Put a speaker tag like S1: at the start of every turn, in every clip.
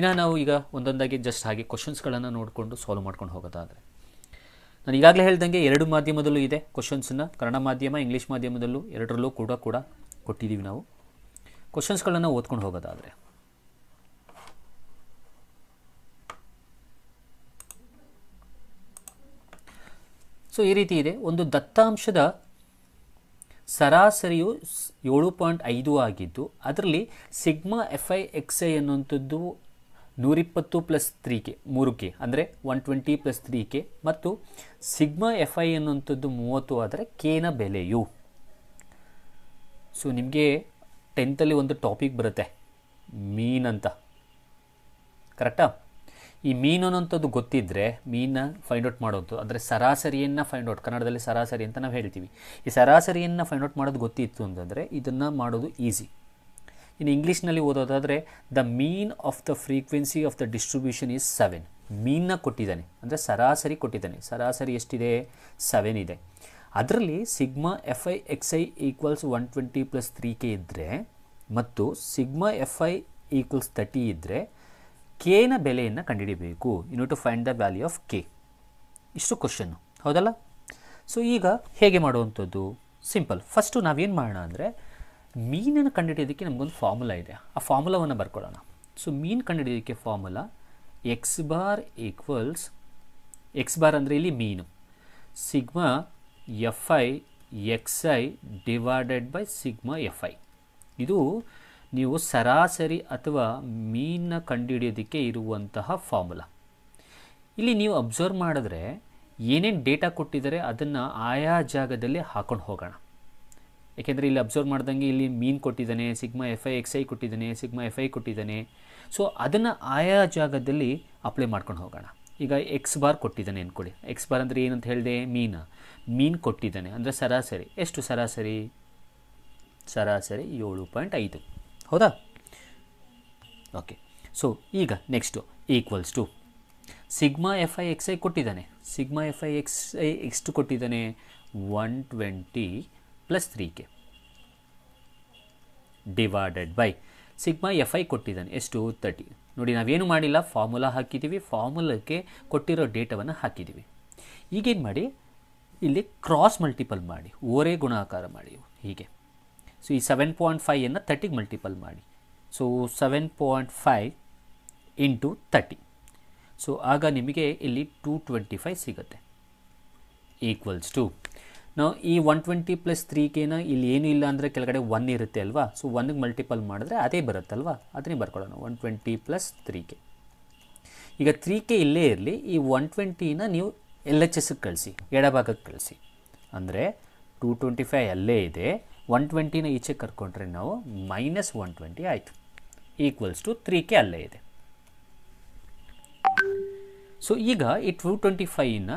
S1: ಇನ್ನು ನಾವು ಈಗ ಒಂದೊಂದಾಗಿ ಜಸ್ಟ್ ಹಾಗೆ ಕ್ವಶನ್ಸ್ಗಳನ್ನು ನೋಡಿಕೊಂಡು ಸಾಲ್ವ್ ಮಾಡ್ಕೊಂಡು ಹೋಗೋದಾದರೆ, ನಾನು ಈಗಾಗಲೇ ಹೇಳ್ದಂಗೆ ಎರಡು ಮಾಧ್ಯಮದಲ್ಲೂ ಇದೆ ಕ್ವಶನ್ಸನ್ನು, ಕನ್ನಡ ಮಾಧ್ಯಮ ಇಂಗ್ಲೀಷ್ ಮಾಧ್ಯಮದಲ್ಲೂ ಎರಡರಲ್ಲೂ ಕೂಡ ಕೊಟ್ಟಿದ್ದೀವಿ ನಾವು. ಕ್ವಶನ್ಸ್ಗಳನ್ನು ಓದ್ಕೊಂಡು ಹೋಗೋದಾದರೆ, ಸೊ ಈ ರೀತಿ ಇದೆ. ಒಂದು ದತ್ತಾಂಶದ ಸರಾಸರಿಯು 7.5 ಆಗಿದ್ದು ಅದರಲ್ಲಿ ಸಿಗ್ಮಾ FI XI ಅನ್ನುವಂಥದ್ದು 120 ಪ್ಲಸ್ 3K 3K ಅಂದರೆ 120 ಪ್ಲಸ್ 3K ಮತ್ತು ಸಿಗ್ಮಾ FI ಅನ್ನುವಂಥದ್ದು 30 ಆದರೆ Kನ ಬೆಲೆಯು. ಸೊ ನಿಮಗೆ 10th ಒಂದು ಟಾಪಿಕ್ ಬರುತ್ತೆ ಮೀನ್ ಅಂತ, ಕರೆಕ್ಟಾ? ಈ ಮೀನು ಅನ್ನೋಂಥದ್ದು ಗೊತ್ತಿದ್ದರೆ ಮೀನನ್ನ ಫೈಂಡ್ ಔಟ್ ಮಾಡೋದು, ಅಂದರೆ ಸರಾಸರಿಯನ್ನು ಫೈಂಡ್ ಔಟ್, ಕನ್ನಡದಲ್ಲಿ ಸರಾಸರಿ ಅಂತ ನಾವು ಹೇಳ್ತೀವಿ. ಈ ಸರಾಸರಿಯನ್ನು ಫೈಂಡ್ ಔಟ್ ಮಾಡೋದು ಗೊತ್ತಿತ್ತು ಅಂತಂದರೆ ಇದನ್ನು ಮಾಡೋದು ಈಸಿ. ಇನ್ನು ಇಂಗ್ಲೀಷ್ನಲ್ಲಿ ಓದೋದಾದರೆ the mean of the frequency of the distribution is 7. ಮೀನ್ನ ಕೊಟ್ಟಿದ್ದಾನೆ ಅಂದರೆ ಸರಾಸರಿ ಕೊಟ್ಟಿದ್ದಾನೆ. ಸರಾಸರಿ ಎಷ್ಟಿದೆ? 7 ಇದೆ. ಅದರಲ್ಲಿ sigma FI XI equals 120 plus 3K ಇದ್ದರೆ ಮತ್ತು ಸಿಗ್ಮಾ FI ಈಕ್ವಲ್ಸ್ 30 ಇದ್ದರೆ Kನ ಬೆಲೆಯನ್ನು ಕಂಡುಹಿಡಿಯಬೇಕು. You to find the value of K. ಇಷ್ಟು ಕ್ವಶನ್ನು, ಹೌದಲ್ಲ? ಸೊ ಈಗ ಹೇಗೆ ಮಾಡುವಂಥದ್ದು? ಸಿಂಪಲ್. ಫಸ್ಟು ನಾವೇನು ಮಾಡೋಣ ಅಂದರೆ ಮೀನನ್ನು ಕಂಡುಹಿಡಿಯೋದಕ್ಕೆ ನಮಗೊಂದು ಫಾರ್ಮುಲಾ ಇದೆ, ಆ ಫಾರ್ಮುಲಾವನ್ನು ಬರ್ಕೊಳ್ಳೋಣ. ಸೊ ಮೀನು ಕಂಡುಹಿಡಿಯೋದಕ್ಕೆ formula x bar equals, x bar ಅಂದರೆ ಇಲ್ಲಿ mean, sigma FI XI divided by sigma FI. ಇದು ನೀವು ಸರಾಸರಿ ಅಥವಾ ಮೀನನ್ನ ಕಂಡುಹಿಡಿಯೋದಕ್ಕೆ ಇರುವಂತಹ ಫಾರ್ಮುಲಾ. ಇಲ್ಲಿ ನೀವು ಅಬ್ಸರ್ವ್ ಮಾಡಿದ್ರೆ ಏನೇನು ಡೇಟಾ ಕೊಟ್ಟಿದ್ದಾರೆ ಅದನ್ನು ಆಯಾ ಜಾಗದಲ್ಲಿ ಹಾಕೊಂಡು ಹೋಗೋಣ. ಏಕೆಂದರೆ ಇಲ್ಲಿ ಅಬ್ಸರ್ವ್ ಮಾಡ್ದಂಗೆ ಇಲ್ಲಿ ಮೀನು ಕೊಟ್ಟಿದ್ದಾನೆ, ಸಿಗ್ಮಾ FI XI ಕೊಟ್ಟಿದ್ದಾನೆ, ಸಿಗ್ಮಾ FI ಕೊಟ್ಟಿದ್ದಾನೆ. ಸೊ ಅದನ್ನು ಆಯಾ ಜಾಗದಲ್ಲಿ ಅಪ್ಲೈ ಮಾಡ್ಕೊಂಡು ಹೋಗೋಣ. ಈಗ ಎಕ್ಸ್ ಬಾರ್ ಕೊಟ್ಟಿದ್ದಾನೆ ಅಂದ್ಕೊಳ್ಳಿ. ಎಕ್ಸ್ ಬಾರ್ ಅಂದರೆ ಏನಂತ ಹೇಳಿದೆ? ಮೀನು ಕೊಟ್ಟಿದ್ದಾನೆ ಅಂದರೆ ಸರಾಸರಿ ಎಷ್ಟು? ಸರಾಸರಿ 7.5, ಹೌದಾ? ಓಕೆ. ಸೊ ಈಗ next equals to sigma FI XI ಕೊಟ್ಟಿದ್ದಾನೆ. ಸಿಗ್ಮಾ FI XI ಎಷ್ಟು ಕೊಟ್ಟಿದ್ದಾನೆ? 120 plus 3K divided by sigma FI ಕೊಟ್ಟಿದ್ದಾನೆ ಎಷ್ಟು? 30. ನೋಡಿ, ನಾವೇನು ಮಾಡಿಲ್ಲ, ಫಾರ್ಮುಲಾ ಹಾಕಿದ್ದೀವಿ, ಫಾರ್ಮುಲಾಕ್ಕೆ ಕೊಟ್ಟಿರೋ ಡೇಟಾವನ್ನು ಹಾಕಿದ್ದೀವಿ. ಈಗೇನು ಮಾಡಿ, ಇಲ್ಲಿ ಕ್ರಾಸ್ ಮಲ್ಟಿಪಲ್ ಮಾಡಿ, ಓರೇ ಗುಣಾಕಾರ ಮಾಡಿ ಹೀಗೆ. ಸೊ ಈ 7.5 30ಗೆ ಮಲ್ಟಿಪಲ್ ಮಾಡಿ. So 7.5 into 30. ಸೊ ಆಗ ನಿಮಗೆ ಇಲ್ಲಿ 225 ಸಿಗುತ್ತೆ. ಈಕ್ವಲ್ಸ್ ಟು ನಾವು ಈ 120 ಪ್ಲಸ್ 3Kನ ಇಲ್ಲಿ ಏನೂ ಇಲ್ಲ ಅಂದರೆ ಕೆಳಗಡೆ 1 ಇರುತ್ತೆ ಅಲ್ವಾ? ಸೊ 1ಗೆ ಮಲ್ಟಿಪಲ್ ಮಾಡಿದ್ರೆ ಅದೇ ಬರುತ್ತಲ್ವಾ? ಅದನ್ನೇ ಬರ್ಕೊಳ್ಳೋಣ, 120 ಪ್ಲಸ್ 3K. ಈಗ 3K ಇಲ್ಲೇ ಇರಲಿ, ಈ 120ನ ನೀವು LHSಗೆ ಕಳಿಸಿ, ಎಡಭಾಗಕ್ಕೆ ಕಳಿಸಿ. ಅಂದರೆ 225 ಅಲ್ಲೇ ಇದೆ, 120ನ ಈಚೆ ಕರ್ಕೊಂಡ್ರೆ ನಾವು ಮೈನಸ್ 120 ಆಯಿತು. ಈಕ್ವಲ್ಸ್ ಟು 3K ಅಲ್ಲೇ ಇದೆ. ಸೊ ಈಗ ಈ 225ಇಂದ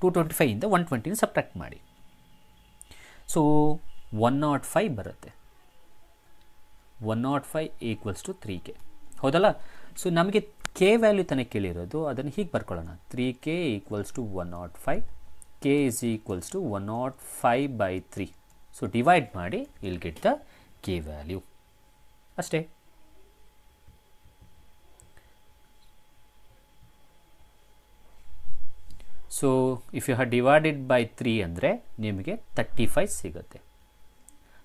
S1: 120ನ ಸಬ್ಟ್ರಾಕ್ಟ್ ಮಾಡಿ. ಸೊ 105 ಬರುತ್ತೆ. 105 ಈಕ್ವಲ್ಸ್ ಟು 3K, ಹೌದಲ್ಲ? ಸೊ ನಮಗೆ K ವ್ಯಾಲ್ಯೂ ತಾನೇ ಕೇಳಿರೋದು, ಅದನ್ನು ಹೀಗೆ ಬರ್ಕೊಳ್ಳೋಣ. 3K equals to 105, K is equals to 105/3. So divide ಮಾಡಿ, will get the K value. ಅಷ್ಟೇ. So if you have divided by 3 ಅಂದರೆ ನಿಮಗೆ 35 ಸಿಗುತ್ತೆ.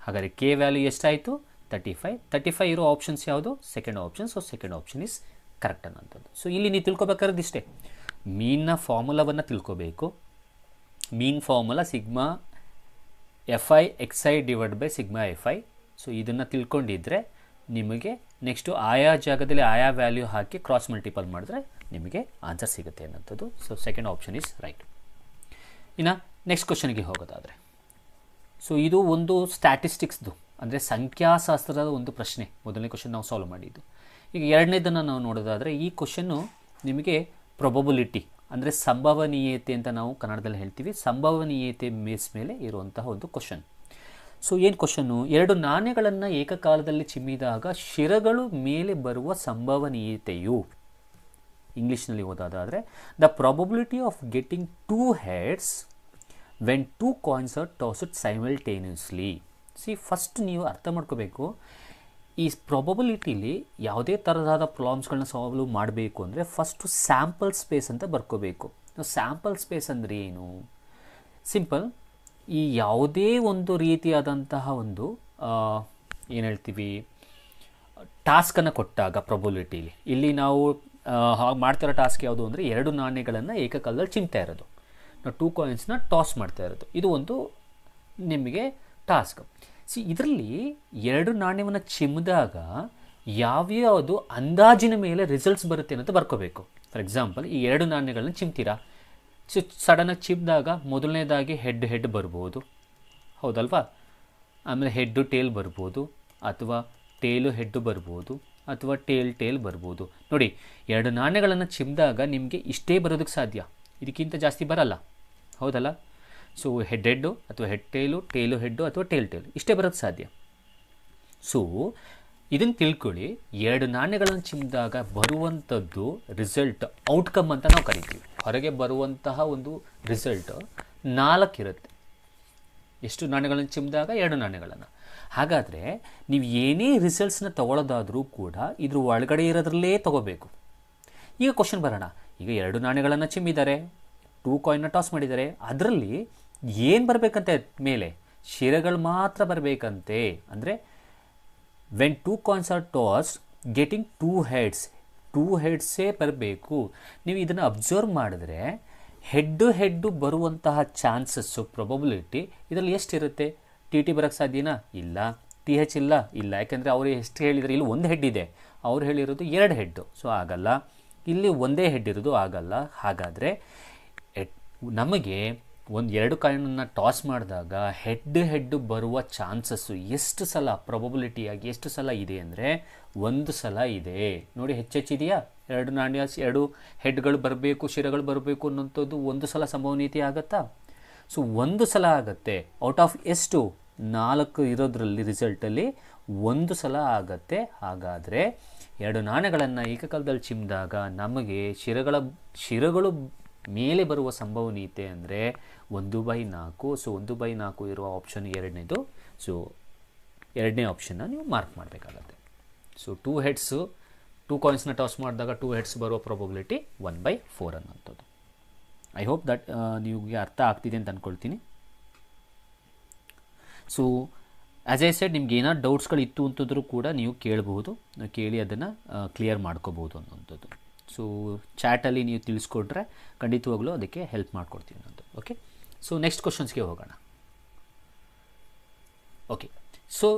S1: ಹಾಗಾದರೆ K ವ್ಯಾಲ್ಯೂ ಎಷ್ಟಾಯಿತು? 35. 35 ಇರೋ ಆಪ್ಷನ್ಸ್ ಯಾವುದು? Second option. So second option is correct ಅನ್ನೋಂಥದ್ದು. ಸೊ ಇಲ್ಲಿ ನೀವು ತಿಳ್ಕೊಬೇಕಾದ್ರೆ ಇಷ್ಟೇ, ಮೀನ್ನ ಫಾರ್ಮುಲಾವನ್ನು ತಿಳ್ಕೋಬೇಕು. Mean formula sigma FI XI divide by sigma FI. So ಇದನ್ನು ತಿಳ್ಕೊಂಡಿದ್ರೆ ನಿಮಗೆ ನೆಕ್ಸ್ಟು ಆಯಾ ಜಾಗದಲ್ಲಿ ಆಯಾ ವ್ಯಾಲ್ಯೂ ಹಾಕಿ ಕ್ರಾಸ್ ಮಲ್ಟಿಪಲ್ ಮಾಡಿದ್ರೆ ನಿಮಗೆ ಆನ್ಸರ್ ಸಿಗುತ್ತೆ ಅನ್ನೋಂಥದ್ದು. So second option is right. ಇನ್ನು ನೆಕ್ಸ್ಟ್ ಕ್ವಶನ್ಗೆ ಹೋಗೋದಾದರೆ, ಸೊ ಇದು ಒಂದು ಸ್ಟ್ಯಾಟಿಸ್ಟಿಕ್ಸ್ದು ಅಂದರೆ ಸಂಖ್ಯಾಶಾಸ್ತ್ರದ ಒಂದು ಪ್ರಶ್ನೆ. ಮೊದಲನೇ ಕ್ವಶನ್ ನಾವು ಸಾಲ್ವ್ ಮಾಡಿದ್ದು. ಈಗ ಎರಡನೇದನ್ನು ನಾವು ನೋಡೋದಾದರೆ, ಈ ಕ್ವಶನ್ನು ನಿಮಗೆ ಪ್ರೊಬಬಿಲಿಟಿ ಅಂದರೆ ಸಂಭವನೀಯತೆ ಅಂತ ನಾವು ಕನ್ನಡದಲ್ಲಿ ಹೇಳ್ತೀವಿ. ಸಂಭವನೀಯತೆ ಬೇಸ್ ಮೇಲೆ ಇರುವಂತಹ ಒಂದು ಕ್ವಶನ್. ಸೊ ಏನು ಕ್ವಶನ್ನು? ಎರಡು ನಾಣ್ಯಗಳನ್ನು ಏಕಕಾಲದಲ್ಲಿ ಚಿಮ್ಮಿದಾಗ ಶಿರಗಳು ಮೇಲೆ ಬರುವ ಸಂಭವನೀಯತೆಯು, ಇಂಗ್ಲೀಷ್ನಲ್ಲಿ ಓದೋದಾದರೆ the probability of getting 2 heads when 2 coins are tossed simultaneously. See first ನೀವು ಅರ್ಥ ಮಾಡ್ಕೋಬೇಕು, ಈ ಪ್ರಾಬಬಿಲಿಟಿಲಿ ಯಾವುದೇ ಥರದಾದ ಪ್ರಾಬ್ಲಮ್ಸ್ಗಳನ್ನ ಸಾಲ್ವ್ ಮಾಡಬೇಕು ಅಂದರೆ ಫಸ್ಟು ಸ್ಯಾಂಪಲ್ ಸ್ಪೇಸ್ ಅಂತ ಬರ್ಕೋಬೇಕು. ಸ್ಯಾಂಪಲ್ ಸ್ಪೇಸ್ ಅಂದರೆ ಏನು? ಸಿಂಪಲ್, ಈ ಯಾವುದೇ ಒಂದು ರೀತಿಯಾದಂತಹ ಒಂದು ಏನು ಹೇಳ್ತೀವಿ ಟಾಸ್ಕನ್ನು ಕೊಟ್ಟಾಗ ಪ್ರಾಬಬಿಲಿಟಿಲಿ ಇಲ್ಲಿ ನಾವು ಹಾಗೆ ಮಾಡ್ತಿರೋ ಟಾಸ್ಕ್ ಯಾವುದು ಅಂದರೆ 2 ನಾಣ್ಯಗಳನ್ನು ಏಕಕಾಲದಲ್ಲಿ ಚಿಮ್ತಾ ಇರೋದು, ನಾವು 2 ಕಾಯಿನ್ಸ್ನ ಟಾಸ್ ಮಾಡ್ತಾ ಇರೋದು, ಇದು ಒಂದು ನಿಮಗೆ ಟಾಸ್ಕ್. ಇದರಲ್ಲಿ 2 ನಾಣ್ಯವನ್ನು ಚಿಮ್ಮಿದಾಗ ಯಾವ್ಯಾವುದು ಅಂದಾಜಿನ ಮೇಲೆ ರಿಸಲ್ಟ್ಸ್ ಬರುತ್ತೆ ಅನ್ನೋದು ಬರ್ಕೋಬೇಕು. ಫಾರ್ ಎಕ್ಸಾಂಪಲ್, ಈ 2 ನಾಣ್ಯಗಳನ್ನ ಚಿಮ್ತೀರಾ, ಸಡನ್ನಾಗಿ ಚಿಮ್ಮಿದಾಗ ಮೊದಲನೇದಾಗಿ ಹೆಡ್ ಬರ್ಬೋದು, ಹೌದಲ್ವಾ? ಆಮೇಲೆ ಹೆಡ್ಡು ಟೇಲ್ ಬರ್ಬೋದು, ಅಥವಾ ಟೇಲು ಹೆಡ್ಡು ಬರ್ಬೋದು, ಅಥವಾ ಟೇಲ್ ಬರ್ಬೋದು. ನೋಡಿ, 2 ನಾಣ್ಯಗಳನ್ನು ಚಿಮ್ಮಿದಾಗ ನಿಮಗೆ ಇಷ್ಟೇ ಬರೋದಕ್ಕೆ ಸಾಧ್ಯ, ಇದಕ್ಕಿಂತ ಜಾಸ್ತಿ ಬರಲ್ಲ, ಹೌದಲ್ಲ? ಸೊ ಹೆಡ್ಡು ಅಥವಾ ಟೇಲು ಹೆಡ್ಡು ಅಥವಾ ಟೇಲ್ ಇಷ್ಟೇ ಬರೋದು ಸಾಧ್ಯ. ಸೊ ಇದನ್ನು ತಿಳ್ಕೊಳ್ಳಿ, 2 ನಾಣ್ಯಗಳನ್ನು ಚಿಮ್ಮಿದಾಗ ಬರುವಂಥದ್ದು ರಿಸಲ್ಟ್ ಔಟ್ಕಮ್ ಅಂತ ನಾವು ಕರಿತೀವಿ. ಹೊರಗೆ ಬರುವಂತಹ ಒಂದು ರಿಸಲ್ಟ್ 4 ಇರುತ್ತೆ. ಎಷ್ಟು ನಾಣ್ಯಗಳನ್ನು ಚಿಮ್ಮಿದಾಗ? 2 ನಾಣ್ಯಗಳನ್ನು. ಹಾಗಾದರೆ ನೀವು ಏನೇ ರಿಸಲ್ಟ್ಸ್ನ ತೊಗೊಳ್ಳೋದಾದರೂ ಕೂಡ ಇದ್ರ ಒಳಗಡೆ ಇರೋದ್ರಲ್ಲೇ ತೊಗೋಬೇಕು. ಈಗ ಕ್ವಶನ್ ಬರೋಣ. ಈಗ 2 ನಾಣ್ಯಗಳನ್ನು ಚಿಮ್ಮಿದ್ದಾರೆ, 2 ಕಾಯಿನ್ನ ಟಾಸ್ ಮಾಡಿದ್ದಾರೆ, ಅದರಲ್ಲಿ ಏನು ಬರಬೇಕಂತೆ? ಮೇಲೆ ಶಿರಗಳು ಮಾತ್ರ ಬರಬೇಕಂತೆ. ಅಂದರೆ when 2 coins are toss getting 2 ಹೆಡ್ಸೇ ಬರಬೇಕು. ನೀವು ಇದನ್ನು ಅಬ್ಸರ್ವ್ ಮಾಡಿದ್ರೆ ಹೆಡ್ಡು ಬರುವಂತಹ ಚಾನ್ಸಸ್ಸು ಪ್ರಾಬಬಿಲಿಟಿ ಇದರಲ್ಲಿ ಎಷ್ಟಿರುತ್ತೆ? ಟಿ ಬರೋಕ್ಕೆ ಸಾಧ್ಯನಾ? ಇಲ್ಲ. TH ಇಲ್ಲ. ಯಾಕೆಂದರೆ ಅವರು ಎಷ್ಟು ಹೇಳಿದರೆ, ಇಲ್ಲಿ 1 ಹೆಡ್ ಇದೆ, ಅವ್ರು ಹೇಳಿರೋದು 2 ಹೆಡ್ಡು, ಸೊ ಆಗಲ್ಲ. ಇಲ್ಲಿ ಒಂದೇ ಹೆಡ್ ಇರೋದು, ಆಗಲ್ಲ. ಹಾಗಾದರೆ ನಮಗೆ 2 ಕಾಯಿನನ್ನು ಟಾಸ್ ಮಾಡಿದಾಗ ಹೆಡ್ಡು ಬರುವ ಚಾನ್ಸಸ್ಸು ಎಷ್ಟು ಸಲ ಪ್ರಾಬಬಿಲಿಟಿಯಾಗಿ ಎಷ್ಟು ಸಲ ಇದೆ ಅಂದರೆ 1 ಸಲ ಇದೆ. ನೋಡಿ, ಹೆಚ್ಚೆಚ್ಚಿದೆಯಾ? 2 ನಾಣ್ಯ 2 ಹೆಡ್ಗಳು ಬರಬೇಕು, ಶಿರಗಳು ಬರಬೇಕು ಅನ್ನೋಂಥದ್ದು 1 ಸಲ ಸಂಭವನೀಯತೆ ಆಗುತ್ತಾ? ಸೊ 1 ಸಲ ಆಗುತ್ತೆ. ಔಟ್ ಆಫ್ ಎಷ್ಟು? 4 ಇರೋದ್ರಲ್ಲಿ ರಿಸಲ್ಟಲ್ಲಿ 1 ಸಲ ಆಗುತ್ತೆ. ಹಾಗಾದರೆ 2 ನಾಣ್ಯಗಳನ್ನು ಏಕಕಾಲದಲ್ಲಿ ಚಿಮ್ಮಿದಾಗ ನಮಗೆ ಶಿರಗಳು ಮೇಲೆ ಬರುವ ಸಂಭವನೀಯತೆ ಅಂದರೆ 1/4. ಸೊ 1/4 ಇರುವ ಆಪ್ಷನ್ ಎರಡನೇದು. ಸೊ ಎರಡನೇ ಆಪ್ಷನ್ನ ನೀವು ಮಾರ್ಕ್ ಮಾಡಬೇಕಾಗತ್ತೆ. ಸೊ 2 ಹೆಡ್ಸು 2 ಕಾಯಿನ್ಸ್ನ ಟಾಸ್ ಮಾಡಿದಾಗ 2 ಹೆಡ್ಸ್ ಬರುವ ಪ್ರಾಬಬಿಲಿಟಿ 1/4 ಅನ್ನೋಂಥದ್ದು. ಐ ಹೋಪ್ ದಟ್ ನಿಮಗೆ ಅರ್ಥ ಆಗ್ತಿದೆ ಅಂತ ಅಂದ್ಕೊಳ್ತೀನಿ. ಸೊ ಆ್ಯಸ್ ಐ ಸೆಡ್, ನಿಮ್ಗೆ ಏನಾದ್ರು ಡೌಟ್ಸ್ಗಳು ಇತ್ತು ಅಂತಂದ್ರೂ ಕೂಡ ನೀವು ಕೇಳಬಹುದು, ಕೇಳಿ ಅದನ್ನು ಕ್ಲಿಯರ್ ಮಾಡ್ಕೋಬೋದು ಅನ್ನೋಂಥದ್ದು. ಸೊ ಚಾಟಲ್ಲಿ ನೀವು ತಿಳಿಸ್ಕೊಟ್ರೆ ಖಂಡಿತವಾಗ್ಲೂ ಅದಕ್ಕೆ ಹೆಲ್ಪ್ ಮಾಡ್ಕೊಡ್ತೀನಿ ಅನ್ನೋದು. ಓಕೆ, ಸೊ ನೆಕ್ಸ್ಟ್ ಕ್ವಶನ್ಸ್ಗೆ ಹೋಗೋಣ. ಓಕೆ, ಸೊ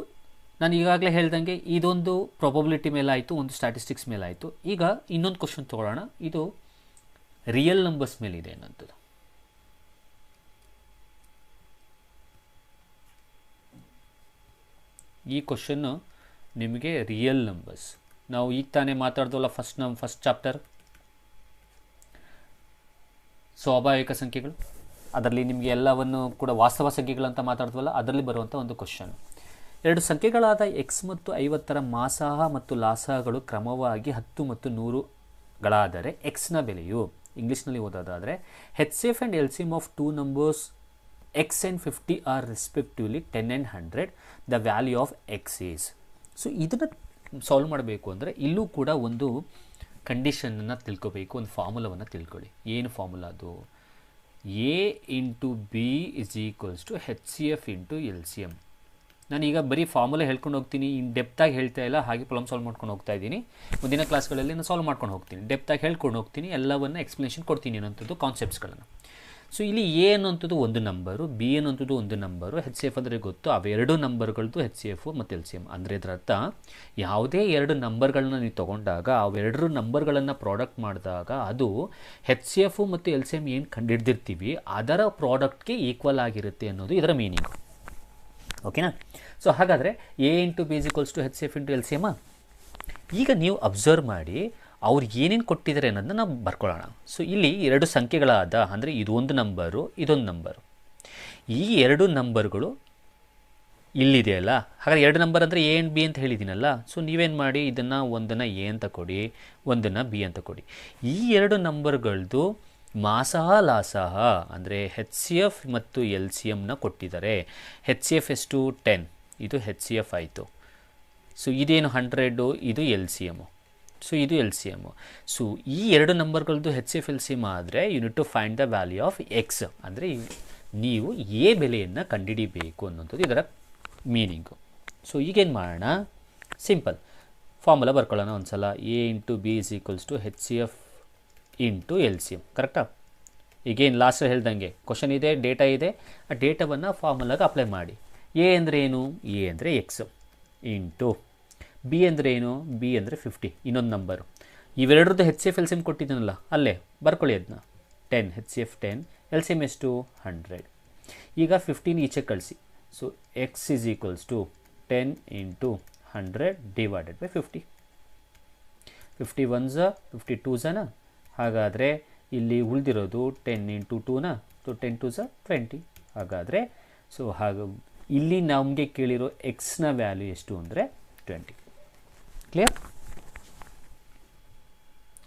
S1: ನಾನು ಈಗಾಗಲೇ ಹೇಳ್ದಂಗೆ ಇದೊಂದು ಪ್ರಾಬಬಿಲಿಟಿ ಮೇಲೆ ಆಯಿತು, ಒಂದು ಸ್ಟ್ಯಾಟಿಸ್ಟಿಕ್ಸ್ ಮೇಲೆ ಆಯಿತು. ಈಗ ಇನ್ನೊಂದು ಕ್ವಶನ್ ತೊಗೊಳ್ಳೋಣ. ಇದು ರಿಯಲ್ ನಂಬರ್ಸ್ ಮೇಲಿದೆ ಅನ್ನೋಂಥದ್ದು. ಈ ಕ್ವಶನ್ನು ನಿಮಗೆ ರಿಯಲ್ ನಂಬರ್ಸ್, ನಾವು ಈಗ ತಾನೇ ಮಾತಾಡ್ದವಲ್ಲ ಫಸ್ಟ್ ಚಾಪ್ಟರ್ ಸ್ವಾಭಾವಿಕ ಸಂಖ್ಯೆಗಳು, ಅದರಲ್ಲಿ ನಿಮಗೆ ಎಲ್ಲವನ್ನು ಕೂಡ ವಾಸ್ತವ ಸಂಖ್ಯೆಗಳಂತ ಮಾತಾಡ್ದವಲ್ಲ, ಅದರಲ್ಲಿ ಬರುವಂಥ ಒಂದು ಕ್ವಶನ್. 2 ಸಂಖ್ಯೆಗಳಾದ x ಮತ್ತು 50ರ ಮಾಸಾಹ ಮತ್ತು ಲಾಸಾಹಗಳು ಕ್ರಮವಾಗಿ 10 ಮತ್ತು 100ಗಳಾದರೆ ಎಕ್ಸ್ನ ಬೆಲೆಯು, ಇಂಗ್ಲೀಷ್ನಲ್ಲಿ ಓದೋದಾದರೆ HCF and LCM of 2 numbers x and 50 are respectively 10 and 100, the value of x is. So ಇದನ್ನು ಸಾಲ್ವ್ ಮಾಡಬೇಕು ಅಂದರೆ ಇಲ್ಲೂ ಕೂಡ ಒಂದು ಕಂಡೀಷನನ್ನು ತಿಳ್ಕೋಬೇಕು, ಒಂದು ಫಾರ್ಮುಲಾವನ್ನು ತಿಳ್ಕೊಳ್ಳಿ. ಏನು ಫಾರ್ಮುಲಾ ಅದು? A into B is equals to HCF into LCM. ನಾನೀಗ ಬರೀ ಫಾರ್ಮುಲಾ ಹೇಳ್ಕೊಂಡು ಹೋಗ್ತೀನಿ, ಇನ್ನು ಡೆಪ್ತಾಗಿ ಹೇಳ್ತಾ ಇಲ್ಲ, ಹಾಗೆ ಪ್ರಾಬ್ಲಮ್ ಸಾಲ್ವ್ ಮಾಡ್ಕೊಂಡು ಹೋಗ್ತಾ ಇದ್ದೀನಿ. ಮುಂದಿನ ಕ್ಲಾಸ್ಗಳಲ್ಲಿ ನಾನು ಸಾಲ್ವ್ ಮಾಡ್ಕೊಂಡು ಹೋಗ್ತೀನಿ, ಡೆಪ್ತಾಗಿ ಹೇಳ್ಕೊಂಡು ಹೋಗ್ತೀನಿ, ಎಲ್ಲವನ್ನು ಎಕ್ಸ್ಪ್ಲನೇಷನ್ ಕೊಡ್ತೀನಿ ಅನ್ನೋಂಥದ್ದು ಕಾನ್ಸೆಪ್ಟ್ಸ್ಗಳನ್ನು. ಸೊ ಇಲ್ಲಿ ಎ ಅನ್ನೋಂಥದ್ದು ಒಂದು ನಂಬರು, ಬಿ ಅನ್ನೋಂಥದ್ದು ಒಂದು ನಂಬರು, HCF ಅಂದರೆ ಗೊತ್ತು, ಅವೆರಡು ನಂಬರ್ಗಳದ್ದು HCF ಮತ್ತು LCM. ಅಂದರೆ ಇದರ ಅರ್ಥ ಯಾವುದೇ 2 ನಂಬರ್ಗಳನ್ನ ನೀವು ತೊಗೊಂಡಾಗ ಅವೆರಡರ ನಂಬರ್ಗಳನ್ನು ಪ್ರಾಡಕ್ಟ್ ಮಾಡಿದಾಗ ಅದು HCF ಮತ್ತು LCM ಏನು ಕಂಡುಹಿಡ್ದಿರ್ತೀವಿ ಅದರ ಪ್ರಾಡಕ್ಟ್ಗೆ ಈಕ್ವಲ್ ಆಗಿರುತ್ತೆ ಅನ್ನೋದು ಇದರ ಮೀನಿಂಗು. ಓಕೆನಾ? ಸೊ ಹಾಗಾದರೆ A into B is equals to HCF into LCM. ಈಗ ನೀವು ಅಬ್ಸರ್ವ್ ಮಾಡಿ ಅವ್ರು ಏನೇನು ಕೊಟ್ಟಿದ್ದಾರೆ ಅನ್ನೋದನ್ನ ನಾವು ಬರ್ಕೊಳ್ಳೋಣ. ಸೊ ಇಲ್ಲಿ 2 ಸಂಖ್ಯೆಗಳಾದ, ಅಂದರೆ ಇದು ಒಂದು ನಂಬರು, ಇದೊಂದು ನಂಬರು. ಈ 2 ನಂಬರ್ಗಳು ಇಲ್ಲಿದೆಯಲ್ಲ, ಹಾಗಾದ್ರೆ 2 ನಂಬರ್ ಅಂದರೆ A ಆ್ಯಂಡ್ B ಅಂತ ಹೇಳಿದ್ದೀನಲ್ಲ. ಸೊ ನೀವೇನು ಮಾಡಿ, ಇದನ್ನು ಒಂದನ್ನು A ಅಂತ ಕೊಡಿ, ಒಂದನ್ನು B ಅಂತ ಕೊಡಿ. ಈ 2 ನಂಬರ್ಗಳದ್ದು ಮಾಸಾಹ ಲಾಸಾಹ ಅಂದರೆ HCF ಮತ್ತು LCMನ ಕೊಟ್ಟಿದ್ದಾರೆ. HCF ಎಷ್ಟು? 10, ಇದು HCF ಆಯಿತು. ಸೊ ಇದೇನು 100, ಇದು ಎಲ್ ಸಿ ಎಮ್ಮು. ಸೊ ಇದು ಎಲ್ ಸಿ ಎಮ್ಮು. ಸೊ ಈ ಎರಡು ನಂಬರ್ಗಳದ್ದು H F L C M ಆದರೆ you need to find the value of x, ಅಂದರೆ ನೀವು ಎ ಬೆಲೆಯನ್ನು ಕಂಡುಹಿಡಿಬೇಕು ಅನ್ನೋಂಥದ್ದು ಇದರ ಮೀನಿಂಗು. ಸೊ ಈಗೇನು ಮಾಡೋಣ, ಸಿಂಪಲ್ ಫಾರ್ಮುಲಾ ಬರ್ಕೊಳ್ಳೋಣ ಒಂದು ಸಲ. A into B is equals to H C F into L C M. ಕರೆಕ್ಟಾ? ಈಗೇನು ಲಾಸ್ಟ್ ಹೇಳ್ದಂಗೆ ಕ್ವಶನ್ ಇದೆ, ಡೇಟಾ ಇದೆ, ಆ ಡೇಟಾವನ್ನು ಫಾರ್ಮುಲಾಗೆ ಅಪ್ಲೈ ಮಾಡಿ. ಎ ಅಂದರೆ ಏನು? ಎ ಅಂದರೆ ಎಕ್ಸ್ ಇಂಟು ಬಿ ಅಂದರೆ ಏನು? ಬಿ ಅಂದರೆ 50, ಇನ್ನೊಂದು ನಂಬರು. ಇವೆರಡರದ್ದು H C F L C M ಕೊಟ್ಟಿದ್ದೀನಲ್ಲ, ಅಲ್ಲೇ ಬರ್ಕೊಳ್ಳಿ ಅದನ್ನ. 10 H C F 10, L C M ಎಷ್ಟು? 100. ಈಗ 15 ಈಚೆ ಕಳಿಸಿ. So x is equals to 10 into 100 divided by 50. 50 1 50 2 ಹಾಗಾದರೆ ಇಲ್ಲಿ ಉಳಿದಿರೋದು 10 ಇಂಟು 2 ಸೊ 10 2 20. ಹಾಗಾದರೆ ಸೊ ಇಲ್ಲಿ ನಮಗೆ ಕೇಳಿರೋ ಎಕ್ಸ್ನ ವ್ಯಾಲ್ಯೂ ಎಷ್ಟು ಅಂದರೆ 20. ಕ್ಲಿಯರ್?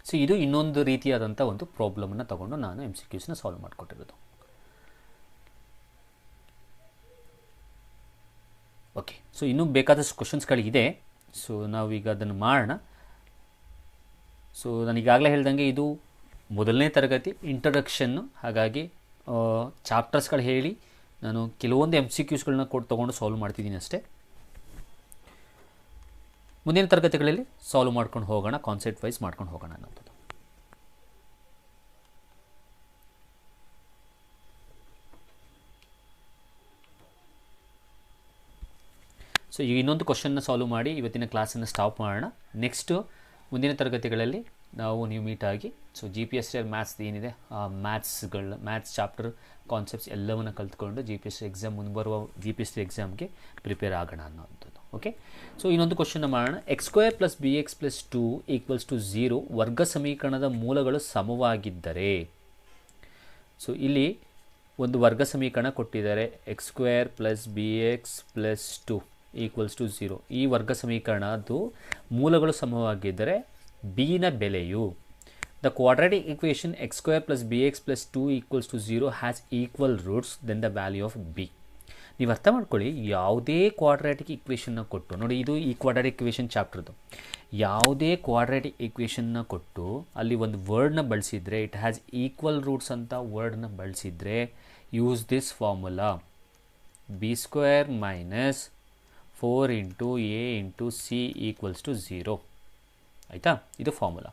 S1: ಸೊ ಇದು ಇನ್ನೊಂದು ರೀತಿಯಾದಂಥ ಒಂದು ಪ್ರಾಬ್ಲಮನ್ನು ತಗೊಂಡು ನಾನು ಎಮ್ ಸಿ ಕ್ಯೂಸ್ನ ಸಾಲ್ವ್ ಮಾಡಿಕೊಟ್ಟಿರೋದು. ಓಕೆ, ಸೊ ಇನ್ನೂ ಬೇಕಾದಷ್ಟು ಕ್ವಶನ್ಸ್ಗಳಿದೆ. ಸೊ ನಾವೀಗ ಅದನ್ನು ಮಾಡೋಣ. ಸೊ ನಾನು ಈಗಾಗಲೇ ಹೇಳ್ದಂಗೆ ಇದು ಮೊದಲನೇ ತರಗತಿ ಇಂಟ್ರಡಕ್ಷನ್ನು, ಹಾಗಾಗಿ ಚಾಪ್ಟರ್ಸ್ಗಳು ಹೇಳಿ ನಾನು ಕೆಲವೊಂದು ಎಮ್ ಸಿ ಕ್ಯೂಸ್ಗಳನ್ನ ತೊಗೊಂಡು ಸಾಲ್ವ್ ಮಾಡ್ತಿದ್ದೀನಿ ಅಷ್ಟೇ. ಮುಂದಿನ ತರಗತಿಗಳಲ್ಲಿ ಸಾಲ್ವ್ ಮಾಡ್ಕೊಂಡು ಹೋಗೋಣ, ಕಾನ್ಸೆಪ್ಟ್ ವೈಸ್ ಮಾಡ್ಕೊಂಡು ಹೋಗೋಣ ಅನ್ನೋಂಥದ್ದು. ಸೊ ಈಗ ಇನ್ನೊಂದು ಕ್ವಶನ್ನ ಸಾಲ್ವ್ ಮಾಡಿ ಇವತ್ತಿನ ಕ್ಲಾಸನ್ನು ಸ್ಟಾಪ್ ಮಾಡೋಣ. ನೆಕ್ಸ್ಟು ಮುಂದಿನ ತರಗತಿಗಳಲ್ಲಿ ನಾವು ನೀವು ಮೀಟಾಗಿ so G P S T maths ಏನಿದೆ ಆ ಮ್ಯಾಥ್ಸ್ ಚಾಪ್ಟರ್ ಕಾನ್ಸೆಪ್ಟ್ಸ್ ಎಲ್ಲವನ್ನು ಕಲ್ತ್ಕೊಂಡು G P S T exam ಮುಂಬರುವ ಜಿ ಪಿ ಎಸ್ ಟಿ ಎಕ್ಸಾಮ್ಗೆ ಪ್ರಿಪೇರ್ ಆಗೋಣ ಅನ್ನೋವಂಥದ್ದು. ಓಕೆ, ಸೊ ಇನ್ನೊಂದು ಕ್ವಶನ್ನ ಮಾಡೋಣ. X square plus B x plus 2 equals to 0 ವರ್ಗ ಸಮೀಕರಣದ ಮೂಲಗಳು ಸಮವಾಗಿದ್ದರೆ. ಸೊ ಇಲ್ಲಿ ಒಂದು ವರ್ಗ ಸಮೀಕರಣ ಕೊಟ್ಟಿದ್ದಾರೆ, x square plus B x plus 2 equals to 0. ಈ ವರ್ಗ ಸಮೀಕರಣದ್ದು ಮೂಲಗಳು ಸಮವಾಗಿದ್ದರೆ ಬಿನ ಬೆಲೆಯು the quadratic equation x square plus B x plus 2 equals to 0 has equal roots then the value of b. ನೀವು ಅರ್ಥ ಮಾಡ್ಕೊಳ್ಳಿ, ಯಾವುದೇ ಕ್ವಾಡ್ರಾಟಿಕ್ ಈಕ್ವೇಷನ್ನ ಕೊಟ್ಟು ನೋಡಿ, ಇದು ಈ ಕ್ವಾಡ್ರಾಟಿಕ್ ಈಕ್ವೇಷನ್ ಚಾಪ್ಟರ್ದು. ಯಾವುದೇ ಕ್ವಾಡ್ರಾಟಿಕ್ ಈಕ್ವೇಷನ್ನ ಕೊಟ್ಟು ಅಲ್ಲಿ ಒಂದು ವರ್ಡ್ನ ಬಳಸಿದರೆ, ಇಟ್ ಹ್ಯಾಸ್ ಈಕ್ವಲ್ ರೂಟ್ಸ್ ಅಂತ ವರ್ಡ್ನ ಬಳಸಿದರೆ, use this formula b square minus 4 into a into c equals to 0. ಆಯಿತಾ? ಇದು ಫಾರ್ಮುಲಾ.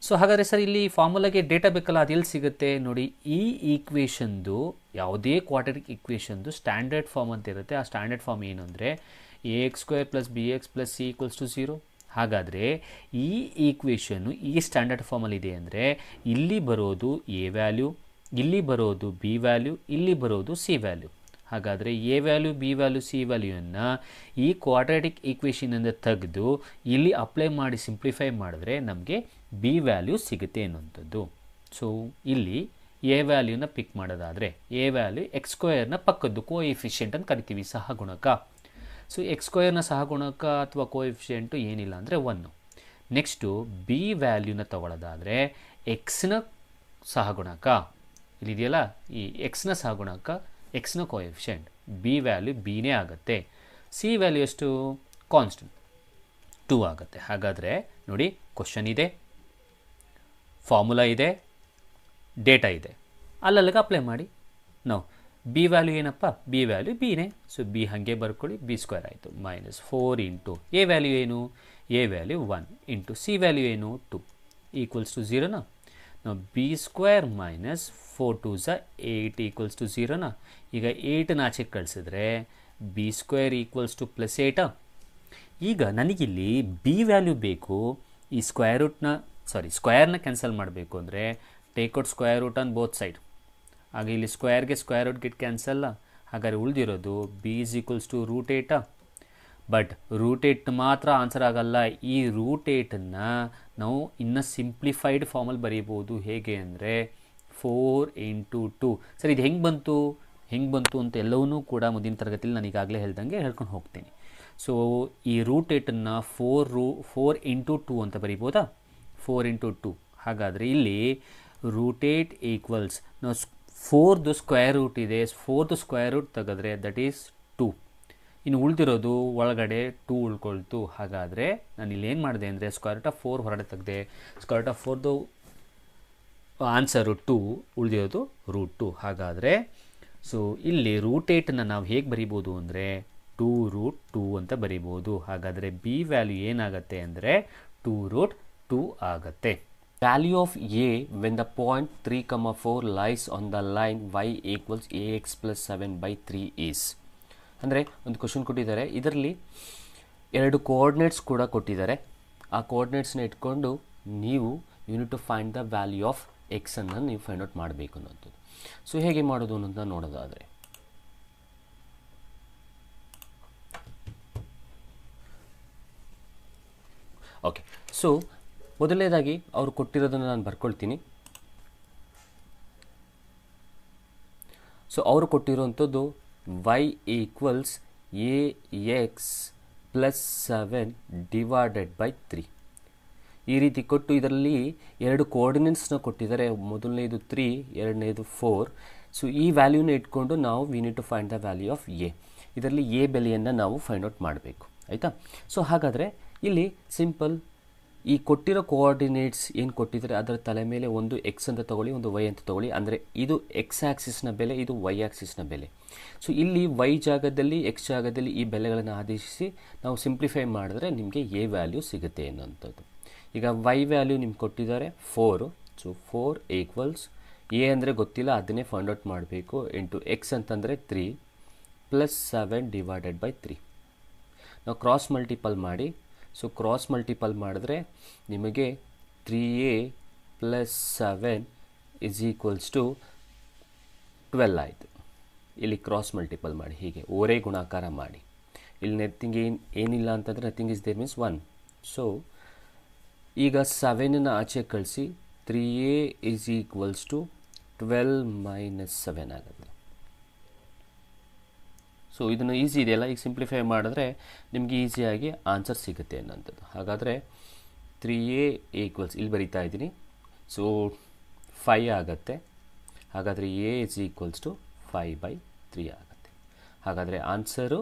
S1: ಸೊ ಹಾಗಾದರೆ ಸರ್ ಇಲ್ಲಿ ಫಾರ್ಮುಲಾಗೆ ಡೇಟಾ ಬೇಕಲ್ಲ, ಅದು ಎಲ್ಲಿ ಸಿಗುತ್ತೆ ನೋಡಿ. ಈ ಈಕ್ವೇಷನ್ದು ಯಾವುದೇ ಕ್ವಾಡ್ರಾಟಿಕ್ ಈಕ್ವೇಷನ್ದು ಸ್ಟ್ಯಾಂಡರ್ಡ್ ಫಾರ್ಮ್ ಅಂತ ಇರುತ್ತೆ. ಆ ಸ್ಟ್ಯಾಂಡರ್ಡ್ ಫಾರ್ಮ್ ಏನು ಅಂದರೆ a x square plus B x plus c equals to 0. ಹಾಗಾದರೆ ಈ ಈಕ್ವೇಷನ್ನು ಈ ಸ್ಟ್ಯಾಂಡರ್ಡ್ ಫಾರ್ಮಲ್ಲಿ ಇದೆ ಅಂದರೆ ಇಲ್ಲಿ ಬರೋದು ಎ ವ್ಯಾಲ್ಯೂ, ಇಲ್ಲಿ ಬರೋದು ಬಿ ವ್ಯಾಲ್ಯೂ, ಇಲ್ಲಿ ಬರೋದು ಸಿ ವ್ಯಾಲ್ಯೂ. ಹಾಗಾದರೆ A value, B value, C ವ್ಯಾಲ್ಯೂವನ್ನು ಈ ಕ್ವಾಡ್ರಾಟಿಕ್ ಈಕ್ವೇಷನಿಂದ ತೆಗೆದು ಇಲ್ಲಿ ಅಪ್ಲೈ ಮಾಡಿ ಸಿಂಪ್ಲಿಫೈ ಮಾಡಿದ್ರೆ ನಮಗೆ ಬಿ ವ್ಯಾಲ್ಯೂ ಸಿಗುತ್ತೆ ಅನ್ನುವಂಥದ್ದು. ಸೊ ಇಲ್ಲಿ ಎ ವ್ಯಾಲ್ಯೂನ ಪಿಕ್ ಮಾಡೋದಾದರೆ ಎ ವ್ಯಾಲ್ಯೂ ಎಕ್ಸ್ ಸ್ಕ್ವೇರ್ನ ಪಕ್ಕದ್ದು ಕೋಎಫಿಷಿಯೆಂಟ್ ಅಂತ ಕರಿತೀವಿ, ಸಹಗುಣಕ. ಸೊ ಎಕ್ಸ್ ಸ್ಕ್ವೇರ್ನ ಸಹಗುಣಕ ಅಥವಾ ಕೋಎಫಿಷಿಯೆಂಟು ಏನಿಲ್ಲ ಅಂದರೆ 1. ನೆಕ್ಸ್ಟು ಬಿ ವ್ಯಾಲ್ಯೂನ ತಗೊಳ್ಳೋದಾದರೆ ಎಕ್ಸ್ನ ಸಹಗುಣಕ ಇಲ್ಲಿದೆಯಲ್ಲ, ಈ ಎಕ್ಸ್ನ ಸಹಗುಣಕ ಎಕ್ಸ್ನ ಕೋಎಫಿಷಿಯೆಂಟ್, ಬಿ ವ್ಯಾಲ್ಯೂ ಬಿನೇ ಆಗುತ್ತೆ. ಸಿ ವ್ಯಾಲ್ಯೂ ಎಷ್ಟು? ಕಾನ್ಸ್ಟೆಂಟ್ 2 ಆಗುತ್ತೆ. ಹಾಗಾದರೆ ನೋಡಿ, ಕ್ವಶನ್ ಇದೆ, ಫಾರ್ಮುಲಾ ಇದೆ, ಡೇಟಾ ಇದೆ, ಅಲ್ಲಲ್ಲಿಗೆ ಅಪ್ಲೈ ಮಾಡಿ. ನಾವು ಬಿ ವ್ಯಾಲ್ಯೂ ಏನಪ್ಪ? ಬಿ ವ್ಯಾಲ್ಯೂ ಬಿನೇ. ಸೊ ಬಿ ಹಾಗೆ ಬರ್ಕೊಳ್ಳಿ, ಬಿ ಸ್ಕ್ವೇರ್ ಆಯಿತು ಮೈನಸ್ 4 ಇಂಟು ಎ ವ್ಯಾಲ್ಯೂ ಏನು? A value 1 into C value ಏನು? 2 ಈಕ್ವಲ್ಸ್ ಟು 0ನಾ. ನಾವು B square minus 4 2s 8 equals to 0ನಾ. ಈಗ 8ನ ಆಚೆ ಕಳಿಸಿದ್ರೆ B square equals to plus 8. ಈಗ ನನಗಿಲ್ಲಿ ಬಿ ವ್ಯಾಲ್ಯೂ ಬೇಕು. ಈ ಸ್ಕ್ವೇರ್ನ ಕ್ಯಾನ್ಸಲ್ ಮಾಡಬೇಕು ಅಂದರೆ take out square root on both side. ಆಗ ಇಲ್ಲಿ ಸ್ಕ್ವೇರ್ಗೆ ಸ್ಕ್ವೇರ್ ರೂಟ್ ಗಿಟ್ ಕ್ಯಾನ್ಸಲ್ಲ. ಹಾಗಾದರೆ ಉಳಿದಿರೋದು B is equals to root 8. But root 8 ಮಾತ್ರ ಆನ್ಸರ್ ಆಗಲ್ಲ. ಈ ರೂಟ್ 8ನ್ನು ನಾವು ಇನ್ನು ಸಿಂಪ್ಲಿಫೈಡ್ ಫಾರ್ಮಲ್ಲಿ ಬರೀಬೋದು. ಹೇಗೆ ಅಂದರೆ 4 ಇಂಟು 2. ಸರ್ ಇದು ಹೆಂಗೆ ಬಂತು ಅಂತ ಎಲ್ಲವನ್ನೂ ಕೂಡ ಮುಂದಿನ ತರಗತಿಯಲ್ಲಿ ನಾನು ಈಗಾಗಲೇ ಹೇಳ್ದಂಗೆ ಹೇಳ್ಕೊಂಡು ಹೋಗ್ತೀನಿ. ಸೊ ಈ ರೂಟ್ 8ನ್ನು 4 ಇಂಟು 2 ಅಂತ ಬರೀಬೋದಾ? 4 ಇಂಟು 2. ಹಾಗಾದರೆ ಇಲ್ಲಿ ರೂಟ್ 8 ಈಕ್ವಲ್ಸ್ ನಾವು 4ದು ಸ್ಕ್ವೇರ್ ರೂಟ್ ಇದೆ, 4ದು ಸ್ಕ್ವೇರ್ ರೂಟ್ ತೆಗೆದ್ರೆ ದಟ್ ಈಸ್ 2. ಇನ್ನು ಉಳಿದಿರೋದು ಒಳಗಡೆ 2 ಉಳ್ಕೊಳ್ತು. ಹಾಗಾದರೆ ನಾನು ಇಲ್ಲಿ ಏನು ಮಾಡಿದೆ ಅಂದರೆ √4 ಹೊರಗಡೆ ತೆಗೆದೆ. √4ದು ಆನ್ಸರು 2, ಉಳಿದಿರೋದು √2. ಹಾಗಾದರೆ ಸೊ ಇಲ್ಲಿ √8ನ ನಾವು ಹೇಗೆ ಬರಿಬೋದು ಅಂದರೆ 2√2 ಅಂತ ಬರಿಬೋದು. ಹಾಗಾದರೆ ಬಿ ವ್ಯಾಲ್ಯೂ ಏನಾಗುತ್ತೆ ಅಂದರೆ 2√2 ಆಗುತ್ತೆ. Value of A when the point 3, 4 lies on the line y = ax + 7/3 is. ಅಂದರೆ ಒಂದು ಕ್ವಶನ್ ಕೊಟ್ಟಿದ್ದಾರೆ, ಇದರಲ್ಲಿ 2 ಕೋಆರ್ಡಿನೇಟ್ಸ್ ಕೂಡ ಕೊಟ್ಟಿದ್ದಾರೆ. ಆ ಕೋಆರ್ಡಿನೇಟ್ಸ್ನ ಇಟ್ಕೊಂಡು ನೀವು you need to find the value of ಎಕ್ಸನ್ನು ನೀವು ಫೈಂಡ್ ಔಟ್ ಮಾಡಬೇಕು ಅನ್ನೋಂಥದ್ದು. ಸೊ ಹೇಗೆ ಮಾಡೋದು ಅನ್ನೋದನ್ನ ನೋಡೋದಾದರೆ, ಓಕೆ, ಸೊ ಮೊದಲನೇದಾಗಿ ಅವರು ಕೊಟ್ಟಿರೋದನ್ನು ನಾನು ಬರ್ಕೊಳ್ತೀನಿ. ಸೊ ಅವರು ಕೊಟ್ಟಿರುವಂಥದ್ದು y = ax + 7/3 ಈ ರೀತಿ ಕೊಟ್ಟು ಇದರಲ್ಲಿ 2 ಕೋಆರ್ಡಿನೇಟ್ಸ್ನ ಕೊಟ್ಟಿದ್ದಾರೆ. ಮೊದಲನೇದು 3, ಎರಡನೇದು 4. ಸೊ ಈ ವ್ಯಾಲ್ಯೂನ ಇಟ್ಕೊಂಡು ನಾವು we need to find the value of a. ಇದರಲ್ಲಿ ಎ ಬೆಲೆಯನ್ನು ನಾವು ಫೈಂಡ್ ಔಟ್ ಮಾಡಬೇಕು, ಆಯಿತಾ. ಸೊ ಹಾಗಾದರೆ ಇಲ್ಲಿ ಸಿಂಪಲ್, ಈ ಕೊಟ್ಟಿರೋ ಕೋಆರ್ಡಿನೇಟ್ಸ್ ಏನು ಕೊಟ್ಟಿದ್ದಾರೆ ಅದರ ತಲೆ ಮೇಲೆ ಒಂದು ಎಕ್ಸ್ ಅಂತ ತೊಗೊಳ್ಳಿ, ಒಂದು ವೈ ಅಂತ ತೊಗೊಳ್ಳಿ. ಅಂದರೆ ಇದು ಎಕ್ಸ್ ಆ್ಯಕ್ಸಿಸ್ನ ಬೆಲೆ, ಇದು ವೈ ಆ್ಯಕ್ಸಿಸ್ನ ಬೆಲೆ. ಸೊ ಇಲ್ಲಿ ವೈ ಜಾಗದಲ್ಲಿ ಎಕ್ಸ್ ಜಾಗದಲ್ಲಿ ಈ ಬೆಲೆಗಳನ್ನು ಆದೇಶಿಸಿ ನಾವು ಸಿಂಪ್ಲಿಫೈ ಮಾಡಿದ್ರೆ ನಿಮಗೆ ಎ ವ್ಯಾಲ್ಯೂ ಸಿಗುತ್ತೆ ಅನ್ನೋಂಥದ್ದು. ಈಗ ವೈ ವ್ಯಾಲ್ಯೂ ನಿಮ್ಗೆ ಕೊಟ್ಟಿದ್ದಾರೆ 4. ಸೊ 4 = ಎ ಅಂದರೆ ಗೊತ್ತಿಲ್ಲ, ಅದನ್ನೇ ಫೈಂಡ್ ಔಟ್ ಮಾಡಬೇಕು. ಇಂಟು ಎಕ್ಸ್ ಅಂತಂದರೆ 3 + 7/3. ನಾವು ಕ್ರಾಸ್ ಮಲ್ಟಿಪಲ್ ಮಾಡಿ. ಸೊ ಕ್ರಾಸ್ ಮಲ್ಟಿಪಲ್ ಮಾಡಿದ್ರೆ ನಿಮಗೆ 3a + 7 = 12 ಆಯಿತು. ಇಲ್ಲಿ ಕ್ರಾಸ್ ಮಲ್ಟಿಪಲ್ ಮಾಡಿ, ಹೀಗೆ ಓರೇ ಗುಣಾಕಾರ ಮಾಡಿ. ಇಲ್ಲಿ ನಥಿಂಗ್ ಏನಿಲ್ಲ ಅಂತಂದರೆ nothing is there means 1. So ಈಗ 7ನ ಆಚೆ ಕಳಿಸಿ 3a = 12 - 7 ಆಗುತ್ತೆ. ಸೊ ಇದನ್ನು ಈಸಿ ಇದೆಯಲ್ಲ, ಈಗ ಸಿಂಪ್ಲಿಫೈ ಮಾಡಿದ್ರೆ ನಿಮಗೆ ಈಸಿಯಾಗಿ ಆನ್ಸರ್ ಸಿಗುತ್ತೆ ಅನ್ನೋಂಥದ್ದು. ಹಾಗಾದರೆ 3a = ಇಲ್ಲಿ ಬರಿತಾ ಇದ್ದೀನಿ. ಸೊ 5 ಆಗುತ್ತೆ. ಹಾಗಾದರೆ a = 5/3 ಆಗುತ್ತೆ. ಹಾಗಾದರೆ answer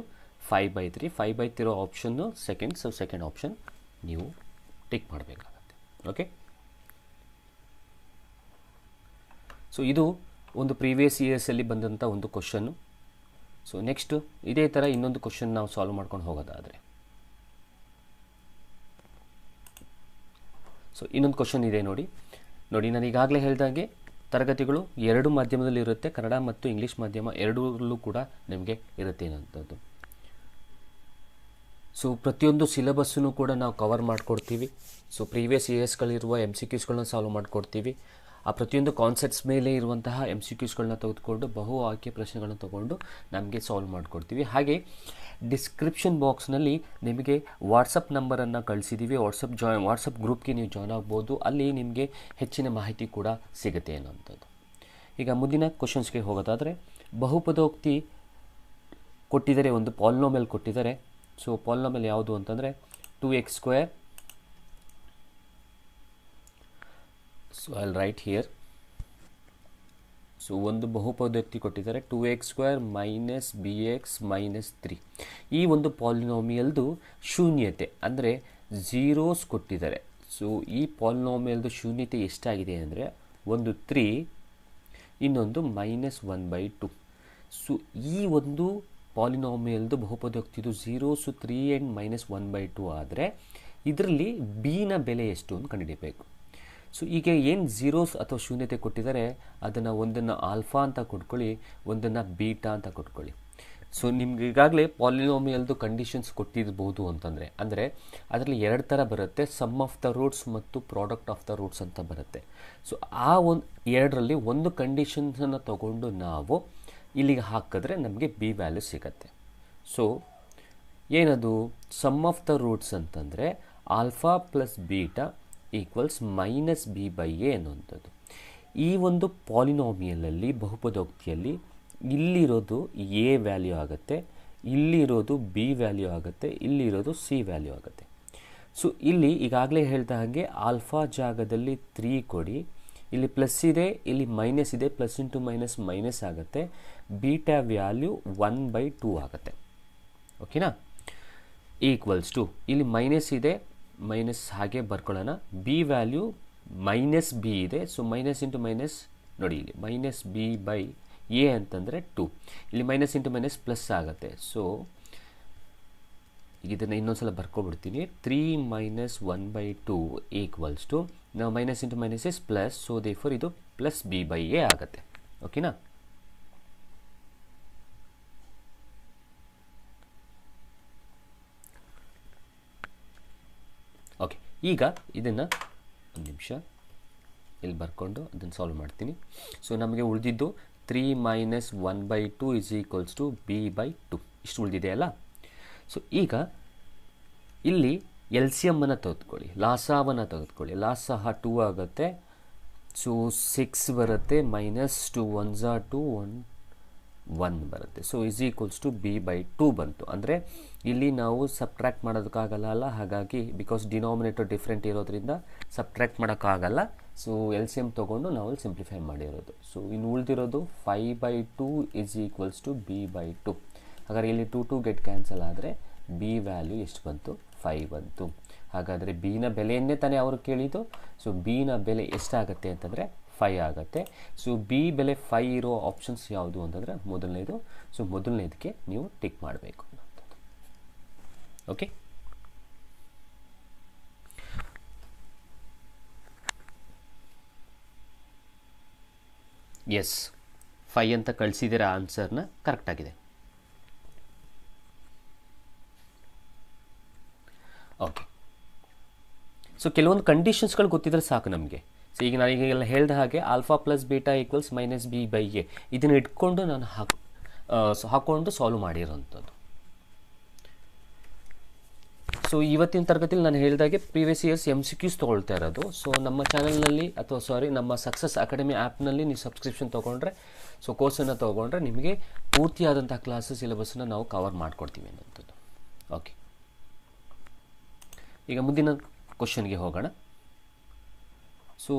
S1: 5/3. 5/3 option second. So second option ನೀವು ಟಿಕ್ ಮಾಡಬೇಕಾಗತ್ತೆ. ಓಕೆ, ಸೊ ಇದು ಒಂದು ಪ್ರೀವಿಯಸ್ ಇಯರ್ಸಲ್ಲಿ ಬಂದಂಥ ಒಂದು ಕ್ವಶನ್ನು. ಸೊ ನೆಕ್ಸ್ಟು ಇದೇ ಥರ ಇನ್ನೊಂದು ಕ್ವಶನ್ ನಾವು ಸಾಲ್ವ್ ಮಾಡ್ಕೊಂಡು ಹೋಗೋದಾದರೆ, ಸೊ ಇನ್ನೊಂದು ಕ್ವಶನ್ ಇದೆ ನೋಡಿ. ನಾನು ಈಗಾಗಲೇ ಹೇಳಿದಾಗೆ ತರಗತಿಗಳು 2 ಮಾಧ್ಯಮದಲ್ಲಿ ಇರುತ್ತೆ, ಕನ್ನಡ ಮತ್ತು ಇಂಗ್ಲೀಷ್ ಮಾಧ್ಯಮ ಎರಡರಲ್ಲೂ ಕೂಡ ನಿಮಗೆ ಇರುತ್ತೆ ಅನ್ನೋಂಥದ್ದು. ಸೊ ಪ್ರತಿಯೊಂದು ಸಿಲೆಬಸ್ಸನ್ನು ಕೂಡ ನಾವು ಕವರ್ ಮಾಡಿಕೊಡ್ತೀವಿ. ಸೊ ಪ್ರೀವಿಯಸ್ ಇಯರ್ಸ್ಗಳಿರುವ MCQಸ್ಗಳನ್ನ ಸಾಲ್ವ್ ಮಾಡಿಕೊಡ್ತೀವಿ. ಆ ಪ್ರತಿಯೊಂದು ಕಾನ್ಸೆಪ್ಟ್ಸ್ ಮೇಲೆ ಇರುವಂತಹ MCQಸ್ಗಳನ್ನ ತೆಗೆದುಕೊಂಡು ಬಹು ಆಯ್ಕೆ ಪ್ರಶ್ನೆಗಳನ್ನ ತೊಗೊಂಡು ನಮಗೆ ಸಾಲ್ವ್ ಮಾಡಿಕೊಡ್ತೀವಿ. ಹಾಗೆ ಡಿಸ್ಕ್ರಿಪ್ಷನ್ ಬಾಕ್ಸ್ನಲ್ಲಿ ನಿಮಗೆ ವಾಟ್ಸಪ್ ನಂಬರನ್ನು ಕಳಿಸಿದ್ದೀವಿ. ವಾಟ್ಸಪ್ ಗ್ರೂಪ್ಗೆ ನೀವು ಜಾಯ್ನ್ ಆಗ್ಬೋದು. ಅಲ್ಲಿ ನಿಮಗೆ ಹೆಚ್ಚಿನ ಮಾಹಿತಿ ಕೂಡ ಸಿಗುತ್ತೆ ಅನ್ನೋಂಥದ್ದು. ಈಗ ಮುಂದಿನ ಕ್ವಶನ್ಸ್ಗೆ ಹೋಗೋದಾದರೆ, ಬಹುಪದೋಕ್ತಿ ಕೊಟ್ಟಿದ್ದಾರೆ, ಒಂದು ಪಾಲಿನೋಮಿಯಲ್ ಕೊಟ್ಟಿದ್ದಾರೆ. ಸೊ ಪಾಲಿನೋಮಿಯಲ್ ಯಾವುದು ಅಂತಂದರೆ 2x². So I will write here. So ಒಂದು ಬಹುಪದೋಕ್ತಿ ಕೊಟ್ಟಿದ್ದಾರೆ 2x² - bx - 3. ಈ ಒಂದು ಪಾಲಿನೋಮಿಯಲ್ದು ಶೂನ್ಯತೆ ಅಂದರೆ ಝೀರೋಸ್ ಕೊಟ್ಟಿದ್ದಾರೆ. ಸೊ ಈ ಪಾಲಿನೋಮಿಯಲ್ದು ಶೂನ್ಯತೆ ಎಷ್ಟಾಗಿದೆ ಅಂದರೆ ಒಂದು 3, ಇನ್ನೊಂದು -1/2. ಸೊ ಈ ಒಂದು ಪಾಲಿನೋಮಿಯಲ್ದು ಬಹುಪದೋಕ್ತಿದು ಝೀರೋಸು 3 and -1/2 ಆದರೆ ಇದರಲ್ಲಿ ಬಿನ ಬೆಲೆ ಎಷ್ಟು ಅಂತ ಕಂಡುಹಿಡಿಯಬೇಕು. ಸೊ ಈಗ ಏನು ಝೀರೋಸ್ ಅಥವಾ ಶೂನ್ಯತೆ ಕೊಟ್ಟಿದ್ದಾರೆ ಅದನ್ನು ಒಂದನ್ನು ಆಲ್ಫಾ ಅಂತ ಕೊಟ್ಕೊಳ್ಳಿ, ಒಂದನ್ನು ಬೀಟಾ ಅಂತ ಕೊಟ್ಕೊಳ್ಳಿ. ಸೊ ನಿಮ್ಗೆ ಈಗಾಗಲೇ ಪಾಲಿನೋಮಿಯಲ್ದು ಕಂಡೀಷನ್ಸ್ ಕೊಟ್ಟಿರ್ಬೋದು ಅಂತಂದರೆ, ಅಂದರೆ ಅದರಲ್ಲಿ 2 ಥರ ಬರುತ್ತೆ, ಸಮ್ ಆಫ್ ದ ರೂಟ್ಸ್ ಮತ್ತು ಪ್ರಾಡಕ್ಟ್ ಆಫ್ ದ ರೂಟ್ಸ್ ಅಂತ ಬರುತ್ತೆ. ಸೊ ಆ ಎರಡರಲ್ಲಿ ಒಂದು ಕಂಡೀಷನ್ಸನ್ನು ತಗೊಂಡು ನಾವು ಇಲ್ಲಿಗೆ ಹಾಕಿದ್ರೆ ನಮಗೆ ಬಿ ವ್ಯಾಲ್ಯೂ ಸಿಗತ್ತೆ. ಸೊ ಏನದು ಸಮ್ ಆಫ್ ದ ರೂಟ್ಸ್ ಅಂತಂದರೆ alpha plus beta equals -b/a ಅನ್ನುವಂಥದ್ದು. ಈ ಒಂದು ಪಾಲಿನೋಮಿಯಲಲ್ಲಿ ಬಹುಪದೋಕ್ತಿಯಲ್ಲಿ ಇಲ್ಲಿರೋದು ಎ ವ್ಯಾಲ್ಯೂ ಆಗುತ್ತೆ, ಇಲ್ಲಿರೋದು ಬಿ ವ್ಯಾಲ್ಯೂ ಆಗುತ್ತೆ, ಇಲ್ಲಿರೋದು ಸಿ ವ್ಯಾಲ್ಯೂ ಆಗುತ್ತೆ. ಸೊ ಇಲ್ಲಿ ಈಗಾಗಲೇ ಹೇಳ್ದ ಹಾಗೆ ಆಲ್ಫಾ ಜಾಗದಲ್ಲಿ 3 ಕೊಡಿ, ಇಲ್ಲಿ ಪ್ಲಸ್ ಇದೆ, ಇಲ್ಲಿ ಮೈನಸ್ ಇದೆ, ಪ್ಲಸ್ ಇಂಟು ಮೈನಸ್ ಮೈನಸ್ ಆಗುತ್ತೆ. ಬೀಟಾ ವ್ಯಾಲ್ಯೂ 1/2 ಆಗುತ್ತೆ.
S2: ಓಕೆನಾ. ಈಕ್ವಲ್ಸ್ ಟು ಇಲ್ಲಿ ಮೈನಸ್ ಇದೆ, ಮೈನಸ್ ಹಾಗೆ ಬರ್ಕೊಳ್ಳೋಣ. ಬಿ ವ್ಯಾಲ್ಯೂ ಮೈನಸ್ ಬಿ ಇದೆ, ಸೊ ಮೈನಸ್ ಇಂಟು ಮೈನಸ್ ನೋಡಿ ಇಲ್ಲಿ ಮೈನಸ್ ಬಿ ಬೈ ಎ ಅಂತಂದರೆ 2, ಇಲ್ಲಿ ಮೈನಸ್ ಇಂಟು ಮೈನಸ್ ಪ್ಲಸ್ ಆಗುತ್ತೆ. ಸೊ ಈಗ ಇದನ್ನು ಇನ್ನೊಂದು ಸಲ ಬರ್ಕೊಬಿಡ್ತೀನಿ. 3 ಮೈನಸ್ 1/2 ಈಕ್ವಲ್ಸ್ ಟು ನಾವು minus into minus is plus, so therefore ಇದು ಪ್ಲಸ್ ಬಿ ಬೈ ಎ ಆಗುತ್ತೆ. ಓಕೆನಾ. ಓಕೆ, ಈಗ ಇದನ್ನು ಒಂದು ನಿಮಿಷ ಇಲ್ಲಿ ಬರ್ಕೊಂಡು ಅದನ್ನು ಸಾಲ್ವ್ ಮಾಡ್ತೀನಿ. ಸೊ ನಮಗೆ ಉಳಿದಿದ್ದು 3 minus 1/2 is equals to b by 2 ಇಷ್ಟು ಉಳಿದಿದೆ ಅಲ್ಲ. ಸೊ ಈಗ ಇಲ್ಲಿ ಎಲ್ ಸಿ ಎಮ್ಮನ್ನು ತೆಗೆದುಕೊಳ್ಳಿ, ಲಾಸವನ್ನು ತೆಗೆದುಕೊಳ್ಳಿ. ಲಾಸಹ 2 ಆಗುತ್ತೆ, ಸೊ 6 ಬರುತ್ತೆ, ಮೈನಸ್ 2 1s are 2 1 ಬರುತ್ತೆ. So is equals to b by 2 ಬಂತು. ಅಂದರೆ ಇಲ್ಲಿ ನಾವು ಸಬ್ಟ್ರ್ಯಾಕ್ಟ್ ಮಾಡೋದಕ್ಕಾಗಲ್ಲ ಅಲ್ಲ, ಹಾಗಾಗಿ ಬಿಕಾಸ್ ಡಿನಾಮಿನೇಟರ್ ಡಿಫ್ರೆಂಟ್ ಇರೋದ್ರಿಂದ ಸಬ್ಟ್ರ್ಯಾಕ್ಟ್ ಮಾಡೋಕ್ಕಾಗಲ್ಲ. ಸೊ ಎಲ್ ಸಿ ಎಮ್ ತೊಗೊಂಡು ನಾವು ಸಿಂಪ್ಲಿಫೈ ಮಾಡಿರೋದು. ಸೊ ಇನ್ನು ಉಳಿದಿರೋದು 5/2 is equals to b by 2. ಹಾಗಾದರೆ ಇಲ್ಲಿ 2 ಗೆಟ್ ಕ್ಯಾನ್ಸಲ್ ಆದರೆ ಬಿ ವ್ಯಾಲ್ಯೂ ಎಷ್ಟು ಬಂತು? 5 ಬಂತು. ಹಾಗಾದರೆ ಬಿನ ಬೆಲೆಯನ್ನೇ ತಾನೇ ಅವರು ಕೇಳಿದ್ದು. ಸೊ ಬಿನ ಬೆಲೆ ಎಷ್ಟಾಗುತ್ತೆ ಅಂತಂದರೆ 5 ಆಗುತ್ತೆ. ಸೊ ಬಿ ಬೆಲೆ 5 ಇರೋ ಆಪ್ಷನ್ಸ್ ಯಾವುದು ಅಂತಂದರೆ ಮೊದಲನೇದು. ಸೊ ಮೊದಲನೇದಕ್ಕೆ ನೀವು ಟಿಕ್ ಮಾಡಬೇಕು. ಓಕೆ, ಎಸ್ 5 ಅಂತ ಕಳಿಸಿದ್ದೀರಾ, ಆನ್ಸರ್ನ ಕರೆಕ್ಟಾಗಿದೆ. ಓಕೆ, ಸೊ ಕೆಲವೊಂದು ಕಂಡೀಷನ್ಸ್ಗಳು ಗೊತ್ತಿದ್ರೆ ಸಾಕು ನಮಗೆ. ಸೊ ಈಗ ನಾನು ಈಗೆಲ್ಲ ಹೇಳಿದ ಹಾಗೆ alpha plus beta equals minus B by A ಇದನ್ನು ಇಟ್ಕೊಂಡು ನಾನು ಹಾಕ್ಕೊಂಡು ಸಾಲ್ವ್ ಮಾಡಿರೋಂಥದ್ದು. ಸೊ ಇವತ್ತಿನ ತರಗತಿಯಲ್ಲಿ ನಾನು ಹೇಳಿದಾಗೆ ಪ್ರೀವಿಯಸ್ ಇಯರ್ಸ್ MCQs ತೊಗೊಳ್ತಾ ಇರೋದು. ಸೊ ನಮ್ಮ ಚಾನಲ್ನಲ್ಲಿ ಅಥವಾ ನಮ್ಮ ಸಕ್ಸಸ್ ಅಕಾಡೆಮಿ ಆ್ಯಪ್ನಲ್ಲಿ ನೀವು ಸಬ್ಸ್ಕ್ರಿಪ್ಷನ್ ತೊಗೊಂಡ್ರೆ, ಸೊ ಕೋರ್ಸನ್ನು ತೊಗೊಂಡ್ರೆ ನಿಮಗೆ ಪೂರ್ತಿಯಾದಂಥ ಕ್ಲಾಸಸ್ ಸಿಲೆಬಸ್ಸನ್ನು ನಾವು ಕವರ್ ಮಾಡಿಕೊಡ್ತೀವಿ ಅನ್ನೋಂಥದ್ದು. ಓಕೆ, ಈಗ ಮುಂದಿನ ಕ್ವಶನ್ಗೆ ಹೋಗೋಣ. ಸೊ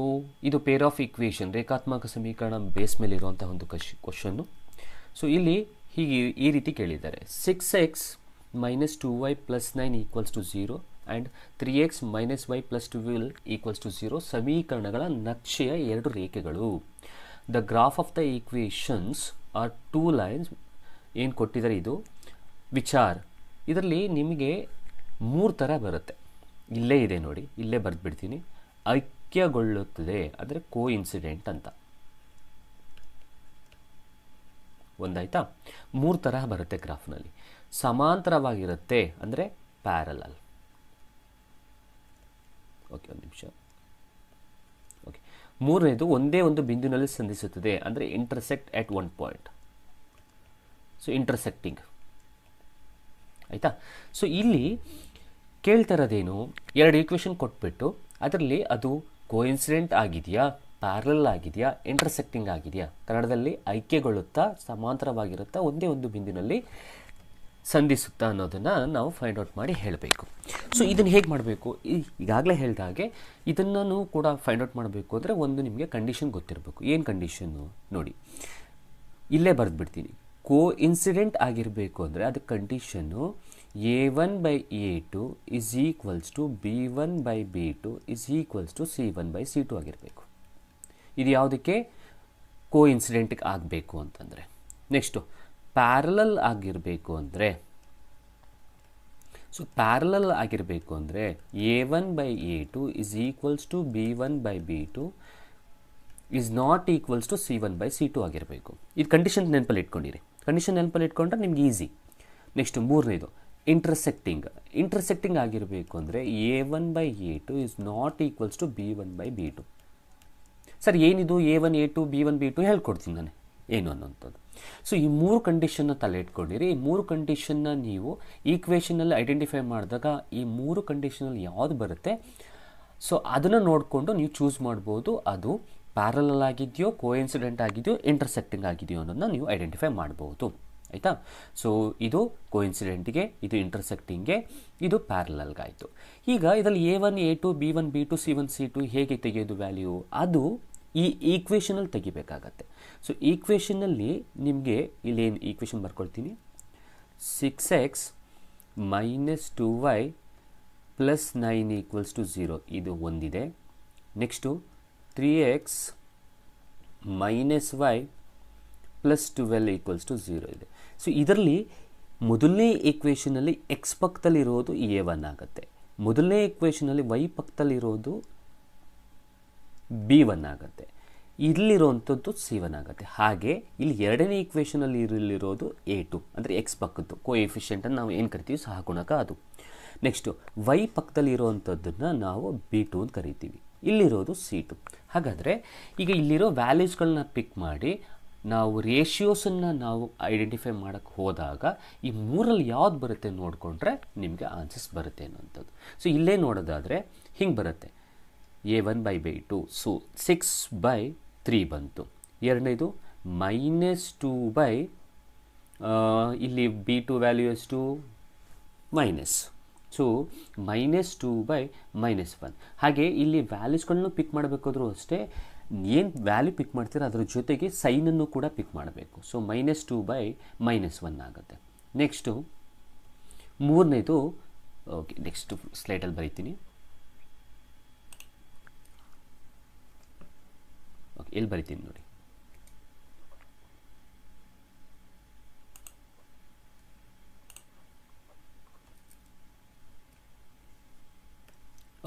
S2: ಇದು ಪೇರ್ ಆಫ್ ಈಕ್ವೇಷನ್, ರೇಖಾತ್ಮಕ ಸಮೀಕರಣ ಬೇಸ್ ಮೇಲೆ ಇರುವಂಥ ಒಂದು ಕ್ವಶನ್ನು. ಸೊ ಇಲ್ಲಿ ಹೀಗೆ ಈ ರೀತಿ ಕೇಳಿದ್ದಾರೆ. 6x minus 2y plus 9 equals to 0 and 3x minus y plus 12 equals to 0 ಸಮೀಕರಣಗಳ ನಕ್ಷೆಯ ಎರಡು ರೇಖೆಗಳು. The graph of the equations are 2 lines. ಏನು ಕೊಟ್ಟಿದ್ದಾರೆ ಇದು ವಿಚಾರ. ಇದರಲ್ಲಿ ನಿಮಗೆ 3 ಥರ ಬರುತ್ತೆ. ಇಲ್ಲೇ ಇದೆ ನೋಡಿ, ಇಲ್ಲೇ ಬರೆದ್ಬಿಡ್ತೀನಿ. ಐಕ್ಯಗೊಳ್ಳುತ್ತದೆ ಅಂದರೆ ಕೋ ಇನ್ಸಿಡೆಂಟ್ ಅಂತ ಒಂದಾಯ್ತಾ. 3 ತರಹ ಬರುತ್ತೆ ಗ್ರಾಫ್ನಲ್ಲಿ. ಸಮಾಂತರವಾಗಿರುತ್ತೆ ಅಂದರೆ ಪ್ಯಾರಲಲ್. ಓಕೆ, ಒಂದು ನಿಮಿಷ. ಓಕೆ, ಮೂರನೇದು ಒಂದೇ ಒಂದು ಬಿಂದುವಿನಲ್ಲಿ ಸಂಧಿಸುತ್ತದೆ ಅಂದರೆ ಇಂಟರ್ಸೆಕ್ಟ್ ಎಟ್ ಒನ್ ಪಾಯಿಂಟ್. ಸೊ ಇಂಟರ್ಸೆಕ್ಟಿಂಗ್ ಆಯಿತಾ. ಸೊ ಇಲ್ಲಿ ಕೇಳ್ತಾ ಇರೋದೇನು, 2 ಈಕ್ವೇಷನ್ ಕೊಟ್ಬಿಟ್ಟು ಅದರಲ್ಲಿ ಅದು ಕೋಇನ್ಸಿಡೆಂಟ್ ಆಗಿದೆಯಾ, ಪ್ಯಾರಲಲ್ ಆಗಿದೆಯಾ, ಇಂಟರ್ಸೆಕ್ಟಿಂಗ್ ಆಗಿದೆಯಾ, ಕನ್ನಡದಲ್ಲಿ ಐಕ್ಯಗೊಳ್ಳುತ್ತಾ, ಸಮಾಂತರವಾಗಿರುತ್ತಾ, ಒಂದೇ ಒಂದು ಬಿಂದುವಿನಲ್ಲಿ ಸಂಧಿಸುತ್ತಾ ಅನ್ನೋದನ್ನು ನಾವು ಫೈಂಡ್ ಔಟ್ ಮಾಡಿ ಹೇಳಬೇಕು. ಸೊ ಇದನ್ನು ಹೇಗೆ ಮಾಡಬೇಕು? ಈಗಾಗಲೇ ಹೇಳಿದ ಹಾಗೆ ಇದನ್ನು ಕೂಡ ಫೈಂಡ್ ಔಟ್ ಮಾಡಬೇಕು ಅಂದರೆ ಒಂದು ನಿಮಗೆ ಕಂಡೀಷನ್ ಗೊತ್ತಿರಬೇಕು. ಏನು ಕಂಡೀಷನ್ನು ನೋಡಿ, ಇಲ್ಲೇ ಬರೆದ್ಬಿಡ್ತೀನಿ. ಕೋ ಇನ್ಸಿಡೆಂಟ್ ಆಗಿರಬೇಕು ಅಂದರೆ ಅದಕ್ಕೆ condition A1/A2 is equals to B1/B2 is equals to C1/C2 ಆಗಿರಬೇಕು. ಇದು ಯಾವುದಕ್ಕೆ? ಕೋ ಇನ್ಸಿಡೆಂಟಿಗೆ ಆಗಬೇಕು ಅಂತಂದರೆ. ನೆಕ್ಸ್ಟು ಪ್ಯಾರಲಲ್ ಆಗಿರಬೇಕು ಅಂದರೆ, ಸೊ ಪ್ಯಾರಲಲ್ ಆಗಿರಬೇಕು ಅಂದರೆ A1/A2 is equals to B1/B2 is not equals to C1/C2 ಆಗಿರಬೇಕು. ಇದು ಕಂಡೀಷನ್ ನೆನಪಲ್ಲಿ ಇಟ್ಕೊಂಡಿರಿ. ಕಂಡೀಷನ್ ನೆನಪಲ್ಲಿ ಇಟ್ಕೊಂಡ್ರೆ ನಿಮ್ಗೆ ಈಸಿ. ನೆಕ್ಸ್ಟ್ ಮೂರನೇದು ಇಂಟರ್ಸೆಕ್ಟಿಂಗ್ ಆಗಿರಬೇಕು ಅಂದರೆ A1/A2 is not equals to B1/B2. Sir ಏನಿದು A1 A2 B1 B2 ಹೇಳ್ಕೊಡ್ತೀನಿ ನಾನು ಏನು ಅನ್ನೋಂಥದ್ದು. ಸೊ ಈ 3 ಕಂಡೀಷನ್ನ ತಲೆ ಇಟ್ಕೊಂಡಿರಿ. ಈ 3 ಕಂಡೀಷನ್ನ ನೀವು ಈಕ್ವೇಷನಲ್ಲಿ ಐಡೆಂಟಿಫೈ ಮಾಡಿದಾಗ ಈ 3 ಕಂಡೀಷನಲ್ಲಿ ಯಾವುದು ಬರುತ್ತೆ, ಸೊ ಅದನ್ನು ನೋಡಿಕೊಂಡು ನೀವು ಚೂಸ್ ಮಾಡ್ಬೋದು. ಅದು ಪ್ಯಾರಲಲ್ ಆಗಿದೆಯೋ, ಕೋಇನ್ಸಿಡೆಂಟ್ ಆಗಿದೆಯೋ, ಇಂಟರ್ಸೆಕ್ಟಿಂಗ್ ಆಗಿದೆಯೋ ಅನ್ನೋದನ್ನ ನೀವು ಐಡೆಂಟಿಫೈ ಮಾಡ್ಬೋದು. ಆಯಿತಾ. ಸೊ ಇದು ಕೋಇನ್ಸಿಡೆಂಟ್ಗೆ, ಇದು ಇಂಟರ್ಸೆಕ್ಟಿಂಗ್ಗೆ, ಇದು ಪ್ಯಾರಲಲ್ಗಾಯಿತು. ಈಗ ಇದರಲ್ಲಿ A1 A2 B1 B2 C1 C2 ಹೇಗೆ ತೆಗೆಯೋದು ವ್ಯಾಲ್ಯೂ, ಅದು ಈ ಈಕ್ವೇಷನಲ್ಲಿ ತೆಗಿಬೇಕಾಗತ್ತೆ. ಸೊ ಈಕ್ವೇಷನಲ್ಲಿ ನಿಮಗೆ ಇಲ್ಲೇನು ಈಕ್ವೇಷನ್ ಬರ್ಕೊಳ್ತೀನಿ, 6x minus 2y plus 9 equals to 0 ಇದು ಒಂದಿದೆ. Next 3x minus y plus 12 equals to 0 ಇದೆ. ಸೊ ಇದರಲ್ಲಿ ಮೊದಲನೇ ಈಕ್ವೇಷನಲ್ಲಿ ಎಕ್ಸ್ ಪಕ್ಕದಲ್ಲಿರೋದು a1 ಆಗುತ್ತೆ, ಮೊದಲನೇ ಈಕ್ವೇಷನಲ್ಲಿ y ಪಕ್ಕದಲ್ಲಿರೋದು b1 ಆಗುತ್ತೆ, ಇಲ್ಲಿರೋವಂಥದ್ದು c1 ಆಗುತ್ತೆ. ಹಾಗೆ ಇಲ್ಲಿ ಎರಡನೇ ಈಕ್ವೇಷನಲ್ಲಿ ಇರಲಿರೋದು a2 ಅಂದರೆ ಎಕ್ಸ್ ಪಕ್ಕದ್ದು ಕೋಎಫಿಷಿಯೆಂಟನ್ನು ನಾವು ಏನು ಕರಿತೀವಿ ಸಹಗುಣಕ ಅದು. ನೆಕ್ಸ್ಟು y ಪಕ್ಕದಲ್ಲಿ ಇರೋವಂಥದ್ದನ್ನು ನಾವು b2 ಅಂತ ಕರಿತೀವಿ, ಇಲ್ಲಿರೋದು c2. ಹಾಗಾದರೆ ಈಗ ಇಲ್ಲಿರೋ ವ್ಯಾಲ್ಯೂಸ್ಗಳನ್ನ ಪಿಕ್ ಮಾಡಿ ನಾವು ರೇಷಿಯೋಸನ್ನು ನಾವು ಐಡೆಂಟಿಫೈ ಮಾಡೋಕ್ಕೆ ಹೋದಾಗ ಈ ಮೂರಲ್ಲಿ ಯಾವ್ದು ಬರುತ್ತೆ ನೋಡಿಕೊಂಡ್ರೆ ನಿಮಗೆ ಆನ್ಸರ್ಸ್ ಬರುತ್ತೆ ಅನ್ನೋಂಥದ್ದು. ಸೊ ಇಲ್ಲೇ ನೋಡೋದಾದರೆ ಹಿಂಗೆ ಬರುತ್ತೆ, a1/2 ಸೊ 6/3 ಬಂತು. ಎರಡನೇದು -2 ಇಲ್ಲಿ b2 ವ್ಯಾಲ್ಯೂ ಎಷ್ಟು ಮೈನಸ್, ಸೊ -2/-1. ಹಾಗೆ ಇಲ್ಲಿ ವ್ಯಾಲ್ಯೂಸ್ಗಳನ್ನು ಪಿಕ್ ಮಾಡಬೇಕಾದ್ರೂ ಅಷ್ಟೇ ಏನು ವ್ಯಾಲ್ಯೂ ಪಿಕ್ ಮಾಡ್ತೀರ ಅದ್ರ ಜೊತೆಗೆ ಸೈನನ್ನು ಕೂಡ ಪಿಕ್ ಮಾಡಬೇಕು. ಸೊ -2/-1 ಆಗುತ್ತೆ. ನೆಕ್ಸ್ಟು ಮೂರನೇದು, ಓಕೆ ನೆಕ್ಸ್ಟ್ ಸ್ಲೈಡಲ್ಲಿ ಬರೀತೀನಿ. ಓಕೆ ಎಲ್ಲಿ ಬರಿತೀನಿ ನೋಡಿ,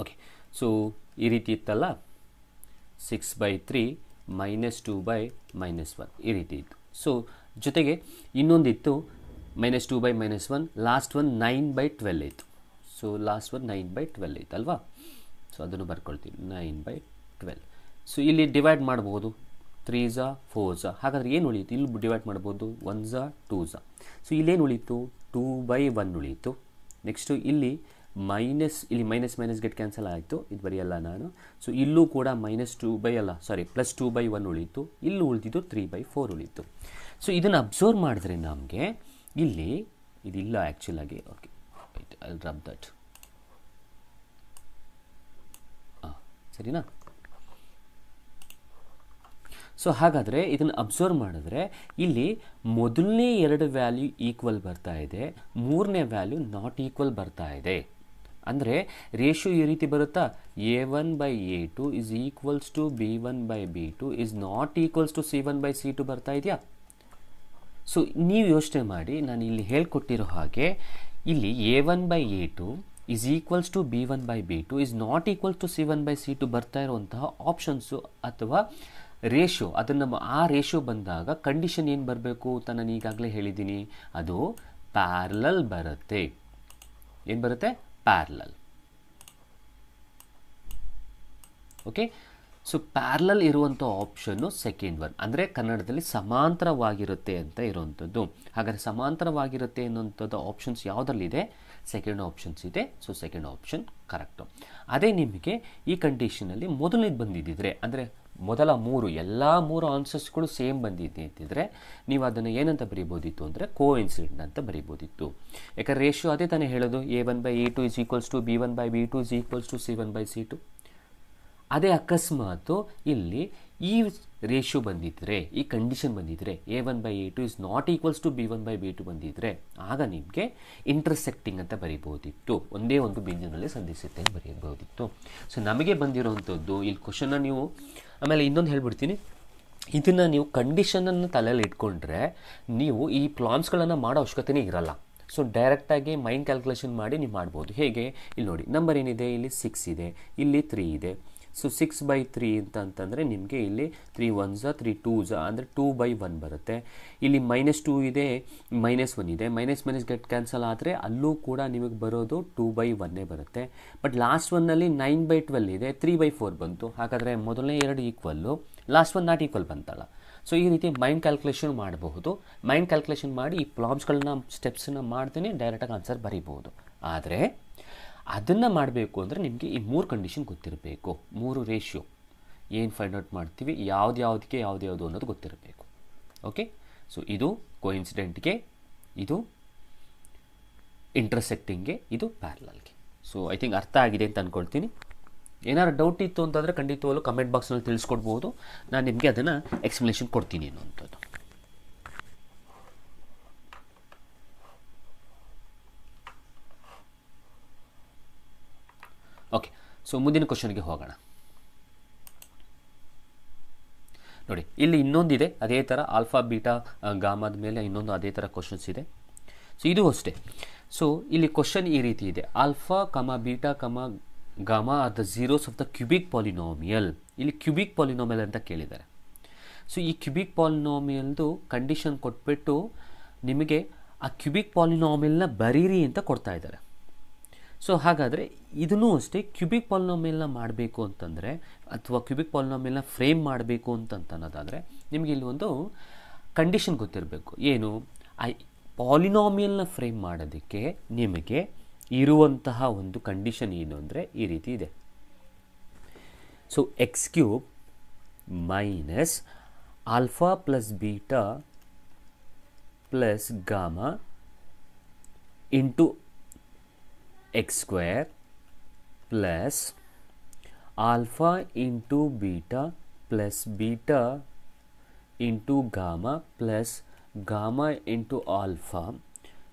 S2: ಓಕೆ ಸೊ ಈ ರೀತಿ ಇತ್ತಲ್ಲ, 6/3 -2/-1 ಈ ರೀತಿ ಇತ್ತು. ಸೊ ಜೊತೆಗೆ ಇನ್ನೊಂದಿತ್ತು -2/-1, ಲಾಸ್ಟ್ ಒನ್ 9/12 ಇತ್ತು. ಸೊ ಲಾಸ್ಟ್ ಒನ್ 9/12 ಇತ್ತು ಅಲ್ವಾ, ಸೊ ಅದನ್ನು ಬರ್ಕೊಳ್ತೀವಿ 9/12. ಸೊ ಇಲ್ಲಿ ಡಿವೈಡ್ ಮಾಡ್ಬೋದು, 3s 4s. ಹಾಗಾದರೆ ಏನು ಉಳೀತು, ಇಲ್ಲಿ ಡಿವೈಡ್ ಮಾಡ್ಬೋದು 1s 2s. ಸೊ ಇಲ್ಲೇನು ಉಳೀತು 2/1 ಉಳೀತು. ನೆಕ್ಸ್ಟು ಇಲ್ಲಿ ಮೈನಸ್ ಗೆಟ್ ಕ್ಯಾನ್ಸಲ್ ಆಯಿತು, ಇದು ಬರೆಯಲ್ಲ ನಾನು. ಸೊ ಇಲ್ಲೂ ಕೂಡ +2/1 ಉಳೀತು, ಇಲ್ಲೂ ಉಳಿದಿದ್ದು 3/4 ಉಳೀತು. ಸೊ ಇದನ್ನು ಅಬ್ಸರ್ವ್ ಮಾಡಿದ್ರೆ ನಮಗೆ ಇಲ್ಲಿ ಇದಿಲ್ಲ ಆ್ಯಕ್ಚುಲಾಗಿ. ಓಕೆ ಐ ರಬ್ ದಟ್, ಸರಿನಾ. ಸೊ ಹಾಗಾದರೆ ಇದನ್ನು ಅಬ್ಸರ್ವ್ ಮಾಡಿದ್ರೆ ಇಲ್ಲಿ ಮೊದಲನೇ ಎರಡು ವ್ಯಾಲ್ಯೂ ಈಕ್ವಲ್ ಬರ್ತಾ ಇದೆ, ಮೂರನೇ ವ್ಯಾಲ್ಯೂ ನಾಟ್ ಈಕ್ವಲ್ ಬರ್ತಾ ಇದೆ. ಅಂದರೆ ರೇಷಿಯೋ ಈ ರೀತಿ ಬರುತ್ತಾ, a1/a2 is equals to b1/b2 is not equals to c1/c2 ಬರ್ತಾ ಇದೆಯಾ. ಸೊ ನೀವು ಯೋಚನೆ ಮಾಡಿ, ನಾನು ಇಲ್ಲಿ ಹೇಳ್ಕೊಟ್ಟಿರೋ ಹಾಗೆ ಇಲ್ಲಿ a1/a2 is equals to b1/b2 is not equals to c1/c2 ಬರ್ತಾ ಇರುವಂತಹ ಆಪ್ಷನ್ಸು ಅಥವಾ ರೇಷಿಯೋ, ಅದನ್ನು ಆ ರೇಷಿಯೋ ಬಂದಾಗ ಕಂಡೀಷನ್ ಏನು ಬರಬೇಕು ಅಂತ ನಾನು ಈಗಾಗಲೇ ಹೇಳಿದ್ದೀನಿ, ಅದು ಪ್ಯಾರಲಲ್ ಬರುತ್ತೆ. ಏನು ಬರುತ್ತೆ, ಪ್ಯಾರಲಲ್. ಓಕೆ, ಸೊ ಪ್ಯಾರಲಲ್ ಇರುವಂಥ ಆಪ್ಷನ್ನು ಸೆಕೆಂಡ್ ಒನ್, ಅಂದರೆ ಕನ್ನಡದಲ್ಲಿ ಸಮಾಂತರವಾಗಿರುತ್ತೆ ಅಂತ ಇರುವಂಥದ್ದು. ಹಾಗಾದರೆ ಸಮಾಂತರವಾಗಿರುತ್ತೆ ಅನ್ನೋಂಥದ್ದು ಆಪ್ಷನ್ಸ್ ಯಾವುದರಲ್ಲಿದೆ, ಸೆಕೆಂಡ್ ಆಪ್ಷನ್ಸ್ ಇದೆ. So second option correct. ಅದೇ ನಿಮಗೆ ಈ ಕಂಡೀಷನಲ್ಲಿ ಮೊದಲನೇದು ಬಂದಿದ್ದಿದ್ರೆ, ಅಂದರೆ ಮೊದಲ ಎಲ್ಲ ಮೂರು ಆನ್ಸರ್ಸ್ಗಳು ಸೇಮ್ ಬಂದಿದೆ ಅಂತಿದ್ರೆ ನೀವು ಅದನ್ನು ಏನಂತ ಬರೀಬೋದಿತ್ತು ಅಂದರೆ ಕೋಇನ್ಸಿಡೆಂಟ್ ಅಂತ ಬರೀಬೋದಿತ್ತು. ಯಾಕಂದರೆ ರೇಷಿಯೋ ಅದೇ ತಾನೇ ಹೇಳೋದು, a1/a2 is equals to b1/b2 is equals to c1/c2. ಅದೇ ಅಕಸ್ಮಾತು ಇಲ್ಲಿ ಈ ರೇಷಿಯೋ ಬಂದಿದ್ದರೆ, ಈ ಕಂಡೀಷನ್ ಬಂದಿದ್ದರೆ, a1/a2 is not equals to b1/b2 ಬಂದಿದ್ದರೆ ಆಗ ನಿಮಗೆ ಇಂಟರ್ಸೆಕ್ಟಿಂಗ್ ಅಂತ ಬರೀಬೋದಿತ್ತು, ಒಂದೇ ಒಂದು ಬಿಂದುವಿನಲ್ಲಿ ಸಂಧಿಸುತ್ತೆ ಅಂತ ಬರೀಬೋದಿತ್ತು. ಸೊ ನಮಗೆ ಬಂದಿರೋವಂಥದ್ದು ಇಲ್ಲಿ ಕ್ವಶನ್ನ ನೀವು, ಆಮೇಲೆ ಇನ್ನೊಂದು ಹೇಳ್ಬಿಡ್ತೀನಿ, ಇದನ್ನು ನೀವು ಕಂಡೀಷನನ್ನು ತಲೆಯಲ್ಲಿ ಇಟ್ಕೊಂಡ್ರೆ ನೀವು ಈ ಪ್ರಾಬ್ಲಮ್ಸ್ಗಳನ್ನು ಮಾಡೋ ಅವಶ್ಯಕತೆಯೇ ಇರಲ್ಲ. ಸೊ ಡೈರೆಕ್ಟಾಗಿ ಮೈಂಡ್ ಕ್ಯಾಲ್ಕುಲೇಷನ್ ಮಾಡಿ ನೀವು ಮಾಡ್ಬೋದು. ಹೇಗೆ, ಇಲ್ಲಿ ನೋಡಿ ನಂಬರ್ ಏನಿದೆ, ಇಲ್ಲಿ 6 ಇದೆ, ಇಲ್ಲಿ 3 ಇದೆ. ಸೊ 6/3 ಅಂತಂದರೆ ನಿಮಗೆ ಇಲ್ಲಿ 3 1s 3 2s ಅಂದರೆ 2/1 ಬರುತ್ತೆ. ಇಲ್ಲಿ -2 ಇದೆ, -1 ಇದೆ, ಮೈನಸ್ ಗೆಟ್ ಕ್ಯಾನ್ಸಲ್ ಆದರೆ ಅಲ್ಲೂ ಕೂಡ ನಿಮಗೆ ಬರೋದು 2/1 ಬರುತ್ತೆ. ಬಟ್ ಲಾಸ್ಟ್ ಒನ್ನಲ್ಲಿ 9/12 ಇದೆ, 3/4 ಬಂತು. ಹಾಗಾದರೆ ಮೊದಲನೇ ಎರಡು equal, last one not equal ಬಂತಲ್ಲ. ಸೊ ಈ ರೀತಿ ಮೈಂಡ್ ಕ್ಯಾಲ್ಕುಲೇಷನ್ ಮಾಡಬಹುದು. ಮೈಂಡ್ ಕ್ಯಾಲ್ಕುಲೇಷನ್ ಮಾಡಿ ಈ ಪ್ರಾಬ್ಲಮ್ಸ್ಗಳನ್ನ ಸ್ಟೆಪ್ಸನ್ನು ಮಾಡ್ತೇನೆ ಡೈರೆಕ್ಟಾಗಿ ಆನ್ಸರ್ ಬರೀಬಹುದು. ಆದರೆ ಅದನ್ನು ಮಾಡಬೇಕು ಅಂದರೆ ನಿಮಗೆ ಈ ಮೂರು ಕಂಡೀಷನ್ ಗೊತ್ತಿರಬೇಕು, ಮೂರು ರೇಷಿಯೋ ಏನು ಫೈಂಡ್ ಔಟ್ ಮಾಡ್ತೀವಿ, ಯಾವುದಕ್ಕೆ ಯಾವುದು ಅನ್ನೋದು ಗೊತ್ತಿರಬೇಕು. ಓಕೆ, ಸೊ ಇದು ಕೋಇನ್ಸಿಡೆಂಟ್ಗೆ, ಇದು ಇಂಟರ್ಸೆಕ್ಟಿಂಗ್ಗೆ, ಇದು ಪ್ಯಾರಲಲ್ಗೆ. ಸೊ ಐ ಥಿಂಕ್ ಅರ್ಥ ಆಗಿದೆ ಅಂತ ಅಂದ್ಕೊಳ್ತೀನಿ. ಏನಾದ್ರು ಡೌಟ್ ಇತ್ತು ಅಂತಂದರೆ ಖಂಡಿತವಾಗ್ಲೂ ಕಮೆಂಟ್ ಬಾಕ್ಸ್ನಲ್ಲಿ ತಿಳಿಸ್ಕೊಡ್ಬೋದು, ನಾನು ನಿಮಗೆ ಅದನ್ನು ಎಕ್ಸ್ಪ್ಲನೇಷನ್ ಕೊಡ್ತೀನಿ ಅನ್ನೋಂಥದ್ದು. ಸೊ ಮುಂದಿನ ಕ್ವಶನ್ಗೆ ಹೋಗೋಣ. ನೋಡಿ ಇಲ್ಲಿ ಇನ್ನೊಂದಿದೆ ಅದೇ ಥರ ಆಲ್ಫಾ ಬೀಟಾ ಗಾಮಾದ ಮೇಲೆ ಇನ್ನೊಂದು ಅದೇ ಥರ ಕ್ವಶನ್ಸ್ ಇದೆ. ಸೊ ಇದು ಅಷ್ಟೇ. ಸೊ ಇಲ್ಲಿ ಕ್ವಶನ್ ಈ ರೀತಿ ಇದೆ, alpha beta gamma are the zeros of the cubic polynomial. ಇಲ್ಲಿ ಕ್ಯೂಬಿಕ್ ಪಾಲಿನಾಮಿಯಲ್ ಅಂತ ಕೇಳಿದ್ದಾರೆ. ಸೊ ಈ ಕ್ಯೂಬಿಕ್ ಪಾಲಿನಾಮಿಯಲ್ದು ಕಂಡೀಷನ್ ಕೊಟ್ಬಿಟ್ಟು ನಿಮಗೆ ಆ ಕ್ಯೂಬಿಕ್ ಪಾಲಿನಾಮಿಯಲ್ನ ಬರೀರಿ ಅಂತ ಕೊಡ್ತಾ ಇದ್ದಾರೆ. ಸೊ ಹಾಗಾದರೆ ಇದನ್ನೂ ಅಷ್ಟೇ, ಕ್ಯೂಬಿಕ್ ಪಾಲಿನಾಮಿಯಲ್ನ ಮಾಡಬೇಕು ಅಂತಂದರೆ ಅಥವಾ ಕ್ಯೂಬಿಕ್ ಪಾಲಿನಾಮಿಯಲ್ನ ಫ್ರೇಮ್ ಮಾಡಬೇಕು ಅನ್ನೋದಾದರೆ ನಿಮಗೆ ಇಲ್ಲಿ ಒಂದು ಕಂಡೀಷನ್ ಗೊತ್ತಿರಬೇಕು. ಏನು? ಆ ಪಾಲಿನಾಮಿಯಲ್ನ ಫ್ರೇಮ್ ಮಾಡೋದಕ್ಕೆ ನಿಮಗೆ ಇರುವಂತಹ ಒಂದು ಕಂಡೀಷನ್ ಏನು ಅಂದರೆ ಈ ರೀತಿ ಇದೆ. So X cube minus alpha plus beta plus gamma into X square plus alpha into beta plus beta into gamma plus gamma into alpha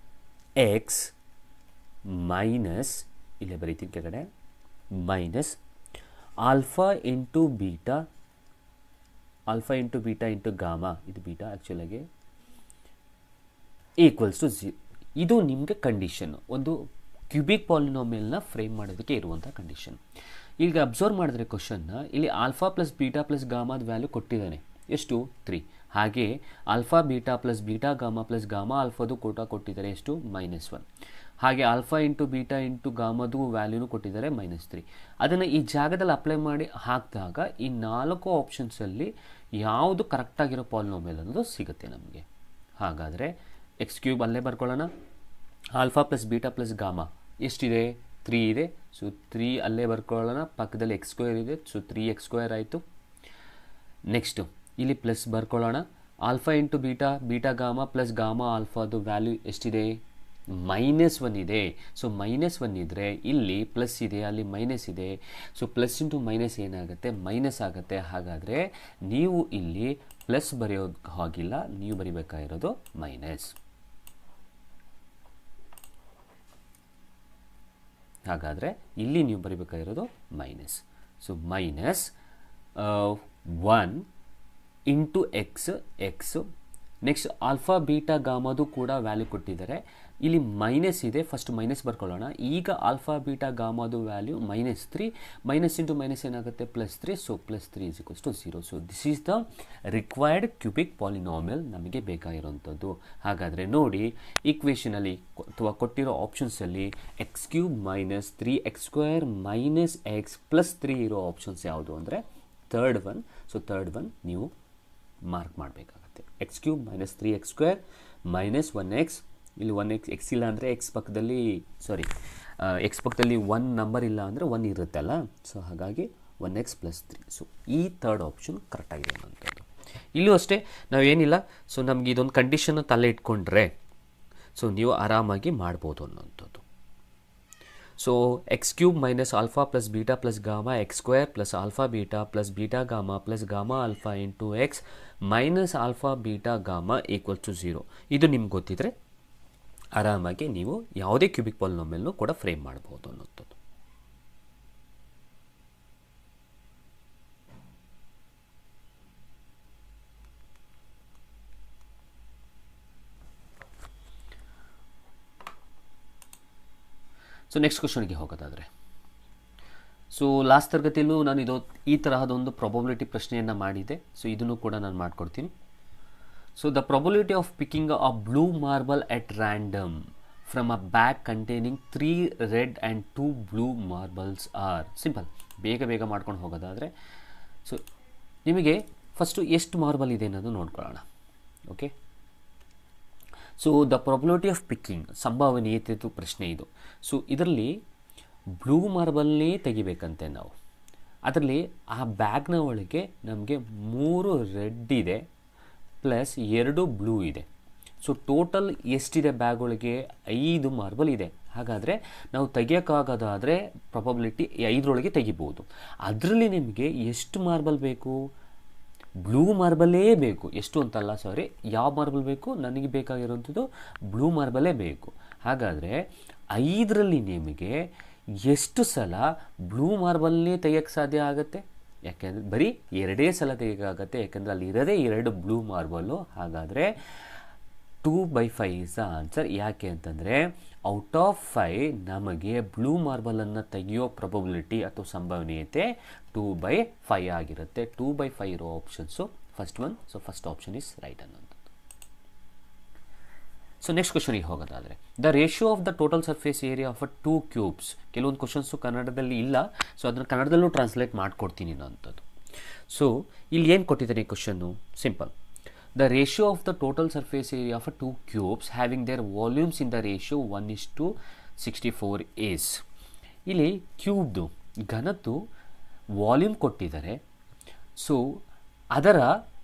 S2: X minus, ಇಲ್ಲೇ ಬರೀತೀನಿ ಕೆಳಗಡೆ, minus alpha into beta into gamma, ಇದು beta ಆ್ಯಕ್ಚುಲಾಗಿ, equals to 0. ಇದು ನಿಮಗೆ condition, ಒಂದು cubic ಪಾಲಿನಾಮಿಯಲ್ನ frame ಮಾಡೋದಕ್ಕೆ ಇರುವಂಥ condition. ಈಗ ಅಬ್ಸರ್ವ್ ಮಾಡಿದ್ರೆ ಕ್ವಶನ್ನ ಇಲ್ಲಿ ಆಲ್ಫಾ ಪ್ಲಸ್ ಬೀಟಾ ಪ್ಲಸ್ ಗಾಮಾದ ವ್ಯಾಲ್ಯೂ ಕೊಟ್ಟಿದ್ದಾನೆ, ಎಷ್ಟು? 3. ಹಾಗೆ alpha beta plus beta gamma plus gamma ಆಲ್ಫಾದು ಕೊಟ್ಟಿದ್ದಾರೆ, ಎಷ್ಟು? -1. ಹಾಗೆ ಆಲ್ಫಾ ಇಂಟು ಬೀಟಾ ಇಂಟು ಗಾಮದು ವ್ಯಾಲ್ಯೂನು ಕೊಟ್ಟಿದ್ದಾರೆ -3. ಅದನ್ನು ಈ ಜಾಗದಲ್ಲಿ ಅಪ್ಲೈ ಮಾಡಿ ಹಾಕಿದಾಗ ಈ 4 ಆಪ್ಷನ್ಸಲ್ಲಿ ಯಾವುದು ಕರೆಕ್ಟಾಗಿರೋ ಪಾಲಿನಾಮಿಯಲ್ ಅನ್ನೋದು ಸಿಗುತ್ತೆ ನಮಗೆ. ಹಾಗಾದರೆ ಎಕ್ಸ್ ಕ್ಯೂಬ್ ಅಲ್ಲೇ ಬರ್ಕೊಳ್ಳೋಣ. Alpha plus beta plus gamma ಎಷ್ಟಿದೆ? 3 ಇದೆ. ಸೊ 3 ಅಲ್ಲೇ ಬರ್ಕೊಳ್ಳೋಣ. ಪಕ್ಕದಲ್ಲಿ ಎಕ್ಸ್ ಸ್ಕ್ವೇರ್ ಇದೆ, ಸೊ 3x² ಆಯಿತು. ನೆಕ್ಸ್ಟು ಇಲ್ಲಿ ಪ್ಲಸ್ ಬರ್ಕೊಳ್ಳೋಣ. Alpha into beta gamma plus gamma ಆಲ್ಫಾದು ವ್ಯಾಲ್ಯೂ ಎಷ್ಟಿದೆ? -1 ಇದೆ. ಸೊ -1 ಇದ್ದರೆ ಇಲ್ಲಿ ಪ್ಲಸ್ ಇದೆ, ಅಲ್ಲಿ ಮೈನಸ್ ಇದೆ. ಸೊ ಪ್ಲಸ್ ಇಂಟು ಮೈನಸ್ ಏನಾಗುತ್ತೆ? ಮೈನಸ್ ಆಗುತ್ತೆ. ಹಾಗಾದರೆ ನೀವು ಇಲ್ಲಿ ಪ್ಲಸ್ ಬರೆಯೋದು ಹಾಗಿಲ್ಲ, ನೀವು ಬರಿಬೇಕಾಗಿರೋದು ಮೈನಸ್. ಹಾಗಾದರೆ ಇಲ್ಲಿ ನೀವು ಬರಿಬೇಕಾಗಿರೋದು minus. So -1 into x. Next alpha beta ಗಾಮದು ಕೂಡ ವ್ಯಾಲ್ಯೂ ಕೊಟ್ಟಿದ್ದಾರೆ. ಇಲ್ಲಿ ಮೈನಸ್ ಇದೆ, ಫಸ್ಟ್ ಮೈನಸ್ ಬರ್ಕೊಳ್ಳೋಣ. ಈಗ ಆಲ್ಫಾ ಬೀಟಾ ಗಾಮದು ವ್ಯಾಲ್ಯೂ -3, ಮೈನಸ್ ಇಂಟು ಮೈನಸ್ ಏನಾಗುತ್ತೆ? +3. So +3 = 0. So this is the required cubic polynomial ನಮಗೆ ಬೇಕಾಗಿರೋಂಥದ್ದು. ಹಾಗಾದರೆ ನೋಡಿ, ಈಕ್ವೇಷನಲ್ಲಿ ಅಥವಾ ಕೊಟ್ಟಿರೋ ಆಪ್ಷನ್ಸಲ್ಲಿ x³ minus 3x² minus x plus 3 ಇರೋ ಆಪ್ಷನ್ಸ್ ಯಾವುದು ಅಂದರೆ third one. So third one ನೀವು ಮಾರ್ಕ್ ಮಾಡಬೇಕಾಗತ್ತೆ. x³ minus 3x² minus 1x. ಇಲ್ಲಿ 1x, ಎಕ್ಸ್ ಇಲ್ಲ ಅಂದರೆ ಎಕ್ಸ್ ಪಕ್ಕದಲ್ಲಿ ಎಕ್ಸ್ ಪಕ್ಕದಲ್ಲಿ 1 ನಂಬರ್ ಇಲ್ಲ ಅಂದರೆ 1 ಇರುತ್ತಲ್ಲ. ಸೊ ಹಾಗಾಗಿ 1x + 3. ಸೊ ಈ ಥರ್ಡ್ ಆಪ್ಷನ್ ಕರೆಕ್ಟಾಗಿದೆ ಅನ್ನೋಂಥದ್ದು. ಇಲ್ಲೂ ಅಷ್ಟೇ, ನಾವೇನಿಲ್ಲ. ಸೊ ನಮಗೆ ಇದೊಂದು ಕಂಡೀಷನ್ನ ತಲೆ ಇಟ್ಕೊಂಡ್ರೆ ಸೊ ನೀವು ಆರಾಮಾಗಿ ಮಾಡ್ಬೋದು ಅನ್ನೋಂಥದ್ದು. So x³ minus alpha plus beta plus gamma x² plus alpha beta plus beta gamma plus gamma alpha into X minus alpha beta gamma = 0. ಇದು ನಿಮ್ಗೆ ಗೊತ್ತಿದ್ರೆ ಆರಾಮಾಗಿ ನೀವು ಯಾವುದೇ ಕ್ಯೂಬಿಕ್ ಪಾಲಿನಾಮಿಯಲ್ನೂ ಕೂಡ ಫ್ರೇಮ್ ಮಾಡ್ಬೋದು ಅನ್ನೋಂಥದ್ದು. ಸೊ ನೆಕ್ಸ್ಟ್ ಕ್ವಶನ್ಗೆ ಹೋಗೋದಾದರೆ, ಸೊ ಲಾಸ್ಟ್ ತರಗತಿಯಲ್ಲೂ ನಾನು ಈ ತರಹದೊಂದು ಪ್ರಾಬಬಿಲಿಟಿ ಪ್ರಶ್ನೆಯನ್ನು ಮಾಡಿದ್ದೆ. ಸೊ ಇದನ್ನು ಕೂಡ ನಾನು ಮಾಡಿಕೊಡ್ತೀನಿ. So the probability of picking a blue marble at random from a bag containing 3 red and 2 blue marbles are. Simple, ಬೇಗ ಮಾಡ್ಕೊಂಡು ಹೋಗೋದಾದರೆ, ಸೊ ನಿಮಗೆ ಫಸ್ಟು ಎಷ್ಟು ಮಾರ್ಬಲ್ ಇದೆ ಅನ್ನೋದು ನೋಡ್ಕೊಳ್ಳೋಣ. Okay, so the probability of picking, ಸಂಭವನೀಯತೆ ಪ್ರಶ್ನೆ ಇದು. ಸೊ ಇದರಲ್ಲಿ ಬ್ಲೂ ಮಾರ್ಬಲ್ನೇ ತೆಗಿಬೇಕಂತೆ ನಾವು. ಅದರಲ್ಲಿ ಆ ಬ್ಯಾಗ್ನ ಒಳಗೆ ನಮಗೆ 3 ರೆಡ್ ಇದೆ ಪ್ಲಸ್ 2 ಬ್ಲೂ ಇದೆ. ಸೊ ಟೋಟಲ್ ಎಷ್ಟಿದೆ ಬ್ಯಾಗ್ ಒಳಗೆ? 5 ಮಾರ್ಬಲ್ ಇದೆ. ಹಾಗಾದರೆ ನಾವು ತೆಗಿಯೋಕ್ಕಾಗೋದಾದರೆ ಪ್ರಾಬಬಿಲಿಟಿ 5ರೊಳಗೆ ತೆಗಿಬೋದು. ಅದರಲ್ಲಿ ನಿಮಗೆ ಎಷ್ಟು ಮಾರ್ಬಲ್ ಬೇಕು? ಬ್ಲೂ ಮಾರ್ಬಲೇ ಬೇಕು. ಎಷ್ಟು ಅಂತಲ್ಲ, ಯಾವ ಮಾರ್ಬಲ್ ಬೇಕು? ನನಗೆ ಬೇಕಾಗಿರೋಂಥದ್ದು ಬ್ಲೂ ಮಾರ್ಬಲೇ ಬೇಕು. ಹಾಗಾದರೆ 5ರಲ್ಲಿ ನಿಮಗೆ ಎಷ್ಟು ಸಲ ಬ್ಲೂ ಮಾರ್ಬಲ್ನೇ ತೆಗಿಯೋಕ್ಕೆ ಸಾಧ್ಯ ಆಗುತ್ತೆ? ಯಾಕೆಂದರೆ ಬರೀ 2 ಸಲ ತೆಗಿಯೋಕ್ಕಾಗತ್ತೆ, ಯಾಕೆಂದರೆ ಅಲ್ಲಿ ಇರೋದೇ 2 ಬ್ಲೂ ಮಾರ್ಬಲ್ಲು. ಹಾಗಾದರೆ 2/5 ಇಸ್ ದ ಆನ್ಸರ್. ಯಾಕೆ ಅಂತಂದರೆ ಔಟ್ ಆಫ್ 5 ನಮಗೆ ಬ್ಲೂ ಮಾರ್ಬಲನ್ನು ತೆಗೆಯೋ ಪ್ರೊಬಬಿಲಿಟಿ ಅಥವಾ ಸಂಭವನೀಯತೆ 2/5 ಆಗಿರುತ್ತೆ. 2/5 ಇರೋ options first one. So first option is right ಅನ್ನೋದು. ಸೊ ನೆಕ್ಸ್ಟ್ ಕ್ವಶನಿಗೆ ಹೋಗೋದಾದರೆ, the ratio of the total surface area of 2 cubes. ಕೆಲವೊಂದು ಕ್ವಶನ್ಸು ಕನ್ನಡದಲ್ಲಿ ಇಲ್ಲ, ಸೊ ಅದನ್ನು ಕನ್ನಡದಲ್ಲೂ ಟ್ರಾನ್ಸ್ಲೇಟ್ ಮಾಡ್ಕೊಡ್ತೀನಿ ಅನ್ನೋಂಥದ್ದು. ಸೊ ಇಲ್ಲಿ ಏನು ಕೊಟ್ಟಿದ್ದಾರೆ ಈ question? Simple. The ratio of the total surface area of 2 cubes having their volumes in the ratio 1:64 is. ಇಲ್ಲಿ ಕ್ಯೂಬ್ದು ಘನದ್ದು ವಾಲ್ಯೂಮ್ ಕೊಟ್ಟಿದ್ದಾರೆ. ಸೊ ಅದರ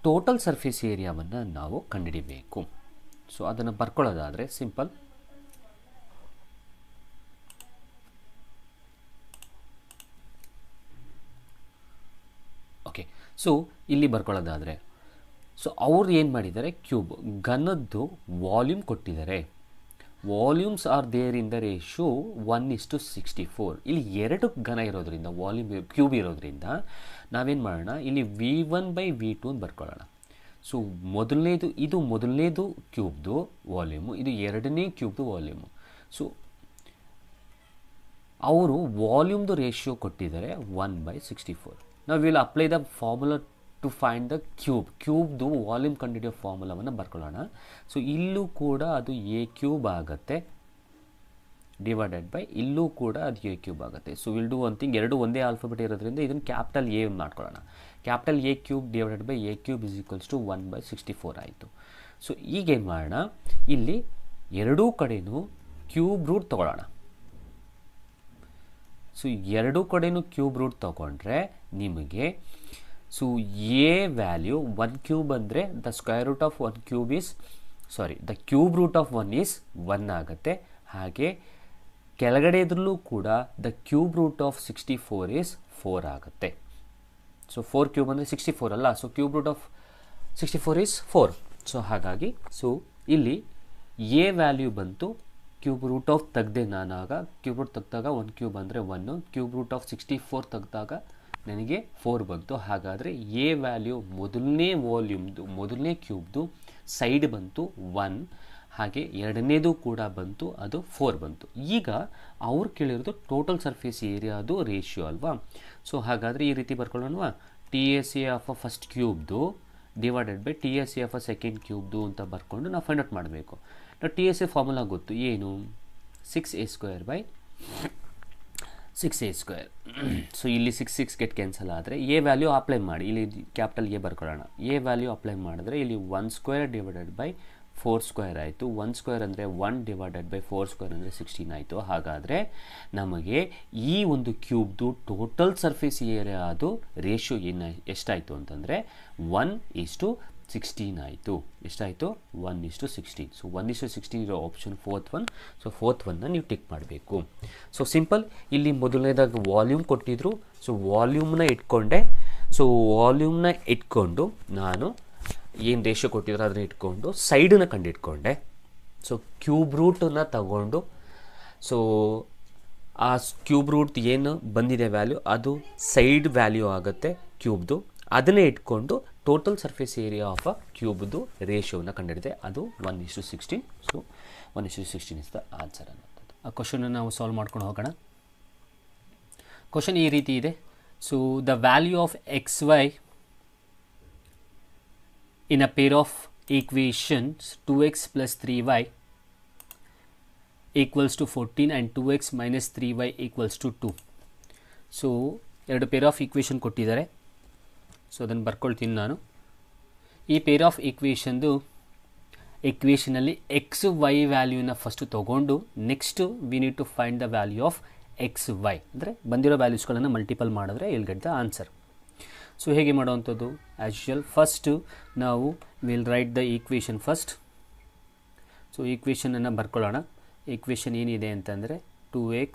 S2: ಟೋಟಲ್ ಸರ್ಫೇಸ್ ಏರಿಯಾವನ್ನು ನಾವು ಕಂಡುಹಿಡಿಬೇಕು. ಸೊ ಅದನ್ನು ಬರ್ಕೊಳ್ಳೋದಾದರೆ ಸಿಂಪಲ್. ಓಕೆ, ಸೊ ಇಲ್ಲಿ ಬರ್ಕೊಳ್ಳೋದಾದರೆ, ಸೊ ಅವ್ರು ಏನು ಮಾಡಿದ್ದಾರೆ, ಕ್ಯೂಬ್ ಘನದ್ದು ವಾಲ್ಯೂಮ್ ಕೊಟ್ಟಿದ್ದಾರೆ. Volumes are their in the ratio 1:64. ಇಲ್ಲಿ 2 ಘನ ಇರೋದ್ರಿಂದ, ವಾಲ್ಯೂಮ್ ಕ್ಯೂಬ್ ಇರೋದ್ರಿಂದ ನಾವೇನು ಮಾಡೋಣ, ಇಲ್ಲಿ V1/V2 ಅಂತ ಬರ್ಕೊಳ್ಳೋಣ. ಸೊ ಇದು ಮೊದಲನೇದು ಕ್ಯೂಬ್ದು ವಾಲ್ಯೂಮು, ಇದು ಎರಡನೇ ಕ್ಯೂಬ್ದು ವಾಲ್ಯೂಮು. ಸೊ ಅವರು ವಾಲ್ಯೂಮ್ದು ರೇಷಿಯೋ ಕೊಟ್ಟಿದ್ದಾರೆ 1/64. ನಾವು will apply the formula to find the ಕ್ಯೂಬ್ದು ವಾಲ್ಯೂಮ್ ಕಂಡುಹಿಡಿಯೋ ಫಾರ್ಮುಲಾವನ್ನು ಬರ್ಕೊಳ್ಳೋಣ. ಸೊ ಇಲ್ಲೂ ಕೂಡ ಅದು A³ ಆಗುತ್ತೆ, ಡಿವೈಡೆಡ್ ಬೈ ಇಲ್ಲೂ ಕೂಡ ಅದು A³ ಆಗುತ್ತೆ. So will do one thing, ಎರಡು ಒಂದೇ ಆಲ್ಫಾಬೆಟ್ ಇರೋದ್ರಿಂದ ಇದನ್ನು ಕ್ಯಾಪಿಟಲ್ A ಮಾಡ್ಕೊಳ್ಳೋಣ. Capital A³ divided by A³ is equals to 1/64 ಆಯಿತು. ಸೊ ಈಗೇನು ಮಾಡೋಣ, ಇಲ್ಲಿ ಎರಡೂ ಕಡೆಯೂ ಕ್ಯೂಬ್ ರೂಟ್ ತೊಗೊಳ್ಳೋಣ. ಸೊ ಎರಡೂ ಕಡೆಯೂ ಕ್ಯೂಬ್ ರೂಟ್ ತೊಗೊಂಡ್ರೆ ನಿಮಗೆ ಸೊ A ವ್ಯಾಲ್ಯೂ 1 ಕ್ಯೂಬ್ ಅಂದರೆ the square root of 1 cube is the cube root of 1 is 1 ಆಗುತ್ತೆ. ಹಾಗೆ ಕೆಳಗಡೆ ಇದ್ರಲ್ಲೂ ಕೂಡ the cube root of 64 is 4 ಆಗುತ್ತೆ. ಸೊ 4 ಕ್ಯೂಬ್ ಅಂದರೆ 64 ಅಲ್ಲ, so cube root of 64 is 4. So ಹಾಗಾಗಿ ಸೊ ಇಲ್ಲಿ A ವ್ಯಾಲ್ಯೂ ಬಂತು, ಕ್ಯೂಬ್ ರೂಟ್ ಆಫ್ ತೆಗೆದೆ ನಾನಾಗ, ಕ್ಯೂಬ್ ರೂಟ್ ತೆಗೆದಾಗ 1 ಕ್ಯೂಬ್ ಅಂದರೆ 1, ಕ್ಯೂಬ್ ರೂಟ್ ಆಫ್ 64 ತೆಗೆದಾಗ ನನಗೆ 4 ಬಂತು. ಹಾಗಾದರೆ A ವ್ಯಾಲ್ಯೂ ಮೊದಲನೇ ಕ್ಯೂಬ್ದು ಸೈಡ್ ಬಂತು 1, ಹಾಗೆ ಎರಡನೇದು ಕೂಡ ಬಂತು, ಅದು 4 ಬಂತು. ಈಗ ಅವ್ರು ಕೇಳಿರೋದು ಟೋಟಲ್ ಸರ್ಫೇಸ್ ಏರಿಯಾದು ರೇಷಿಯೋ ಅಲ್ವಾ. ಸೊ ಹಾಗಾದರೆ ಈ ರೀತಿ ಬರ್ಕೊಳ್ಳೋಣವಾ, TSA of a first ಕ್ಯೂಬ್ದು divided by TSA of a second ಕ್ಯೂಬ್ದು ಅಂತ ಬರ್ಕೊಂಡು ನಾವು ಫೈಂಡ್ ಔಟ್ ಮಾಡಬೇಕು. ನಾವು TSA ಫಾರ್ಮುಲಾ ಗೊತ್ತು ಏನು, 6A² 6A². ಸೊ ಇಲ್ಲಿ 6 ಗೆಟ್ ಕ್ಯಾನ್ಸಲ್ ಆದರೆ A ವ್ಯಾಲ್ಯೂ ಅಪ್ಲೈ ಮಾಡಿ, ಇಲ್ಲಿ capital A ಬರ್ಕೊಳ್ಳೋಣ. A value apply ಮಾಡಿದ್ರೆ ಇಲ್ಲಿ 1² ಡಿವೈಡೆಡ್ ಬೈ 4² ಆಯಿತು. 1² ಅಂದರೆ 1 ಡಿವೈಡೆಡ್ ಬೈ 4² ಅಂದರೆ 16 ಆಯಿತು. ಹಾಗಾದರೆ ನಮಗೆ ಈ ಒಂದು ಕ್ಯೂಬ್ದು ಟೋಟಲ್ ಸರ್ಫೇಸ್ ಏರಿಯಾ ಅದು ರೇಷಿಯೋ ಎಷ್ಟಾಯಿತು ಅಂತಂದರೆ 1:16 ಆಯಿತು. ಎಷ್ಟಾಯಿತು? 1:16. ಸೊ 1:16 ಇರೋ option fourth one. So fourth ಒನ್ನ ನೀವು ಟಿಕ್ ಮಾಡಬೇಕು. So simple. ಇಲ್ಲಿ ಮೊದಲನೇದಾಗಿ ವಾಲ್ಯೂಮ್ ಕೊಟ್ಟಿದ್ರು, ಸೊ ವಾಲ್ಯೂಮ್ನ ಇಟ್ಕೊಂಡೆ. ಸೊ ವಾಲ್ಯೂಮ್ನ ಇಟ್ಕೊಂಡು ನಾನು ಏನು ರೇಷಿಯೋ ಕೊಟ್ಟಿದ್ರು ಅದನ್ನ ಇಟ್ಕೊಂಡು ಸೈಡನ್ನ ಕಂಡಿಟ್ಕೊಂಡೆ. ಸೊ ಕ್ಯೂಬ್ ರೂಟನ್ನು ತಗೊಂಡು, ಸೊ ಆ ಕ್ಯೂಬ್ ರೂಟ್ ಏನು ಬಂದಿದೆ ವ್ಯಾಲ್ಯೂ ಅದು ಸೈಡ್ ವ್ಯಾಲ್ಯೂ ಆಗುತ್ತೆ ಕ್ಯೂಬ್ದು. ಅದನ್ನೇ ಇಟ್ಕೊಂಡು total surface area of a ಕ್ಯೂಬ್ದು ರೇಷಿಯೋನ ಕಂಡಿಡಿದೆ, ಅದು 1:16. ಸೊ 1:16 ಇಸ್ ದ ಆನ್ಸರ್ ಅನ್ನೋದು.
S1: ಆ ಕ್ವಶನನ್ನು ನಾವು ಸಾಲ್ವ್ ಮಾಡ್ಕೊಂಡು ಹೋಗೋಣ. ಕ್ವಶನ್ ಈ ರೀತಿ ಇದೆ. So the value of XY in a pair of equations 2x plus 3y equals to 14 and 2x minus 3y equals to 2. So ಎರಡು ಪೇರ್ ಆಫ್ ಈಕ್ವೇಷನ್ ಕೊಟ್ಟಿದ್ದಾರೆ. ಸೊ ಅದನ್ನು ಬರ್ಕೊಳ್ತೀನಿ ನಾನು. ಈ ಪೇರ್ ಆಫ್ ಈಕ್ವೇಷನಲ್ಲಿ XY ವ್ಯಾಲ್ಯೂನ ಫಸ್ಟು ತೊಗೊಂಡು next we need to find the value of XY, ಅಂದರೆ ಬಂದಿರೋ ವ್ಯಾಲ್ಯೂಸ್ಗಳನ್ನು ಮಲ್ಟಿಪಲ್ ಮಾಡಿದ್ರೆ will get the answer. So ಹೇಗೆ ಮಾಡುವಂಥದ್ದು? ಆ್ಯಸ್ ಯೂಶುವಲ್ ಫಸ್ಟು ನಾವು will write the equation first. So ಈಕ್ವೇಷನನ್ನು ಬರ್ಕೊಳ್ಳೋಣ. ಈಕ್ವೇಷನ್ ಏನಿದೆ ಅಂತಂದರೆ 2x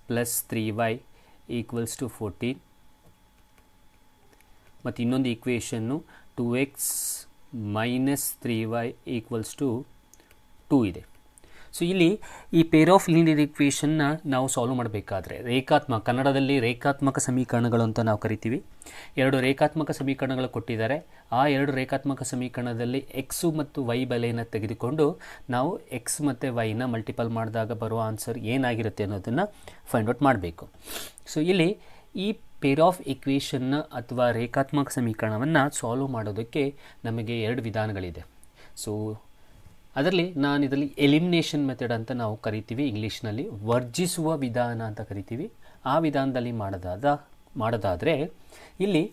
S1: plus 3y equals to 14, ಮತ್ತು ಇನ್ನೊಂದು ಈಕ್ವೇಷನ್ನು 2x minus 3y equals to 2 ಇದೆ. ಸೊ ಇಲ್ಲಿ ಈ ಪೇರ್ ಆಫ್ ಲೀನಿಯರ್ ಈಕ್ವೇಷನ್ನ ನಾವು ಸಾಲ್ವ್ ಮಾಡಬೇಕಾದ್ರೆ ಕನ್ನಡದಲ್ಲಿ ರೇಖಾತ್ಮಕ ಸಮೀಕರಣಗಳು ಅಂತ ನಾವು ಕರಿತೀವಿ. ಎರಡು ರೇಖಾತ್ಮಕ ಸಮೀಕರಣಗಳು ಕೊಟ್ಟಿದ್ದಾರೆ. ಆ ಎರಡು ರೇಖಾತ್ಮಕ ಸಮೀಕರಣದಲ್ಲಿ ಎಕ್ಸು ಮತ್ತು ವೈ ಬೆಲೆಯನ್ನು ತೆಗೆದುಕೊಂಡು ನಾವು ಎಕ್ಸ್ ಮತ್ತು ವೈನ ಮಲ್ಟಿಪಲ್ ಮಾಡಿದಾಗ ಬರುವ ಆನ್ಸರ್ ಏನಾಗಿರುತ್ತೆ ಅನ್ನೋದನ್ನು ಫೈಂಡ್ ಔಟ್ ಮಾಡಬೇಕು. ಸೊ ಇಲ್ಲಿ ಈ ಪೇರ್ ಆಫ್ ಈಕ್ವೇಷನ್ನ ಅಥವಾ ರೇಖಾತ್ಮಕ ಸಮೀಕರಣವನ್ನು ಸಾಲ್ವ್ ಮಾಡೋದಕ್ಕೆ ನಮಗೆ ಎರಡು ವಿಧಾನಗಳಿದೆ. ಸೊ ಅದರಲ್ಲಿ ಇದರಲ್ಲಿ ಎಲಿಮಿನೇಷನ್ ಮೆಥಡ್ ಅಂತ ನಾವು ಕರಿತೀವಿ, ಇಂಗ್ಲೀಷ್ನಲ್ಲಿ ವರ್ಜಿಸುವ ವಿಧಾನ ಅಂತ ಕರಿತೀವಿ. ಆ ವಿಧಾನದಲ್ಲಿ ಮಾಡೋದಾದರೆ ಇಲ್ಲಿ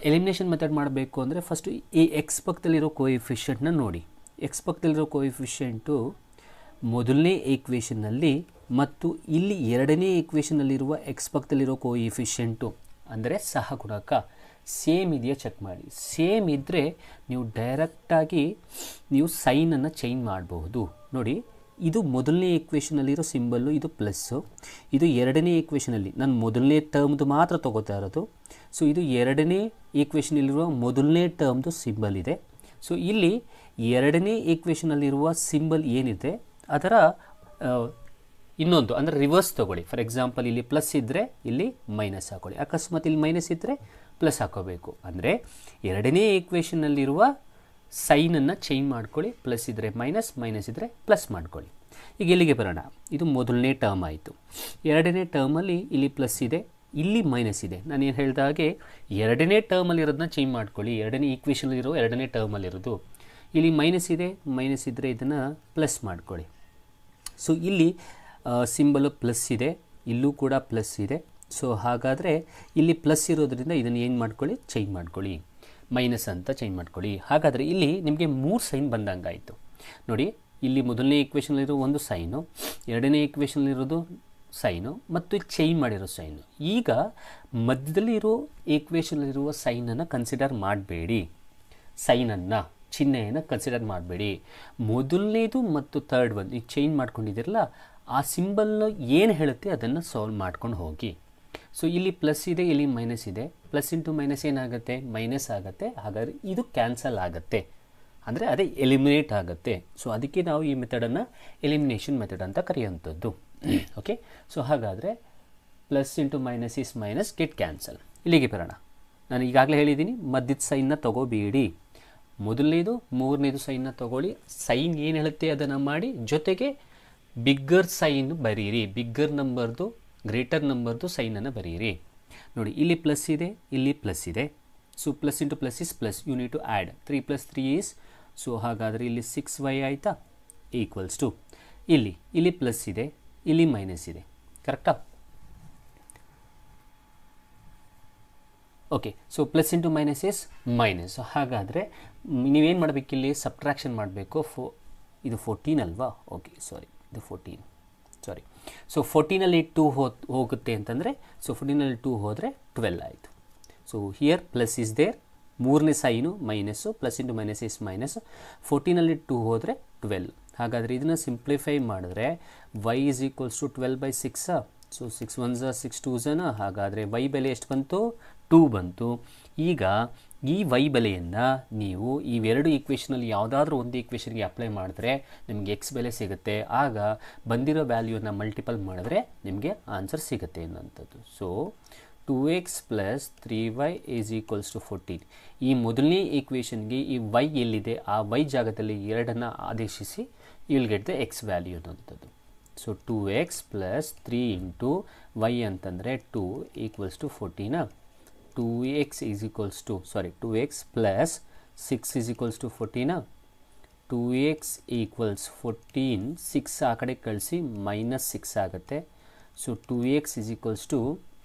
S1: ಎಲಿಮಿನೇಷನ್ ಮೆಥಡ್ ಮಾಡಬೇಕು ಅಂದರೆ ಫಸ್ಟು ಈ ಎಕ್ಸ್ ಪಕ್ಕದಲ್ಲಿರೋ ಕೋಎಫಿಷಿಯೆಂಟ್ನ ನೋಡಿ. ಎಕ್ಸ್ ಪಕ್ಕದಲ್ಲಿರೋ ಕೋಎಫಿಷಿಯೆಂಟು ಮೊದಲನೇ ಈಕ್ವೇಷನ್ನಲ್ಲಿ ಮತ್ತು ಇಲ್ಲಿ ಎರಡನೇ ಈಕ್ವೇಷನ್ನಲ್ಲಿರುವ ಎಕ್ಸ್ ಪಕ್ಕದಲ್ಲಿರೋ ಕೋಎಫಿಷಿಯೆಂಟು ಅಂದರೆ ಸಹಗುಣಕ ಸೇಮ್ ಇದೆಯಾ ಚೆಕ್ ಮಾಡಿ. ಸೇಮ್ ಇದ್ದರೆ ನೀವು ಡೈರೆಕ್ಟಾಗಿ ನೀವು ಸೈನನ್ನು ಚೇಂಜ್ ಮಾಡಬಹುದು. ನೋಡಿ, ಇದು ಮೊದಲನೇ ಈಕ್ವೇಷನಲ್ಲಿರೋ ಸಿಂಬಲ್ಲು, ಇದು ಪ್ಲಸ್ಸು. ಇದು ಎರಡನೇ ಈಕ್ವೇಷನಲ್ಲಿ ನಾನು ಮೊದಲನೇ ಟರ್ಮ್ದು ಮಾತ್ರ ತೊಗೋತಾ ಇರೋದು. ಸೊ ಇದು ಎರಡನೇ ಈಕ್ವೇಷನಲ್ಲಿರುವ ಮೊದಲನೇ ಟರ್ಮ್ದು ಸಿಂಬಲ್ ಇದೆ. ಸೊ ಇಲ್ಲಿ ಎರಡನೇ ಈಕ್ವೇಷನಲ್ಲಿರುವ ಸಿಂಬಲ್ ಏನಿದೆ ಅದರ ಇನ್ನೊಂದು ಅಂದರೆ ರಿವರ್ಸ್ ತೊಗೊಳ್ಳಿ. ಫಾರ್ ಎಕ್ಸಾಂಪಲ್ ಇಲ್ಲಿ ಪ್ಲಸ್ ಇದ್ದರೆ ಇಲ್ಲಿ ಮೈನಸ್ ಹಾಕೊಳ್ಳಿ, ಅಕಸ್ಮಾತ್ ಇಲ್ಲಿ ಮೈನಸ್ ಇದ್ದರೆ ಪ್ಲಸ್ ಹಾಕೋಬೇಕು. ಅಂದರೆ ಎರಡನೇ ಈಕ್ವೇಷನ್ನಲ್ಲಿರುವ ಸೈನನ್ನು ಚೇಂಜ್ ಮಾಡ್ಕೊಳ್ಳಿ. ಪ್ಲಸ್ ಇದ್ದರೆ ಮೈನಸ್, ಮೈನಸ್ ಇದ್ದರೆ ಪ್ಲಸ್ ಮಾಡ್ಕೊಳ್ಳಿ. ಈಗ ಇಲ್ಲಿಗೆ ಬರೋಣ. ಇದು ಮೊದಲನೇ ಟರ್ಮ್ ಆಯಿತು. ಎರಡನೇ ಟರ್ಮಲ್ಲಿ ಇಲ್ಲಿ ಪ್ಲಸ್ ಇದೆ, ಇಲ್ಲಿ ಮೈನಸ್ ಇದೆ. ನಾನೇನು ಹೇಳಿದ ಹಾಗೆ ಎರಡನೇ ಟರ್ಮಲ್ಲಿರೋದನ್ನ ಚೇಂಜ್ ಮಾಡ್ಕೊಳ್ಳಿ. ಎರಡನೇ ಈಕ್ವೇಷನಲ್ಲಿರೋ ಎರಡನೇ ಟರ್ಮಲ್ಲಿರೋದು ಇಲ್ಲಿ ಮೈನಸ್ ಇದೆ, ಮೈನಸ್ ಇದ್ದರೆ ಇದನ್ನು ಪ್ಲಸ್ ಮಾಡ್ಕೊಳ್ಳಿ. ಸೊ ಇಲ್ಲಿ ಸಿಂಬಲು ಪ್ಲಸ್ ಇದೆ, ಇಲ್ಲೂ ಕೂಡ ಪ್ಲಸ್ ಇದೆ. ಸೊ ಹಾಗಾದರೆ ಇಲ್ಲಿ ಪ್ಲಸ್ ಇರೋದ್ರಿಂದ ಇದನ್ನು ಏನು ಮಾಡ್ಕೊಳ್ಳಿ, ಚೇಂಜ್ ಮಾಡ್ಕೊಳ್ಳಿ, ಮೈನಸ್ ಅಂತ ಚೇಂಜ್ ಮಾಡ್ಕೊಳ್ಳಿ. ಹಾಗಾದರೆ ಇಲ್ಲಿ ನಿಮಗೆ 3 ಸೈನ್ ಬಂದಂಗಾಯಿತು. ನೋಡಿ, ಇಲ್ಲಿ ಮೊದಲನೇ ಈಕ್ವೇಷನಲ್ಲಿರೋ ಒಂದು ಸೈನು, ಎರಡನೇ ಈಕ್ವೇಷನಲ್ಲಿರೋದು ಸೈನು ಮತ್ತು ಚೇಂಜ್ ಮಾಡಿರೋ ಸೈನು. ಈಗ ಮಧ್ಯದಲ್ಲಿರೋ ಈಕ್ವೇಷನಲ್ಲಿರುವ ಸೈನನ್ನು ಕನ್ಸಿಡರ್ ಮಾಡಬೇಡಿ, ಚಿಹ್ನೆಯನ್ನು ಕನ್ಸಿಡರ್ ಮಾಡಬೇಡಿ. ಮೊದಲನೇದು ಮತ್ತು ಥರ್ಡ್ ಒಂದು ಈಗ ಚೇಂಜ್ ಮಾಡ್ಕೊಂಡಿದ್ದೀರಲ್ಲ, ಆ ಸಿಂಬಲ್ನ ಏನು ಹೇಳುತ್ತೆ ಅದನ್ನು ಸಾಲ್ವ್ ಮಾಡ್ಕೊಂಡು ಹೋಗಿ. ಸೊ ಇಲ್ಲಿ ಪ್ಲಸ್ ಇದೆ, ಇಲ್ಲಿ ಮೈನಸ್ ಇದೆ. ಪ್ಲಸ್ ಇಂಟು ಮೈನಸ್ ಏನಾಗುತ್ತೆ, ಮೈನಸ್ ಆಗುತ್ತೆ. ಹಾಗಾದರೆ ಇದು ಕ್ಯಾನ್ಸಲ್ ಆಗುತ್ತೆ, ಅಂದರೆ ಅದೇ ಎಲಿಮಿನೇಟ್ ಆಗುತ್ತೆ. ಸೊ ಅದಕ್ಕೆ ನಾವು ಈ ಮೆಥಡನ್ನು ಎಲಿಮಿನೇಷನ್ ಮೆಥಡ್ ಅಂತ ಕರೆಯುವಂಥದ್ದು. ಓಕೆ, ಸೊ ಹಾಗಾದರೆ plus into minus is minus, get cancel. ಇಲ್ಲಿಗೆ ಬರೋಣ. ನಾನು ಈಗಾಗಲೇ ಹೇಳಿದ್ದೀನಿ, ಮಧ್ಯದ ಸೈನ್ನ ತಗೋಬೇಡಿ. ಮೊದಲನೇದು ಮೂರನೇದು ಸೈನ್ನ ತಗೊಳ್ಳಿ. ಸೈನ್ ಏನು ಹೇಳುತ್ತೆ ಅದನ್ನು ಮಾಡಿ, ಜೊತೆಗೆ ಬಿಗ್ಗರ್ ಸೈನ್ ಬರೀರಿ. ಬಿಗ್ಗರ್ ನಂಬರ್ದು ಗ್ರೇಟರ್ ನಂಬರ್ದು ಸೈನನ್ನು ಬರೀರಿ. ನೋಡಿ, ಇಲ್ಲಿ ಪ್ಲಸ್ ಇದೆ, ಇಲ್ಲಿ ಪ್ಲಸ್ ಇದೆ. So plus into plus is plus, you need to add 3 + 3 is. So ಹಾಗಾದರೆ ಇಲ್ಲಿ 6y ಆಯಿತಾ, ಈಕ್ವಲ್ಸ್ ಟು ಇಲ್ಲಿ ಪ್ಲಸ್ ಇದೆ, ಇಲ್ಲಿ ಮೈನಸ್ ಇದೆ. ಕರೆಕ್ಟಾ? Okay, so plus into minus is minus. ಹಾಗಾದರೆ ನೀವೇನು ಮಾಡಬೇಕು, ಇಲ್ಲಿ ಸಬ್ಟ್ರಾಕ್ಷನ್ ಮಾಡಬೇಕು. ಇದು 14 ಅಲ್ವಾ? ಓಕೆ, ಸಾರಿ, ಇದು 14. ಸಾರಿ. ಸೊ 14ಅಲ್ಲಿ 2 ಹೋಗುತ್ತೆ ಅಂತಂದರೆ, ಸೊ 14ಅಲ್ಲಿ 2 ಹೋದರೆ 12 ಆಯಿತು. So here plus is there, ಮೂರನೇ sign minus, plus into minus is minus. 14ಅಲ್ಲಿ 2 ಹೋದರೆ 12. ಹಾಗಾದರೆ ಇದನ್ನು ಸಿಂಪ್ಲಿಫೈ ಮಾಡಿದ್ರೆ y is equals to 12/6. So 6 1 6 2 ಹಾಗಾದರೆ y ಬೆಲೆ ಎಷ್ಟು ಬಂತು, 2 ಬಂತು. ಈಗ ಈ y ಬೆಲೆಯನ್ನು ನೀವು ಇವೆರಡು ಈಕ್ವೇಷನಲ್ಲಿ ಯಾವುದಾದ್ರೂ ಒಂದು ಈಕ್ವೇಷನ್ಗೆ ಅಪ್ಲೈ ಮಾಡಿದ್ರೆ ನಿಮಗೆ x ಬೆಲೆ ಸಿಗುತ್ತೆ. ಆಗ ಬಂದಿರೋ ವ್ಯಾಲ್ಯೂನ ಮಲ್ಟಿಪಲ್ ಮಾಡಿದ್ರೆ ನಿಮಗೆ ಆನ್ಸರ್ ಸಿಗುತ್ತೆ ಅನ್ನೋಂಥದ್ದು. So 2x + 3y is equals to 14. ಈ ಮೊದಲನೇ ಈಕ್ವೇಷನ್ಗೆ ಈ y ಎಲ್ಲಿದೆ ಆ y ಜಾಗದಲ್ಲಿ 2ಅನ್ನು ಆದೇಶಿಸಿ, you will get the x value ಅನ್ನೋಂಥದ್ದು. ಸೊ 2x + 3 ಇಂಟು y ಅಂತಂದರೆ 2 equals to 14. 2x is equals to 2x + 6 is equals to 14. 2x equals 14, 6 ಆ ಕಡೆ ಕಳಿಸಿ -6 ಆಗುತ್ತೆ. So 2x is equals to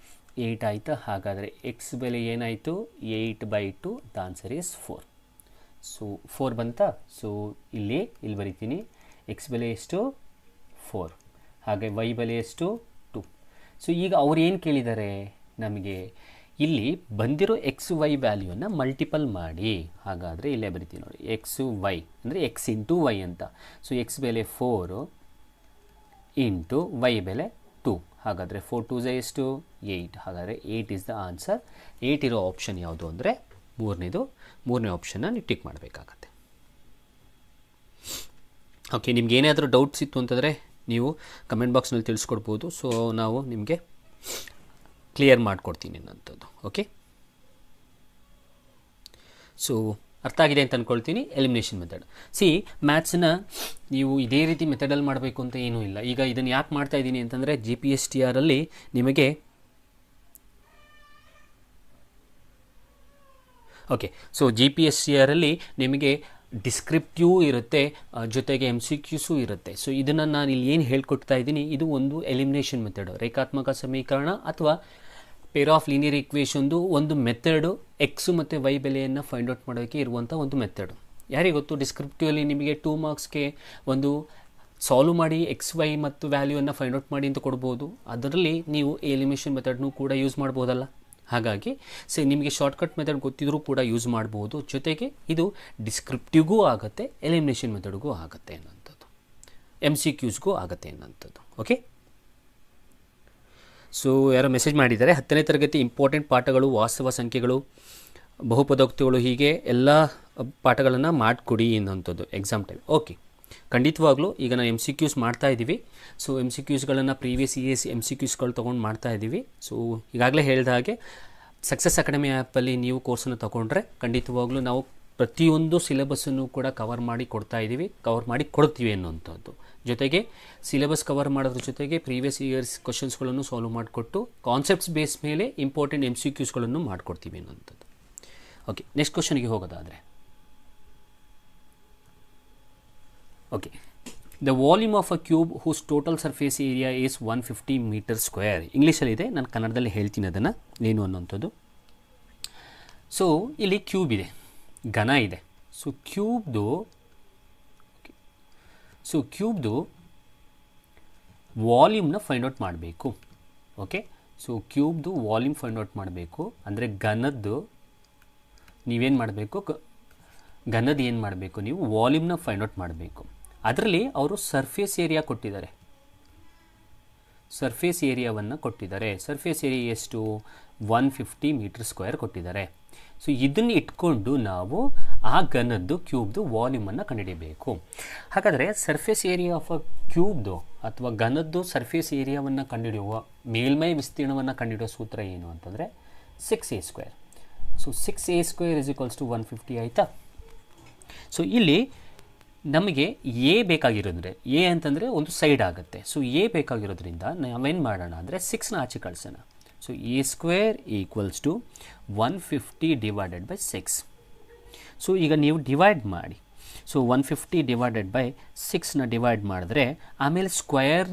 S1: 8 ಆಯಿತಾ. ಹಾಗಾದರೆ x ಬೆಲೆ ಏನಾಯಿತು, 8/2. The answer is 4. ಸೊ 4 ಬಂತಾ. ಸೊ ಇಲ್ಲಿ ಬರಿತೀನಿ, x ಬೆಲೆ ಎಷ್ಟು, 4. ಹಾಗೆ y ಬೆಲೆ ಎಷ್ಟು, 2. ಸೊ ಈಗ ಅವ್ರು ಏನು ಕೇಳಿದ್ದಾರೆ ನಮಗೆ, ಇಲ್ಲಿ ಬಂದಿರೋ ಎಕ್ಸ್ ವೈ ವ್ಯಾಲ್ಯೂನ ಮಲ್ಟಿಪಲ್ ಮಾಡಿ. ಹಾಗಾದರೆ ಇಲ್ಲೇ ಬರಿತೀವಿ ನೋಡಿ, ಎಕ್ಸು ವೈ ಅಂದರೆ ಎಕ್ಸ್ ಇಂಟು ವೈ ಅಂತ. ಸೊ ಎಕ್ಸ್ ಬೆಲೆ 4 ಇಂಟು ವೈ ಬೆಲೆ 2. ಹಾಗಾದರೆ 4 2 ಎಷ್ಟು, 8. ಹಾಗಾದರೆ 8 ಇಸ್ ದ ಆನ್ಸರ್. 8 ಇರೋ ಆಪ್ಷನ್ ಯಾವುದು ಅಂದರೆ ಮೂರನೇ ಆಪ್ಷನ್ನ ನೀವು ಟಿಕ್ ಮಾಡಬೇಕಾಗತ್ತೆ. ಓಕೆ, ನಿಮ್ಗೆ ಏನಾದರೂ ಡೌಟ್ಸ್ ಇತ್ತು ಅಂತಂದರೆ ನೀವು ಕಮೆಂಟ್ ಬಾಕ್ಸ್ನಲ್ಲಿ ತಿಳಿಸ್ಕೊಡ್ಬೋದು. ಸೊ ನಾವು ನಿಮಗೆ ಕ್ಲಿಯರ್ ಮಾಡಿಕೊಡ್ತೀನಿ ಅನ್ನೋಂಥದ್ದು. ಓಕೆ, ಸೊ ಅರ್ಥ ಆಗಿದೆ ಅಂತ ಅಂದ್ಕೊಳ್ತೀನಿ. Elimination method. ಮ್ಯಾಥ್ಸನ್ನ ನೀವು ಇದೇ ರೀತಿ ಮೆಥಡಲ್ಲಿ ಮಾಡಬೇಕು ಅಂತ ಏನೂ ಇಲ್ಲ. ಈಗ ಇದನ್ನು ಯಾಕೆ ಮಾಡ್ತಾ ಇದ್ದೀನಿ ಅಂತಂದರೆ GPSTR ಅಲ್ಲಿ ನಿಮಗೆ ಓಕೆ, ಸೊ GPSTR ಅಲ್ಲಿ ನಿಮಗೆ ಡಿಸ್ಕ್ರಿಪ್ಟಿವ್ ಇರುತ್ತೆ, ಜೊತೆಗೆ MCQಸೂ ಇರುತ್ತೆ. ಸೊ ಇದನ್ನು ನಾನು ಇಲ್ಲಿ ಏನು ಹೇಳ್ಕೊಡ್ತಾ ಇದ್ದೀನಿ, ಇದು ಒಂದು ಎಲಿಮಿನೇಷನ್ ಮೆಥಡ್, ರೇಖಾತ್ಮಕ ಸಮೀಕರಣ ಅಥವಾ ಪೇರ್ ಆಫ್ ಲೀನಿಯರ್ ಈಕ್ವೇಷನ್ದು ಒಂದು ಮೆಥಡು. ಎಕ್ಸ್ ಮತ್ತು ವೈ ಬೆಲೆಯನ್ನು ಫೈಂಡ್ ಔಟ್ ಮಾಡೋಕ್ಕೆ ಇರುವಂಥ ಒಂದು ಮೆಥಡು. ಯಾರಿಗೆ ಗೊತ್ತು, ಡಿಸ್ಕ್ರಿಪ್ಟಿವಲ್ಲಿ ನಿಮಗೆ 2 ಮಾರ್ಕ್ಸ್ಗೆ ಒಂದು ಸಾಲ್ವ್ ಮಾಡಿ XY ಮತ್ತು ವ್ಯಾಲ್ಯೂವನ್ನು ಫೈಂಡ್ ಔಟ್ ಮಾಡಿ ಅಂತ ಕೊಡ್ಬೋದು. ಅದರಲ್ಲಿ ನೀವು ಎಲಿಮಿನೇಷನ್ ಮೆಥಡ್ನೂ ಕೂಡ ಯೂಸ್ ಮಾಡ್ಬೋದಲ್ಲ. ಹಾಗಾಗಿ ನಿಮಗೆ ಶಾರ್ಟ್ಕಟ್ ಮೆಥಡ್ ಗೊತ್ತಿದ್ರೂ ಕೂಡ ಯೂಸ್ ಮಾಡ್ಬೋದು. ಜೊತೆಗೆ ಇದು ಡಿಸ್ಕ್ರಿಪ್ಟಿವ್ಗೂ ಆಗುತ್ತೆ, ಎಲಿಮಿನೇಷನ್ ಮೆಥಡ್ಗೂ ಆಗುತ್ತೆ ಅನ್ನೋಂಥದ್ದು, MCQಸ್ಗೂ ಆಗುತ್ತೆ ಅನ್ನೋಂಥದ್ದು. ಓಕೆ, ಸೊ ಯಾರೋ ಮೆಸೇಜ್ ಮಾಡಿದ್ದಾರೆ, 10ನೇ ತರಗತಿ ಇಂಪಾರ್ಟೆಂಟ್ ಪಾಠಗಳು, ವಾಸ್ತವ ಸಂಖ್ಯೆಗಳು, ಬಹುಪದೋಕ್ತಿಗಳು, ಹೀಗೆ ಎಲ್ಲ ಪಾಠಗಳನ್ನು ಮಾಡಿಕೊಡಿ ಅನ್ನೋಂಥದ್ದು ಎಕ್ಸಾಮ್ ಟೈಮ್. ಓಕೆ, ಖಂಡಿತವಾಗ್ಲೂ ಈಗ ನಾವು MCQs ಮಾಡ್ತಾ ಇದ್ದೀವಿ. ಸೊ MCQಸ್ಗಳನ್ನು ಪ್ರೀವಿಯಸ್ ಇಯರ್ಸ್ MCQಸ್ಗಳು ತೊಗೊಂಡು ಮಾಡ್ತಾ ಇದ್ದೀವಿ. ಸೊ ಈಗಾಗಲೇ ಹೇಳಿದ ಹಾಗೆ ಸಕ್ಸಸ್ ಅಕಾಡೆಮಿ ಆ್ಯಪಲ್ಲಿ ನೀವು ಕೋರ್ಸನ್ನು ತೊಗೊಂಡ್ರೆ ಖಂಡಿತವಾಗ್ಲೂ ನಾವು ಪ್ರತಿಯೊಂದು ಸಿಲೆಬಸ್ಸನ್ನು ಕೂಡ ಕವರ್ ಮಾಡಿ ಕೊಡ್ತಾ ಇದ್ದೀವಿ, ಕವರ್ ಮಾಡಿ ಕೊಡ್ತೀವಿ ಅನ್ನೋಂಥದ್ದು. ಜೊತೆಗೆ ಸಿಲೆಬಸ್ ಕವರ್ ಮಾಡೋದ್ರ ಜೊತೆಗೆ ಪ್ರೀವಿಯಸ್ ಇಯರ್ಸ್ ಕ್ವಶನ್ಸ್ಗಳನ್ನು ಸಾಲ್ವ್ ಮಾಡಿಕೊಟ್ಟು ಕಾನ್ಸೆಪ್ಟ್ಸ್ ಬೇಸ್ ಮೇಲೆ ಇಂಪಾರ್ಟೆಂಟ್ MCQಸ್ಗಳನ್ನು ಮಾಡಿಕೊಡ್ತೀವಿ ಅನ್ನೋಂಥದ್ದು. ಓಕೆ, ನೆಕ್ಸ್ಟ್ ಕ್ವಶನ್ಗೆ ಹೋಗೋದಾದರೆ, okay, the volume of a cube whose total surface area is 150 metre square. ಇಂಗ್ಲೀಷಲ್ಲಿದೆ, ನಾನು ಕನ್ನಡದಲ್ಲಿ ಹೇಳ್ತೀನಿ ಅದನ್ನು ಏನು ಅನ್ನೋಂಥದ್ದು. ಸೊ ಇಲ್ಲಿ ಕ್ಯೂಬ್ ಇದೆ, ಘನ ಇದೆ. ಸೊ ಕ್ಯೂಬ್ದು ವಾಲ್ಯೂಮ್ನ ಫೈಂಡ್ ಔಟ್ ಮಾಡಬೇಕು. ಓಕೆ, ಸೊ ಕ್ಯೂಬ್ದು ವಾಲ್ಯೂಮ್ ಫೈಂಡ್ ಔಟ್ ಮಾಡಬೇಕು ಅಂದರೆ ಘನದ್ದು ನೀವೇನು ಮಾಡಬೇಕು, ಘನದ್ದು ಏನು ಮಾಡಬೇಕು, ನೀವು ವಾಲ್ಯೂಮ್ನ ಫೈಂಡ್ ಔಟ್ ಮಾಡಬೇಕು. ಅದರಲ್ಲಿ ಅವರು ಸರ್ಫೇಸ್ ಏರಿಯಾ ಕೊಟ್ಟಿದ್ದಾರೆ, ಸರ್ಫೇಸ್ ಏರಿಯಾವನ್ನು ಕೊಟ್ಟಿದ್ದಾರೆ. ಸರ್ಫೇಸ್ ಏರಿಯಾ ಎಷ್ಟು, 150 ಮೀಟರ್ ಸ್ಕ್ವೇರ್ ಕೊಟ್ಟಿದ್ದಾರೆ. ಸೊ ಇದನ್ನು ಇಟ್ಕೊಂಡು ನಾವು ಆ ಘನದ್ದು ಕ್ಯೂಬ್ದು ವಾಲ್ಯೂಮನ್ನು ಕಂಡುಹಿಡಿಯಬೇಕು. ಹಾಗಾದರೆ ಸರ್ಫೇಸ್ ಏರಿಯಾ ಆಫ್ ಅ ಕ್ಯೂಬ್ದು ಅಥವಾ ಘನದ್ದು ಸರ್ಫೇಸ್ ಏರಿಯಾವನ್ನು ಕಂಡುಹಿಡಿಯುವ, ಮೇಲ್ಮೈ ವಿಸ್ತೀರ್ಣವನ್ನು ಕಂಡುಹಿಡಿಯುವ ಸೂತ್ರ ಏನು ಅಂತಂದರೆ 6a². ಸೊ 6a² = 150 ಆಯಿತಾ. ಸೊ ಇಲ್ಲಿ ನಮಗೆ ಎ ಬೇಕಾಗಿರೋದ್ರೆ, ಎ ಅಂತಂದರೆ ಒಂದು ಸೈಡ್ ಆಗುತ್ತೆ. ಸೊ ಎ ಬೇಕಾಗಿರೋದ್ರಿಂದ ನಾವೇನು ಮಾಡೋಣ ಅಂದರೆ 6ನ ಆಚೆ ಕಳಿಸೋಣ. So a² = 150 / 6. ಸೊ ಈಗ ನೀವು ಡಿವೈಡ್ ಮಾಡಿ. ಸೊ 150 / 6ನ ಡಿವೈಡ್ ಮಾಡಿದ್ರೆ ಆಮೇಲೆ ಸ್ಕ್ವೇರ್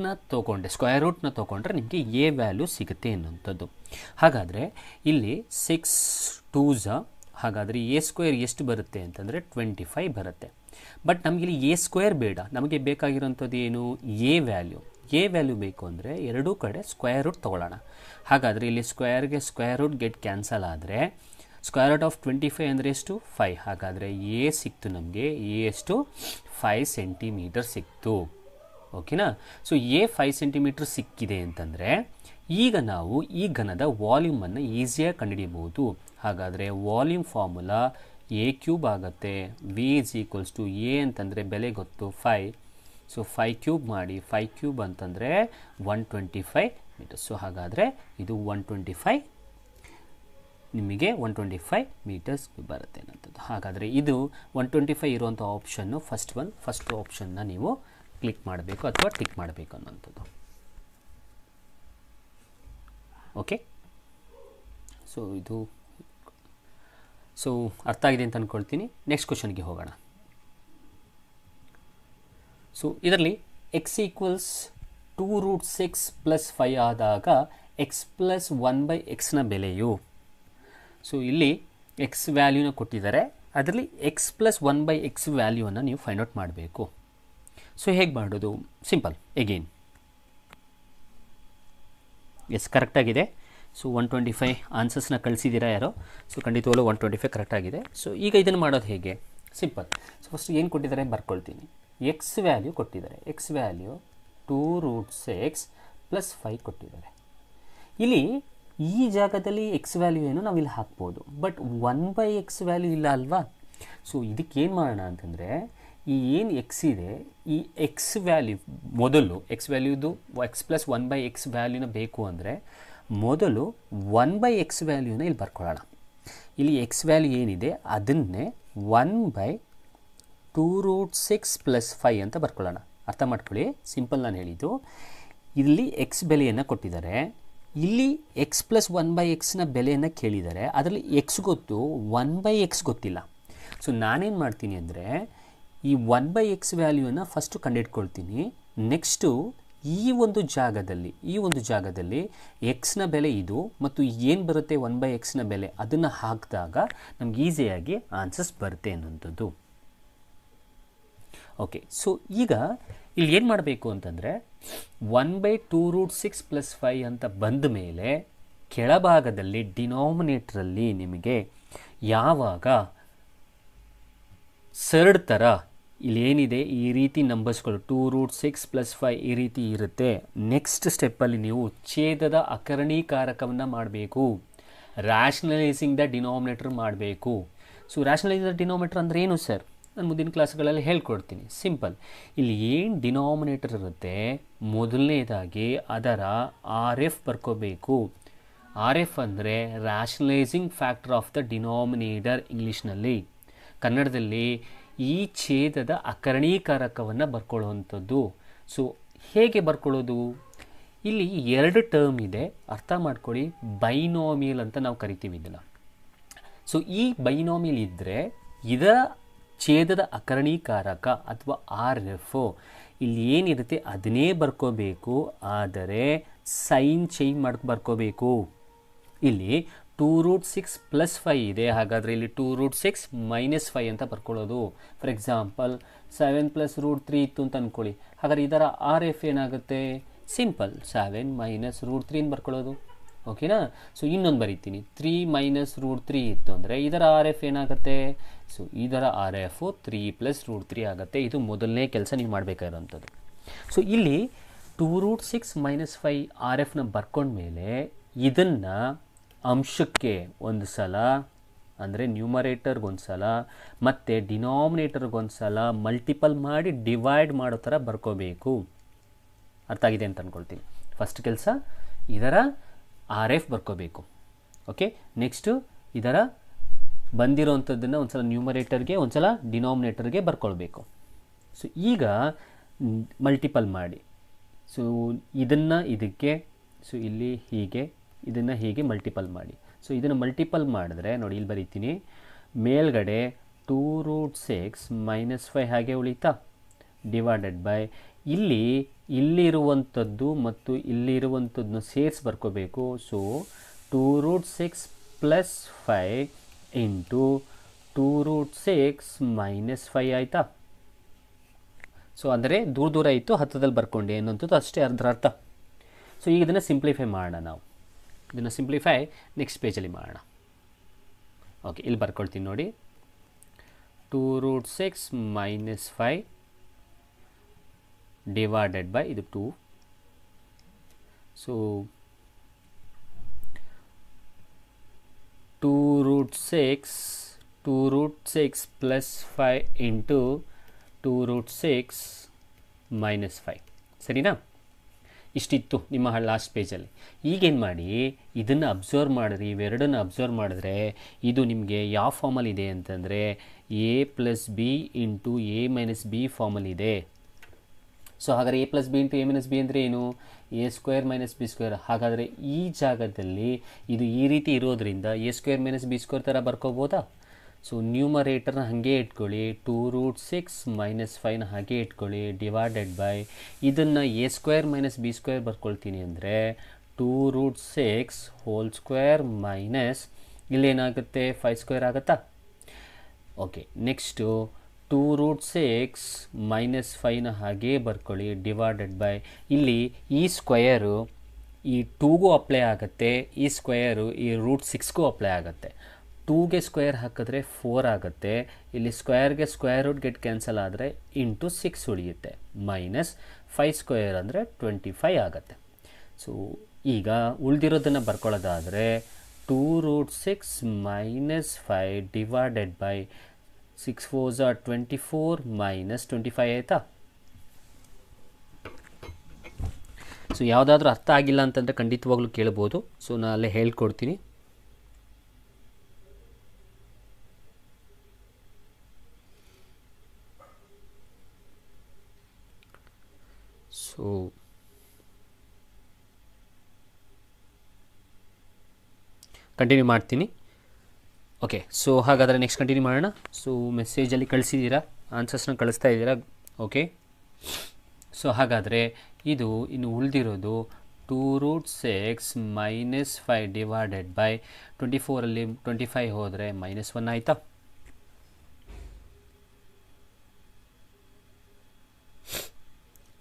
S1: ರೂಟ್ನ ತೊಗೊಂಡ್ರೆ ನಿಮಗೆ ಎ ವ್ಯಾಲ್ಯೂ ಸಿಗುತ್ತೆ ಅನ್ನೋಂಥದ್ದು. ಹಾಗಾದರೆ ಇಲ್ಲಿ 6 2s, ಹಾಗಾದರೆ a² ಎಷ್ಟು ಬರುತ್ತೆ ಅಂತಂದರೆ 25 ಬರುತ್ತೆ. ಬಟ್ ನಮಗಿಲ್ಲಿ a² ಬೇಡ, ನಮಗೆ ಬೇಕಾಗಿರೋಂಥದ್ದು ಏನು, ಎ ವ್ಯಾಲ್ಯೂ ಬೇಕು ಅಂದರೆ ಎರಡೂ ಕಡೆ ಸ್ಕ್ವೇರ್ ರೂಟ್ ತೊಗೊಳ್ಳೋಣ. ಹಾಗಾದರೆ ಇಲ್ಲಿ ಸ್ಕ್ವೇರ್ಗೆ ಸ್ಕ್ವೇರ್ ರೂಟ್ ಗೆಟ್ ಕ್ಯಾನ್ಸಲ್ ಆದರೆ ಸ್ಕ್ವೇರ್ ರೂಟ್ ಆಫ್ 25 ಅಂದರೆ ಎಷ್ಟು, 5. ಹಾಗಾದರೆ ಎ ಸಿಕ್ತು ನಮಗೆ, ಎ ಎಷ್ಟು 5 ಸೆಂಟಿಮೀಟರ್ ಸಿಕ್ತು. ಓಕೆನಾ. ಸೊ ಎ 5 ಸೆಂಟಿಮೀಟರ್ ಸಿಕ್ಕಿದೆ ಅಂತಂದರೆ ಈಗ ನಾವು ಈ ಘನದ ವಾಲ್ಯೂಮನ್ನು ಈಸಿಯಾಗಿ ಕಂಡುಹಿಡಿಯಬಹುದು. ಹಾಗಾದರೆ ವಾಲ್ಯೂಮ್ ಫಾರ್ಮುಲಾ a³ ಆಗುತ್ತೆ. v = a ಅಂತಂದರೆ ಬೆಲೆ ಗೊತ್ತು 5. ಸೊ 5³ ಮಾಡಿ, 5³ ಅಂತಂದರೆ 125 ಮೀಟರ್ಸ್. ಸೊ ಹಾಗಾದರೆ ಇದು 125 ನಿಮಗೆ 125 ಮೀಟರ್ಸ್ ಬರುತ್ತೆ ಅನ್ನೋಂಥದ್ದು. ಹಾಗಾದರೆ ಇದು 125 ಇರುವಂಥ ಆಪ್ಷನ್ನು ಫಸ್ಟ್ ಆಪ್ಷನ್ನ ನೀವು ಕ್ಲಿಕ್ ಮಾಡಬೇಕು ಅಥವಾ ಟಿಕ್ ಮಾಡಬೇಕು ಅನ್ನೋಂಥದ್ದು. ಓಕೆ, ಸೊ ಅರ್ಥ ಆಗಿದೆ ಅಂತ ಅಂದ್ಕೊಳ್ತೀನಿ. ನೆಕ್ಸ್ಟ್ ಕ್ವಶನ್ಗೆ ಹೋಗೋಣ. ಸೊ ಇದರಲ್ಲಿ x = 2√6 + 5 ಆದಾಗ x + 1/x ಬೆಲೆಯು, ಸೊ ಇಲ್ಲಿ x ವ್ಯಾಲ್ಯೂನ ಕೊಟ್ಟಿದ್ದಾರೆ, ಅದರಲ್ಲಿ x + 1/x ವ್ಯಾಲ್ಯೂವನ್ನು ನೀವು ಫೈಂಡ್ ಔಟ್ ಮಾಡಬೇಕು. ಸೊ ಹೇಗೆ ಮಾಡೋದು, ಸಿಂಪಲ್. ಎಗೇನ್ ಎಸ್ ಕರೆಕ್ಟಾಗಿದೆ. ಸೊ 125 ಆನ್ಸರ್ಸ್ನ ಕಳಿಸಿದ್ದೀರಾ ಯಾರೋ. ಸೊ ಖಂಡಿತವಾಗ್ಲೂ 125 ಕರೆಕ್ಟಾಗಿದೆ. ಸೊ ಈಗ ಇದನ್ನು ಮಾಡೋದು ಹೇಗೆ, ಸಿಂಪಲ್. ಸೊ ಫಸ್ಟ್ ಏನು ಕೊಟ್ಟಿದ್ದಾರೆ ಬರ್ಕೊಳ್ತೀನಿ. ಎಕ್ಸ್ ವ್ಯಾಲ್ಯೂ ಕೊಟ್ಟಿದ್ದಾರೆ, ಎಕ್ಸ್ ವ್ಯಾಲ್ಯೂ 2√6 + 5 ಕೊಟ್ಟಿದ್ದಾರೆ. ಇಲ್ಲಿ ಈ ಜಾಗದಲ್ಲಿ ಎಕ್ಸ್ ವ್ಯಾಲ್ಯೂ ಏನು ನಾವು ಇಲ್ಲಿ ಹಾಕ್ಬೋದು, ಬಟ್ 1/x ವ್ಯಾಲ್ಯೂ ಇಲ್ಲ ಅಲ್ವಾ. ಸೊ ಇದಕ್ಕೆ ಏನು ಮಾಡೋಣ ಅಂತಂದರೆ ಈ ಏನು ಎಕ್ಸ್ ಇದೆ, ಈ ಎಕ್ಸ್ ವ್ಯಾಲ್ಯೂ ಮೊದಲು ಎಕ್ಸ್ ವ್ಯಾಲ್ಯೂದು ಎಕ್ಸ್ ಪ್ಲಸ್ 1/x ವ್ಯಾಲ್ಯೂನ ಬೇಕು ಅಂದರೆ ಮೊದಲು 1/x ವ್ಯಾಲ್ಯೂನ ಇಲ್ಲಿ ಬರ್ಕೊಳ್ಳೋಣ. ಇಲ್ಲಿ ಎಕ್ಸ್ ವ್ಯಾಲ್ಯೂ ಏನಿದೆ ಅದನ್ನೇ 1/2√6 + 5 ಅಂತ ಬರ್ಕೊಳ್ಳೋಣ. ಅರ್ಥ ಮಾಡ್ಕೊಳ್ಳಿ, ಸಿಂಪಲ್ ನಾನು ಹೇಳಿದ್ದು. ಇಲ್ಲಿ ಎಕ್ಸ್ ಬೆಲೆಯನ್ನು ಕೊಟ್ಟಿದ್ದಾರೆ, ಇಲ್ಲಿ ಎಕ್ಸ್ ಪ್ಲಸ್ 1/xನ ಬೆಲೆಯನ್ನು ಕೇಳಿದ್ದಾರೆ. ಅದರಲ್ಲಿ ಎಕ್ಸ್ ಗೊತ್ತು, 1/x ಗೊತ್ತಿಲ್ಲ. ಸೊ ನಾನೇನು ಮಾಡ್ತೀನಿ ಅಂದರೆ ಈ 1/x ವ್ಯಾಲ್ಯೂವನ್ನು ಫಸ್ಟು ಕಂಡುಹಿಡ್ಕೊಳ್ತೀನಿ. ನೆಕ್ಸ್ಟು ಈ ಒಂದು ಜಾಗದಲ್ಲಿ ಎಕ್ಸ್ನ ಬೆಲೆ ಇದು ಮತ್ತು ಏನು ಬರುತ್ತೆ 1/xನ ಬೆಲೆ ಅದನ್ನು ಹಾಕಿದಾಗ ನಮ್ಗೆ ಈಸಿಯಾಗಿ ಆನ್ಸರ್ಸ್ ಬರುತ್ತೆ ಅನ್ನೋಂಥದ್ದು. ಓಕೆ, ಸೊ ಈಗ ಇಲ್ಲಿ ಏನು ಮಾಡಬೇಕು ಅಂತಂದರೆ 1/2√6 + 5 ಅಂತ ಬಂದ ಮೇಲೆ ಕೆಳಭಾಗದಲ್ಲಿ ಡಿನಾಮಿನೇಟ್ರಲ್ಲಿ ನಿಮಗೆ ಯಾವಾಗ ಸರ್ಡ್ ಥರ ಇಲ್ಲಿ ಏನಿದೆ ಈ ರೀತಿ ನಂಬರ್ಸ್ಗಳು 2√6 + 5 ಈ ರೀತಿ ಇರುತ್ತೆ. ನೆಕ್ಸ್ಟ್ ಸ್ಟೆಪ್ಪಲ್ಲಿ ನೀವು ಛೇದದ ಅಕರಣೀಕಾರಕವನ್ನು ಮಾಡಬೇಕು, ರ್ಯಾಷನಲೈಸಿಂಗ್ ದ ಡಿನಾಮಿನೇಟರ್ ಮಾಡಬೇಕು. ಸೊ ರ್ಯಾಷನಲೈಸ್ ದ ಡಿನಾಮಿನೇಟರ್ ಅಂದರೆ ಏನು ಸರ್? ನಾನು ಮುಂದಿನ ಕ್ಲಾಸ್ಗಳಲ್ಲಿ ಹೇಳ್ಕೊಡ್ತೀನಿ. ಸಿಂಪಲ್, ಇಲ್ಲಿ ಏನು ಡಿನಾಮಿನೇಟರ್ ಇರುತ್ತೆ ಮೊದಲನೇದಾಗಿ ಅದರ RF ಬರ್ಕೋಬೇಕು. RF ಅಂದರೆ ರ್ಯಾಷನಲೈಸಿಂಗ್ ಫ್ಯಾಕ್ಟರ್ ಆಫ್ ದ ಡಿನಾಮಿನೇಟರ್ ಇಂಗ್ಲೀಷ್ನಲ್ಲಿ. ಕನ್ನಡದಲ್ಲಿ ಈ ಛೇದದ ಅಕರಣೀಕಾರಕವನ್ನು ಬರ್ಕೊಳ್ಳುವಂಥದ್ದು. ಸೊ ಹೇಗೆ ಬರ್ಕೊಳ್ಳೋದು? ಇಲ್ಲಿ 2 ಟರ್ಮ್ ಇದೆ, ಅರ್ಥ ಮಾಡ್ಕೊಳ್ಳಿ. ಬೈನಾಮಿಯಲ್ ಅಂತ ನಾವು ಕರಿತೀವಿ ಇದನ್ನು. ಸೊ ಈ ಬೈನಾಮಿಯಲ್ ಇದ್ದರೆ ಇದರ ಛೇದದ ಅಕರಣೀಕಾರಕ ಅಥವಾ RF ಇಲ್ಲಿ ಏನಿರುತ್ತೆ ಅದನ್ನೇ ಬರ್ಕೋಬೇಕು, ಆದರೆ ಸೈನ್ ಚೇಂಜ್ ಬರ್ಕೋಬೇಕು. ಇಲ್ಲಿ 2√6 + 5 ಇದೆ, ಹಾಗಾದರೆ ಇಲ್ಲಿ 2√6 - 5 ಅಂತ ಬರ್ಕೊಳ್ಳೋದು. ಫಾರ್ ಎಕ್ಸಾಂಪಲ್ 7 + √3 ಇತ್ತು ಅಂತ ಅಂದ್ಕೊಳ್ಳಿ, ಹಾಗಾದರೆ ಇದರ RF ಏನಾಗುತ್ತೆ? ಸಿಂಪಲ್ 7 - √3 ಅಂತ ಬರ್ಕೊಳ್ಳೋದು. ಓಕೆನಾ? ಸೊ ಇನ್ನೊಂದು ಬರೀತೀನಿ, 3 - √3 ಇತ್ತು ಅಂದರೆ ಇದರ RF ಏನಾಗುತ್ತೆ? ಸೊ ಇದರ RF 3 + √3 ಆಗುತ್ತೆ. ಇದು ಮೊದಲನೇ ಕೆಲಸ ನೀವು ಮಾಡಬೇಕಾಗಿರೋಂಥದ್ದು. ಸೊ ಇಲ್ಲಿ 2√6 - 5 RFನ ಬರ್ಕೊಂಡ್ಮೇಲೆ ಇದನ್ನು ಅಂಶಕ್ಕೆ ಒಂದು ಸಲ ಅಂದರೆ ನ್ಯೂಮರೇಟರ್ಗೊಂದು ಸಲ ಮತ್ತು ಡಿನಾಮಿನೇಟರ್ಗೊಂದು ಸಲ ಮಲ್ಟಿಪಲ್ ಮಾಡಿ ಡಿವೈಡ್ ಮಾಡೋ ಥರ ಬರ್ಕೋಬೇಕು. ಅರ್ಥ ಆಗಿದೆ ಅಂತ ಅಂದ್ಕೊಳ್ತೀನಿ. ಫಸ್ಟ್ ಕೆಲಸ ಇದರ RF ಬರ್ಕೋಬೇಕು. ಓಕೆ, ನೆಕ್ಸ್ಟು ಇದರ ಬಂದಿರೋವಂಥದ್ದನ್ನು ಒಂದು ಸಲ ನ್ಯೂಮರೇಟರ್ಗೆ ಒಂದು ಸಲ ಡಿನಾಮಿನೇಟರ್ಗೆ ಬರ್ಕೊಳ್ಬೇಕು. ಸೊ ಈಗ ಮಲ್ಟಿಪಲ್ ಮಾಡಿ, ಸೊ ಇದನ್ನು ಇದಕ್ಕೆ, ಸೊ ಇಲ್ಲಿ ಹೀಗೆ ಇದನ್ನು ಹೀಗೆ ಮಲ್ಟಿಪಲ್ ಮಾಡಿ. ಸೊ ಇದನ್ನು ಮಲ್ಟಿಪಲ್ ಮಾಡಿದ್ರೆ ನೋಡಿ ಇಲ್ಲಿ ಬರೀತೀನಿ, ಮೇಲ್ಗಡೆ 2√6 - 5 ಹಾಗೆ ಉಳಿತಾ, ಡಿವೈಡೆಡ್ ಬೈ ಇಲ್ಲಿರುವಂಥದ್ದು ಮತ್ತು ಇಲ್ಲಿರುವಂಥದ್ದನ್ನು ಸೇರಿಸಿ ಬರ್ಕೋಬೇಕು. ಸೊ 2√6 + 5 × 2√6 - 5 ಆಯಿತಾ? ಸೊ ಅಂದರೆ ದೂರ ಇತ್ತು, ಹತ್ತದಲ್ಲಿ ಬರ್ಕೊಂಡೆ ಅನ್ನೋಂಥದ್ದು ಅಷ್ಟೇ ಅದರ ಅರ್ಥ. ಸೊ ಈಗ ಇದನ್ನು ಸಿಂಪ್ಲಿಫೈ ಮಾಡೋಣ. ನಾವು ಇದನ್ನು ಸಿಂಪ್ಲಿಫೈ ನೆಕ್ಸ್ಟ್ ಪೇಜಲ್ಲಿ ಮಾಡೋಣ. ಓಕೆ, ಇಲ್ಲಿ ಬರ್ಕೊಳ್ತೀನಿ ನೋಡಿ, 2√6 - 5 ಡಿವೈಡೆಡ್ ಬೈ ಇದು 2. ಸೊ 2√6 + 5 × 2√6 - 5 ಸರಿನಾ? ಇಷ್ಟಿತ್ತು ನಿಮ್ಮ ಲಾಸ್ಟ್ ಪೇಜಲ್ಲಿ. ಈಗೇನು ಮಾಡಿ ಇದನ್ನು ಅಬ್ಸರ್ವ್ ಮಾಡಿರಿ, ಇವೆರಡನ್ನು ಅಬ್ಸರ್ವ್ ಮಾಡಿದ್ರೆ ಇದು ನಿಮಗೆ ಯಾವ ಫಾರ್ಮಲ್ಲಿದೆ ಅಂತಂದರೆ A + B × A - B ಫಾರ್ಮಲ್ಲಿದೆ. So ಹಾಗಾದರೆ A + B × A - B ಅಂದರೆ ಏನು? A² - B². ಹಾಗಾದರೆ ಈ ಜಾಗದಲ್ಲಿ ಇದು ಈ ರೀತಿ ಇರೋದ್ರಿಂದ A² - B² ಥರ ಬರ್ಕೋಬೋದಾ? ಸೊ ನ್ಯೂಮರೇಟರ್ನ ಹಾಗೆ ಇಟ್ಕೊಳ್ಳಿ, 2√6 - 5ನ ಹಾಗೆ ಇಟ್ಕೊಳ್ಳಿ, ಡಿವೈಡೆಡ್ ಬೈ ಇದನ್ನು A² - B² ಬರ್ಕೊಳ್ತೀನಿ ಅಂದರೆ 2√6² ಇಲ್ಲೇನಾಗುತ್ತೆ 5² ಆಗುತ್ತಾ? ಓಕೆ, ನೆಕ್ಸ್ಟು 2√6 - 5ನ ಹಾಗೇ ಬರ್ಕೊಳ್ಳಿ, ಡಿವೈಡೆಡ್ ಬೈ ಇಲ್ಲಿ ಈ ಸ್ಕ್ವಯರು ಈ 2ಗೂ ಅಪ್ಲೈ ಆಗುತ್ತೆ, ಈ ಸ್ಕ್ವಯರು ಈ √6ಗೂ ಅಪ್ಲೈ ಆಗುತ್ತೆ. 2ಗೆ ಸ್ಕ್ವೇರ್ ಹಾಕಿದ್ರೆ 4 ಆಗುತ್ತೆ, ಇಲ್ಲಿ ಸ್ಕ್ವೇರ್ಗೆ ಸ್ಕ್ವೇರ್ ರೂಟ್ ಗೆಟ್ ಕ್ಯಾನ್ಸಲ್ ಆದರೆ ಇಂಟು 6 ಉಳಿಯುತ್ತೆ, -5² ಅಂದರೆ 25 ಆಗುತ್ತೆ. ಸೊ ಈಗ ಉಳಿದಿರೋದನ್ನು ಬರ್ಕೊಳ್ಳೋದಾದರೆ 2√6 - 5 divided by 6 4s are 24 minus 25 ಆಯಿತಾ. ಸೊ ಯಾವುದಾದ್ರೂ ಅರ್ಥ ಆಗಿಲ್ಲ ಅಂತಂದರೆ ಖಂಡಿತವಾಗ್ಲೂ ಕೇಳ್ಬೋದು. ಸೊ ನಾನು ಅಲ್ಲೇ ಹೇಳ್ಕೊಡ್ತೀನಿ. ಸೊ ಕಂಟಿನ್ಯೂ ಮಾಡ್ತೀನಿ. ಓಕೆ, ಸೊ ಹಾಗಾದರೆ ನೆಕ್ಸ್ಟ್ ಕಂಟಿನ್ಯೂ ಮಾಡೋಣ. ಸೊ ಮೆಸೇಜಲ್ಲಿ ಕಳಿಸಿದ್ದೀರಾ, ಆನ್ಸರ್ಸ್ನ ಕಳಿಸ್ತಾ ಇದ್ದೀರಾ. ಓಕೆ, ಸೊ ಹಾಗಾದರೆ ಇದು ಇನ್ನು ಉಳಿದಿರೋದು 2√6 ಮೈನಸ್ 5 ಡಿವೈಡೆಡ್ ಬೈ 24ಅಲ್ಲಿ 25 ಹೋದರೆ -1 ಆಯಿತಾ.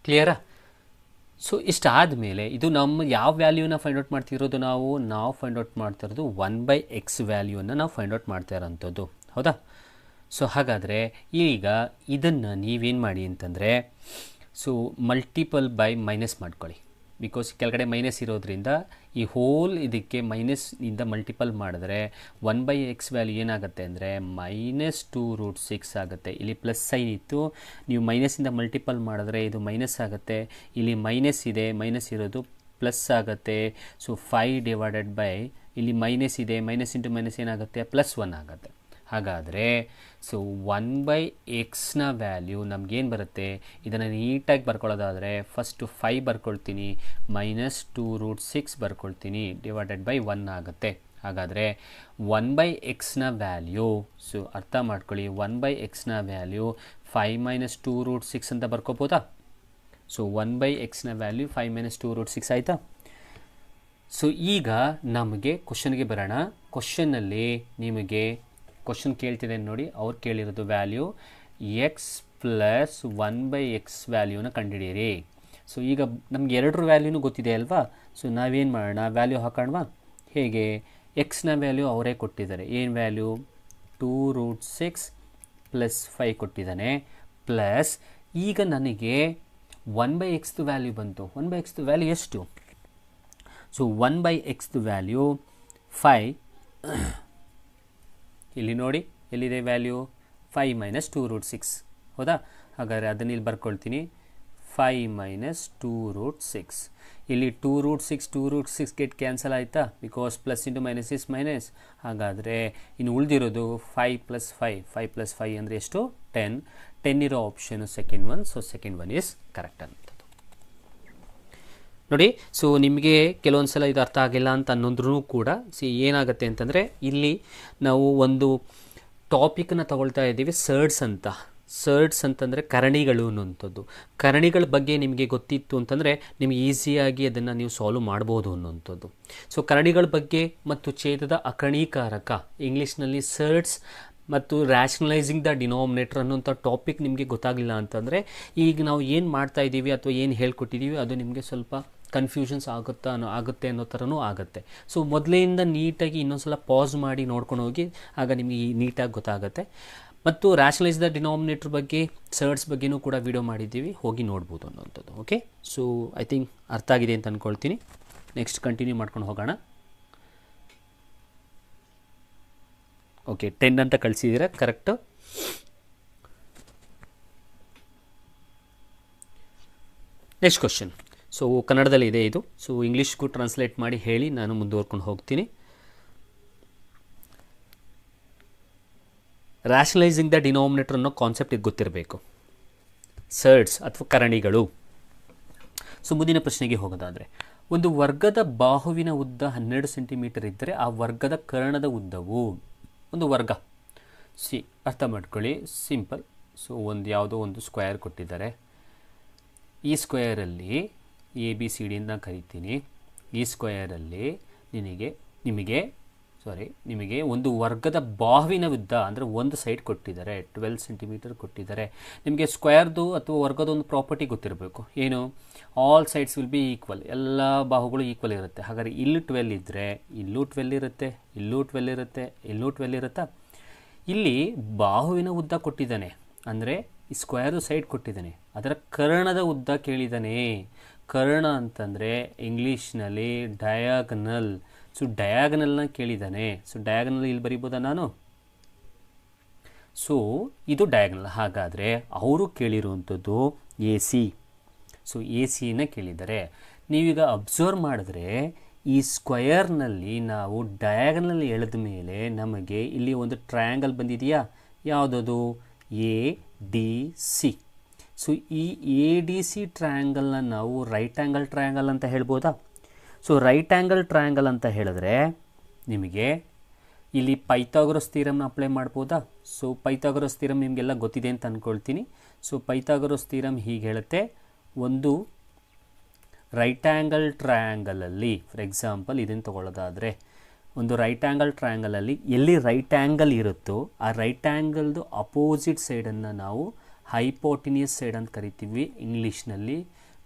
S1: ಕ್ಲಿಯರಾ? ಸೊ ಇಷ್ಟಾದಮೇಲೆ ಇದು ನಮ್ಮ ಯಾವ ವ್ಯಾಲ್ಯೂನ ಫೈಂಡ್ ಔಟ್ ಮಾಡ್ತಿರೋದು, ನಾವು ಫೈಂಡ್ ಔಟ್ ಮಾಡ್ತಿರೋದು 1/x ವ್ಯಾಲ್ಯೂನ ನಾವು ಫೈಂಡ್ ಔಟ್ ಮಾಡ್ತಾ ಇರೋಂಥದ್ದು, ಹೌದಾ. ಸೊ ಹಾಗಾದರೆ ಈಗ ಇದನ್ನು ನೀವೇನು ಮಾಡಿ ಅಂತಂದರೆ, ಸೊ ಮಲ್ಟಿಪಲ್ ಬೈ ಮೈನಸ್ ಮಾಡ್ಕೊಳ್ಳಿ. ಬಿಕಾಸ್ ಕೆಳಗಡೆ ಮೈನಸ್ ಇರೋದ್ರಿಂದ ಈ ಹೋಲ್ ಇದಕ್ಕೆ ಮೈನಸ್ನಿಂದ ಮಲ್ಟಿಪಲ್ ಮಾಡಿದ್ರೆ 1/x ವ್ಯಾಲ್ಯೂ ಏನಾಗುತ್ತೆ ಅಂದರೆ -2√6 ಆಗುತ್ತೆ. ಇಲ್ಲಿ ಪ್ಲಸ್ ಸೈನ್ ಇತ್ತು, ನೀವು ಮೈನಸ್ಸಿಂದ ಮಲ್ಟಿಪಲ್ ಮಾಡಿದ್ರೆ ಇದು ಮೈನಸ್ ಆಗುತ್ತೆ. ಇಲ್ಲಿ ಮೈನಸ್ ಇದೆ, ಮೈನಸ್ ಇರೋದು ಪ್ಲಸ್ ಆಗುತ್ತೆ. ಸೊ 5 ಡಿವೈಡೆಡ್ ಬೈ ಇಲ್ಲಿ ಮೈನಸ್ ಇದೆ, ಮೈನಸ್ ಇಂಟು ಮೈನಸ್ ಏನಾಗುತ್ತೆ +1 ಆಗುತ್ತೆ. ಹಾಗಾದರೆ ಸೊ 1/xನ ವ್ಯಾಲ್ಯೂ ನಮಗೇನು ಬರುತ್ತೆ, ಇದನ್ನು ನೀಟಾಗಿ ಬರ್ಕೊಳ್ಳೋದಾದರೆ ಫಸ್ಟು 5 ಬರ್ಕೊಳ್ತೀನಿ, -2√6 ಬರ್ಕೊಳ್ತೀನಿ, ಡಿವೈಡೆಡ್ ಬೈ 1 ಆಗುತ್ತೆ. ಹಾಗಾದರೆ 1/xನ ವ್ಯಾಲ್ಯೂ, ಸೊ ಅರ್ಥ ಮಾಡ್ಕೊಳ್ಳಿ, 1/xನ ವ್ಯಾಲ್ಯೂ 5 - 2√6 ಅಂತ ಬರ್ಕೋಬೋದಾ. ಸೊ 1/xನ ವ್ಯಾಲ್ಯೂ 5 - 2√6 ಆಯಿತಾ. ಸೊ ಈಗ ನಮಗೆ ಕ್ವಶನ್ಗೆ ಬರೋಣ. ಕ್ವಶನ್ನಲ್ಲಿ ನಿಮಗೆ ಕ್ವಶನ್ ಕೇಳ್ತಿದೆ ನೋಡಿ, ಅವ್ರು ಕೇಳಿರೋದು ವ್ಯಾಲ್ಯೂ x + 1/x ವ್ಯಾಲ್ಯೂನ ಕಂಡುಹಿಡಿಯಿರಿ. ಸೊ ಈಗ ನಮ್ಗೆ ಎರಡರ ವ್ಯಾಲ್ಯೂನು ಗೊತ್ತಿದೆ ಅಲ್ವಾ. ಸೊ ನಾವೇನು ಮಾಡೋಣ, ವ್ಯಾಲ್ಯೂ ಹಾಕೋಣವಾ. ಹೇಗೆ, ಎಕ್ಸ್ನ ವ್ಯಾಲ್ಯೂ ಅವರೇ ಕೊಟ್ಟಿದ್ದಾರೆ, ಏನು ವ್ಯಾಲ್ಯೂ 2√6 + 5 ಕೊಟ್ಟಿದ್ದಾನೆ, ಪ್ಲಸ್ ಈಗ ನನಗೆ 1/xದು ವ್ಯಾಲ್ಯೂ ಬಂತು. 1/xದು ವ್ಯಾಲ್ಯೂ ಎಷ್ಟು, ಸೊ 1/xದು ವ್ಯಾಲ್ಯೂ 5. ಇಲ್ಲಿ ನೋಡಿ ಎಲ್ಲಿದೆ ವ್ಯಾಲ್ಯೂ, 5 - 2√6, ಹೌದಾ. ಹಾಗಾದರೆ ಅದನ್ನ ಇಲ್ಲಿ ಬರ್ಕೊಳ್ತೀನಿ, 5 - 2√6. ಇಲ್ಲಿ 2√6 ಗೆಟ್ ಕ್ಯಾನ್ಸಲ್ ಆಯಿತಾ, because plus into minus is minus. ಹಾಗಾದರೆ ಇನ್ನು ಉಳಿದಿರೋದು 5 + 5, 5 + 5 ಅಂದರೆ ಎಷ್ಟು, 10. 10 ಇರೋ option second one. So second one is correct ಅಂಥದ್ದು ನೋಡಿ. ಸೊ ನಿಮಗೆ ಕೆಲವೊಂದು ಸಲ ಇದು ಅರ್ಥ ಆಗಿಲ್ಲ ಅಂತ ಅನ್ನೋದ್ರೂ ಕೂಡ ಏನಾಗುತ್ತೆ ಅಂತಂದರೆ, ಇಲ್ಲಿ ನಾವು ಒಂದು ಟಾಪಿಕನ್ನು ತಗೊಳ್ತಾ ಇದ್ದೀವಿ, ಸರ್ಡ್ಸ್ ಅಂತಂದರೆ ಕರಣಿಗಳು ಅನ್ನೋಂಥದ್ದು. ಕರಣಿಗಳ ಬಗ್ಗೆ ನಿಮಗೆ ಗೊತ್ತಿತ್ತು ಅಂತಂದರೆ ನಿಮಗೆ ಈಸಿಯಾಗಿ ಅದನ್ನು ನೀವು ಸಾಲ್ವ್ ಮಾಡ್ಬೋದು ಅನ್ನೋಂಥದ್ದು. ಸೊ ಕರಣಿಗಳ ಬಗ್ಗೆ ಮತ್ತು ಛೇದದ ಅಕರ್ಣೀಕಾರಕ, ಇಂಗ್ಲೀಷ್ನಲ್ಲಿ ಸರ್ಡ್ಸ್ ಮತ್ತು ರ್ಯಾಷನಲೈಸಿಂಗ್ ದ ಡಿನಾಮಿನೇಟರ್ ಅನ್ನೋಂಥ ಟಾಪಿಕ್ ನಿಮಗೆ ಗೊತ್ತಾಗಲಿಲ್ಲ ಅಂತಂದರೆ, ಈಗ ನಾವು ಏನು ಮಾಡ್ತಾ ಇದ್ದೀವಿ ಅಥವಾ ಏನು ಹೇಳ್ಕೊಟ್ಟಿದ್ದೀವಿ ಅದು ನಿಮಗೆ ಸ್ವಲ್ಪ ಕನ್ಫ್ಯೂಷನ್ಸ್ ಆಗುತ್ತೆ ಅನ್ನೋ ಥರನೂ ಆಗುತ್ತೆ. ಸೊ ಮೊದಲಿಂದ ನೀಟಾಗಿ ಇನ್ನೊಂದು ಸಲ ಪಾಸ್ ಮಾಡಿ ನೋಡ್ಕೊಂಡು ಹೋಗಿ, ಆಗ ನಿಮಗೆ ನೀಟಾಗಿ ಗೊತ್ತಾಗುತ್ತೆ. ಮತ್ತು ರ್ಯಾಷನಲೈಸ್ ದ ಡಿನಾಮಿನೇಟರ್ ಬಗ್ಗೆ, ಸರ್ಡ್ಸ್ ಬಗ್ಗೆನೂ ಕೂಡ ವಿಡಿಯೋ ಮಾಡಿದ್ದೀವಿ, ಹೋಗಿ ನೋಡ್ಬೋದು ಅನ್ನೋಂಥದ್ದು. ಓಕೆ, ಸೊ ಐ ಥಿಂಕ್ ಅರ್ಥ ಆಗಿದೆ ಅಂತ ಅಂದ್ಕೊಳ್ತೀನಿ. ನೆಕ್ಸ್ಟ್ ಕಂಟಿನ್ಯೂ ಮಾಡ್ಕೊಂಡು ಹೋಗೋಣ. ಓಕೆ, 10 ಅಂತ ಕಳಿಸಿದ್ದೀರಾ, ಕರೆಕ್ಟು. Next question. ಸೊ ಕನ್ನಡದಲ್ಲಿ ಇದೆ ಇದು, ಸೊ ಇಂಗ್ಲೀಷ್ಗೂ ಟ್ರಾನ್ಸ್ಲೇಟ್ ಮಾಡಿ ಹೇಳಿ, ನಾನು ಮುಂದುವರ್ಕೊಂಡು ಹೋಗ್ತೀನಿ. ರ್ಯಾಷನಲೈಸಿಂಗ್ ದ ಡಿನಾಮಿನೇಟರ್ ಅನ್ನೋ ಕಾನ್ಸೆಪ್ಟ್ ಇದು ಗೊತ್ತಿರಬೇಕು, ಸರ್ಡ್ಸ್ ಅಥವಾ ಕರಣಿಗಳು. ಸೊ ಮುಂದಿನ ಪ್ರಶ್ನೆಗೆ ಹೋಗೋದಾದರೆ, ಒಂದು ವರ್ಗದ ಬಾಹುವಿನ ಉದ್ದ 12 ಸೆಂಟಿಮೀಟರ್ ಇದ್ದರೆ ಆ ವರ್ಗದ ಕರ್ಣದ ಉದ್ದವು, ಒಂದು ವರ್ಗ ಅರ್ಥ ಮಾಡ್ಕೊಳ್ಳಿ, ಸಿಂಪಲ್. ಸೊ ಯಾವುದೋ ಒಂದು ಸ್ಕ್ವೇರ್ ಕೊಟ್ಟಿದ್ದಾರೆ, ಈ ಸ್ಕ್ವೇರಲ್ಲಿ ABCD ಅಂತ ಕರಿತೀನಿ. ಈ ಸ್ಕ್ವೇರಲ್ಲಿ ನಿಮಗೆ ಒಂದು ವರ್ಗದ ಬಾಹುವಿನ ಉದ್ದ ಅಂದರೆ ಒಂದು ಸೈಡ್ ಕೊಟ್ಟಿದ್ದಾರೆ, 12 ಸೆಂಟಿಮೀಟರ್ ಕೊಟ್ಟಿದ್ದಾರೆ. ನಿಮಗೆ ಸ್ಕ್ವೇರ್ದು ಅಥವಾ ವರ್ಗದ ಒಂದು ಪ್ರಾಪರ್ಟಿ ಗೊತ್ತಿರಬೇಕು, ಏನು, all sides will be equal, ಎಲ್ಲ ಬಾಹುಗಳು ಈಕ್ವಲ್ ಇರುತ್ತೆ. ಹಾಗಾದರೆ ಇಲ್ಲಿ 12 ಇದ್ದರೆ ಇಲ್ಲೂ 12 ಇರುತ್ತೆ, ಇಲ್ಲೂ 12 ಇರುತ್ತೆ, ಇಲ್ಲೂ 12 ಇರುತ್ತಾ. ಇಲ್ಲಿ ಬಾಹುವಿನ ಉದ್ದ ಕೊಟ್ಟಿದ್ದಾನೆ ಅಂದರೆ ಈ ಸ್ಕ್ವೇರ್ದು ಸೈಡ್ ಕೊಟ್ಟಿದ್ದಾನೆ, ಅದರ ಕರ್ಣದ ಉದ್ದ ಕೇಳಿದ್ದಾನೆ. ಕರ್ಣ ಅಂತಂದರೆ ಇಂಗ್ಲೀಷ್ನಲ್ಲಿ ಡಯಾಗನಲ್. ಸೊ ಡಯಾಗನಲ್ನ ಕೇಳಿದ್ದಾನೆ. ಸೊ ಡಯಾಗನಲ್ ಇಲ್ಲಿ ಬರಿಬೋದಾ ನಾನು. ಸೊ ಇದು ಡಯಾಗ್ನಲ್. ಹಾಗಾದರೆ ಅವರು ಕೇಳಿರುವಂಥದ್ದು ಎ ಸಿ. ಸೊ ಎ ಸಿನ ಕೇಳಿದ್ದಾರೆ. ನೀವೀಗ ಅಬ್ಸರ್ವ್ ಮಾಡಿದ್ರೆ ಈ ಸ್ಕ್ವಯರ್ನಲ್ಲಿ ನಾವು ಡಯಾಗ್ನಲ್ ಎಳೆದ ಮೇಲೆ ನಮಗೆ ಇಲ್ಲಿ ಒಂದು ಟ್ರಯಾಂಗಲ್ ಬಂದಿದೆಯಾ? ಯಾವುದದು? A D C. ಸೊ ಈ ಎ ಡಿ ಸಿ ಟ್ರಯಾಂಗಲ್ನ ನಾವು ರೈಟ್ ಆ್ಯಂಗಲ್ ಟ್ರಯಾಂಗಲ್ ಅಂತ ಹೇಳ್ಬೋದಾ? ಸೊ ರೈಟ್ ಆ್ಯಂಗಲ್ ಟ್ರಯಾಂಗಲ್ ಅಂತ ಹೇಳಿದ್ರೆ ನಿಮಗೆ ಇಲ್ಲಿ ಪೈಥಾಗರಸ್ ಥಿಯರಮ್ನ ಅಪ್ಲೈ ಮಾಡ್ಬೋದಾ? ಸೊ ಪೈಥಾಗರಸ್ ಥಿಯರಮ್ ನಿಮಗೆಲ್ಲ ಗೊತ್ತಿದೆ ಅಂತ ಅಂದ್ಕೊಳ್ತೀನಿ. ಸೊ ಪೈಥಾಗರಸ್ ಥಿಯರಮ್ ಹೀಗೆ ಹೇಳುತ್ತೆ, ಒಂದು ರೈಟ್ ಆ್ಯಂಗಲ್ ಟ್ರಯಾಂಗಲಲ್ಲಿ, ಫಾರ್ ಎಕ್ಸಾಂಪಲ್ ಇದನ್ನು ತಗೊಳ್ಳೋದಾದರೆ, ಒಂದು ರೈಟ್ ಆ್ಯಂಗಲ್ ಟ್ರಯಾಂಗಲಲ್ಲಿ ಎಲ್ಲಿ ರೈಟ್ ಆ್ಯಂಗಲ್ ಇರುತ್ತೋ ಆ ರೈಟ್ ಆ್ಯಂಗಲ್ದು ಅಪೋಸಿಟ್ ಸೈಡನ್ನು ನಾವು ಹೈಪೋಟಿನಿಯಸ್ ಸೈಡ್ ಅಂತ ಕರಿತೀವಿ ಇಂಗ್ಲೀಷ್ನಲ್ಲಿ,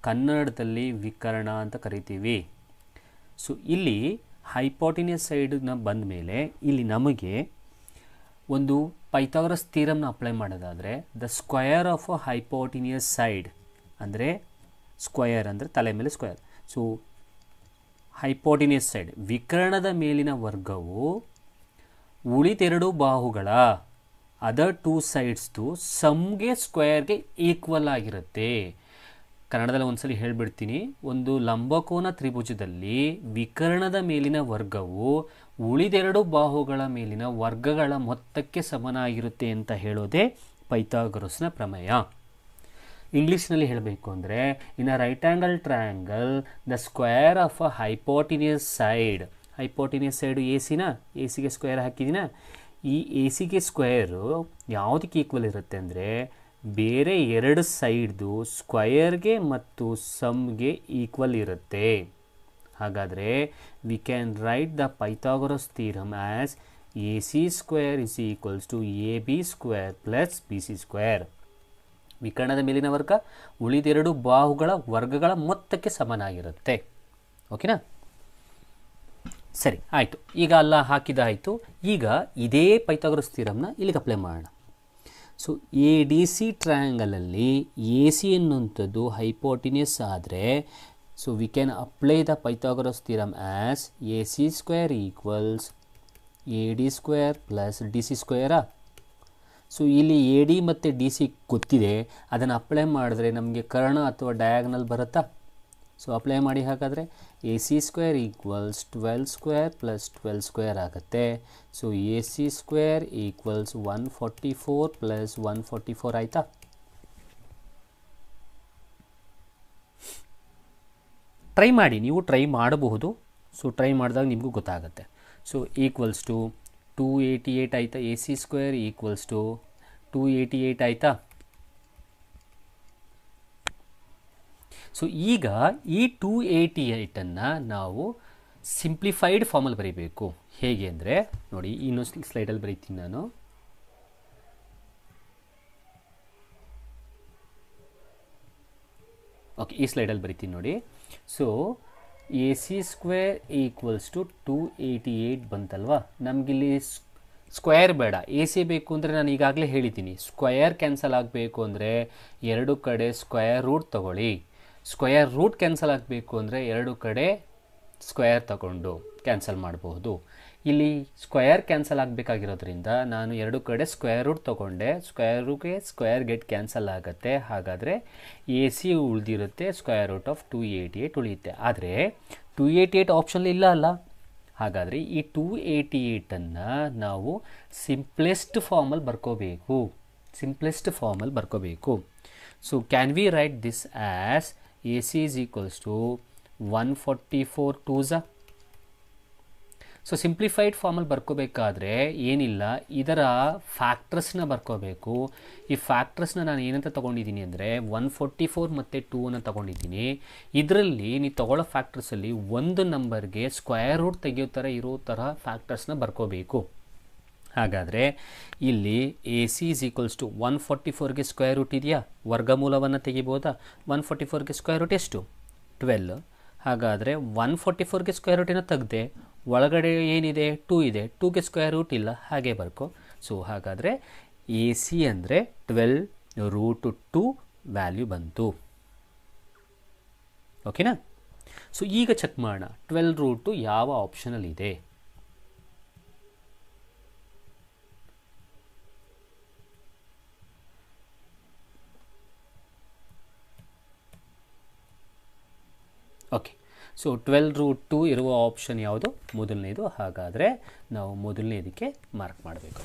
S1: ಕನ್ನಡದಲ್ಲಿ ವಿಕರ್ಣ ಅಂತ ಕರಿತೀವಿ. ಸೊ ಇಲ್ಲಿ ಹೈಪೋಟಿನಿಯಸ್ ಸೈಡ್ನ ಬಂದ ಮೇಲೆ ಇಲ್ಲಿ ನಮಗೆ ಒಂದು ಪೈಥಾಗರಸ್ ಥಿಯರಮ್ನ ಅಪ್ಲೈ ಮಾಡೋದಾದರೆ the square of a hypotenuse side, ಅಂದರೆ ಸ್ಕ್ವಯರ್ ಅಂದರೆ ತಲೆ ಮೇಲೆ ಸ್ಕ್ವಯರ್. ಸೊ ಹೈಪೋಟಿನಿಯಸ್ ಸೈಡ್ ವಿಕರ್ಣದ ಮೇಲಿನ ವರ್ಗವು ಉಳಿದೆರಡು ಬಾಹುಗಳ ಅದರ್ ಟೂ ಸೈಡ್ಸ್ದು ಸಮ್ಗೆ ಸ್ಕ್ವಯರ್ಗೆ ಈಕ್ವಲ್ ಆಗಿರುತ್ತೆ. ಕನ್ನಡದಲ್ಲಿ ಒಂದ್ಸಲಿ ಹೇಳಿಬಿಡ್ತೀನಿ, ಒಂದು ಲಂಬಕೋನ ತ್ರಿಭುಜದಲ್ಲಿ ವಿಕರ್ಣದ ಮೇಲಿನ ವರ್ಗವು ಉಳಿದೆರಡು ಬಾಹುಗಳ ಮೇಲಿನ ವರ್ಗಗಳ ಮೊತ್ತಕ್ಕೆ ಸಮನಾಗಿರುತ್ತೆ ಅಂತ ಹೇಳೋದೇ ಪೈಥಾಗರಸ್ನ ಪ್ರಮೇಯ. ಇಂಗ್ಲೀಷ್ನಲ್ಲಿ ಹೇಳಬೇಕು ಅಂದರೆ, in a right angle triangle the square of a hypotenuse side, hypotenuse side A ಸಿನ, ಎ ಸಿಗೆ ಸ್ಕ್ವಯರ್ ಹಾಕಿದ್ದೀನ, ಈ ಎ ಸಿಗೆ ಸ್ಕ್ವಯರು ಯಾವುದಕ್ಕೆ ಈಕ್ವಲ್ ಇರುತ್ತೆ ಅಂದರೆ ಬೇರೆ ಎರಡು ಸೈಡ್ದು ಸ್ಕ್ವಯರ್ಗೆ ಮತ್ತು ಸಮ್ಗೆ ಈಕ್ವಲ್ ಇರುತ್ತೆ. ಹಾಗಾದರೆ we can write the Pythagoras theorem as A C square is equals to A B square plus B C square. ವಿಕರ್ಣದ ಮೇಲಿನ ವರ್ಗ ಉಳಿದೆರಡು ಬಾಹುಗಳ ವರ್ಗಗಳ ಮೊತ್ತಕ್ಕೆ ಸಮನಾಗಿರುತ್ತೆ. ಓಕೆನಾ? ಸರಿ, ಆಯಿತು. ಈಗ ಅಲ್ಲ ಹಾಕಿದಾಯಿತು. ಈಗ ಇದೇ ಪೈಥಾಗರಸ್ ಥಿಯರಮ್ನ ಇಲ್ಲಿಗೆ ಅಪ್ಲೈ ಮಾಡೋಣ. ಸೊ ಎ ಡಿ ಸಿ ಟ್ರಯಾಂಗಲಲ್ಲಿ ಎ ಸಿ ಅನ್ನುವಂಥದ್ದು ಹೈಪೋಟಿನಿಯಸ್ ಆದರೆ, so we can apply the Pythagoras theorem as A C square equals A D square plus D C ಸ್ಕ್ವೇರಾ? ಸೊ ಇಲ್ಲಿ ಎ ಡಿ ಮತ್ತು ಡಿ ಸಿ ಗೊತ್ತಿದೆ, ಅದನ್ನು ಅಪ್ಲೈ ಮಾಡಿದ್ರೆ ನಮಗೆ ಕರ್ಣ ಅಥವಾ ಡಯಾಗ್ನಲ್ ಬರುತ್ತಾ? ಸೊ ಅಪ್ಲೈ ಮಾಡಿ. ಹಾಗಾದರೆ A C square equals 12 square plus 12 square ಆಗುತ್ತೆ. So A C square equals 144 plus 144 ಆಯಿತಾ? ಟ್ರೈ ಮಾಡಿ, ನೀವು ಟ್ರೈ ಮಾಡಬಹುದು. ಸೊ ಟ್ರೈ ಮಾಡಿದಾಗ ನಿಮಗೂ ಗೊತ್ತಾಗುತ್ತೆ. ಸೊ ಈಕ್ವಲ್ಸ್ ಟು 288 ಆಯಿತಾ? A C square equals to 288 ಆಯಿತಾ? ಸೊ ಈಗ ಈ 288ಅನ್ನು ನಾವು ಸಿಂಪ್ಲಿಫೈಡ್ ಫಾರ್ಮಲ್ಲಿ ಬರೀಬೇಕು. ಹೇಗೆ ಅಂದರೆ ನೋಡಿ, ಇನ್ನೊಂದು ಸ್ಲೈಡಲ್ಲಿ ಬರೀತೀನಿ ನಾನು. ಓಕೆ, ಈ ಸ್ಲೈಡಲ್ಲಿ ಬರೀತೀನಿ ನೋಡಿ. So A C square equals to 288 ಬಂತಲ್ವಾ? ನಮಗಿಲ್ಲಿ ಸ್ಕ್ವಯರ್ ಬೇಡ, ಎ ಸಿ ಬೇಕು ಅಂದರೆ ನಾನು ಈಗಾಗಲೇ ಹೇಳಿದ್ದೀನಿ, ಸ್ಕ್ವಯರ್ ಕ್ಯಾನ್ಸಲ್ ಆಗಬೇಕು ಅಂದರೆ ಎರಡು ಕಡೆ ಸ್ಕ್ವಯರ್ ರೂಟ್ ತಗೊಳ್ಳಿ. ಸ್ಕ್ವಯರ್ ರೂಟ್ ಕ್ಯಾನ್ಸಲ್ ಆಗಬೇಕು ಅಂದರೆ ಎರಡು ಕಡೆ ಸ್ಕ್ವಯರ್ ತಗೊಂಡು ಕ್ಯಾನ್ಸಲ್ ಮಾಡಬಹುದು. ಇಲ್ಲಿ ಸ್ಕ್ವಯರ್ ಕ್ಯಾನ್ಸಲ್ ಆಗಬೇಕಾಗಿರೋದ್ರಿಂದ ನಾನು ಎರಡು ಕಡೆ ಸ್ಕ್ವಯರ್ ರೂಟ್ ತೊಗೊಂಡೆ. ಸ್ಕ್ವಯರ್ಗೆ ಸ್ಕ್ವಯರ್ ಗೆಟ್ ಕ್ಯಾನ್ಸಲ್ ಆಗುತ್ತೆ. ಹಾಗಾದರೆ ಎ ಸಿ ಉಳಿದಿರುತ್ತೆ, ಸ್ಕ್ವಯರ್ ರೂಟ್ ಆಫ್ 288 ಉಳಿಯುತ್ತೆ. ಆದರೆ 288 ಆಪ್ಷನ್ ಇಲ್ಲ ಅಲ್ಲ. ಹಾಗಾದರೆ ಈ 288ಅನ್ನು ನಾವು ಸಿಂಪ್ಲೆಸ್ಟ್ ಫಾರ್ಮಲ್ಲಿ ಬರ್ಕೋಬೇಕು. So can we write this as A C is equals to 144 2s. So simplified ಫಾರ್ಮಲ್ಲಿ ಬರ್ಕೋಬೇಕಾದ್ರೆ ಏನಿಲ್ಲ, ಇದರ ಫ್ಯಾಕ್ಟರ್ಸ್ನ ಬರ್ಕೋಬೇಕು. ಈ ಫ್ಯಾಕ್ಟರ್ಸ್ನ ನಾನು ಏನಂತ ತೊಗೊಂಡಿದ್ದೀನಿ ಅಂದರೆ 144 ಮತ್ತು 2 ತೊಗೊಂಡಿದ್ದೀನಿ. ಇದರಲ್ಲಿ ನೀವು ತೊಗೊಳ್ಳೋ ಫ್ಯಾಕ್ಟರ್ಸಲ್ಲಿ ಒಂದು ನಂಬರ್ಗೆ ಸ್ಕ್ವಯರ್ ರೂಟ್ ತೆಗೆಯೋ ಥರ ಇರೋ ಥರ ಫ್ಯಾಕ್ಟರ್ಸ್ನ ಬರ್ಕೋಬೇಕು. ಹಾಗಾದರೆ ಇಲ್ಲಿ A C is equals to 144ಗೆ ಸ್ಕ್ವಯರ್ ರೂಟ್ ಇದೆಯಾ? ವರ್ಗಮೂಲವನ್ನು ತೆಗಿಬೋದಾ? 144ಗೆ ಸ್ಕ್ವಯರ್ ರೂಟ್ ಎಷ್ಟು? 12. ಹಾಗಾದರೆ 144ಗೆ ಸ್ಕ್ವಯರ್ ರೂಟೇನೋ ತೆಗೆದೆ, ಒಳಗಡೆ ಏನಿದೆ? 2 ಇದೆ, 2ಗೆ ಸ್ಕ್ವಯರ್ ರೂಟ್ ಇಲ್ಲ, ಹಾಗೆ ಬರ್ಕೊ. ಸೊ ಹಾಗಾದರೆ ಎ ಸಿ ಅಂದರೆ 12√2 ವ್ಯಾಲ್ಯೂ ಬಂತು. ಓಕೆನಾ? ಸೊ ಈಗ ಚೆಕ್ ಮಾಡೋಣ 12√2 ಯಾವ ಆಪ್ಷನಲ್ಲಿದೆ. ಓಕೆ, ಸೊ 12√2 ಇರುವ ಆಪ್ಷನ್ ಯಾವುದು? ಮೊದಲನೇದು. ಹಾಗಾದರೆ ನಾವು ಮೊದಲನೇದಕ್ಕೆ ಮಾರ್ಕ್ ಮಾಡಬೇಕು.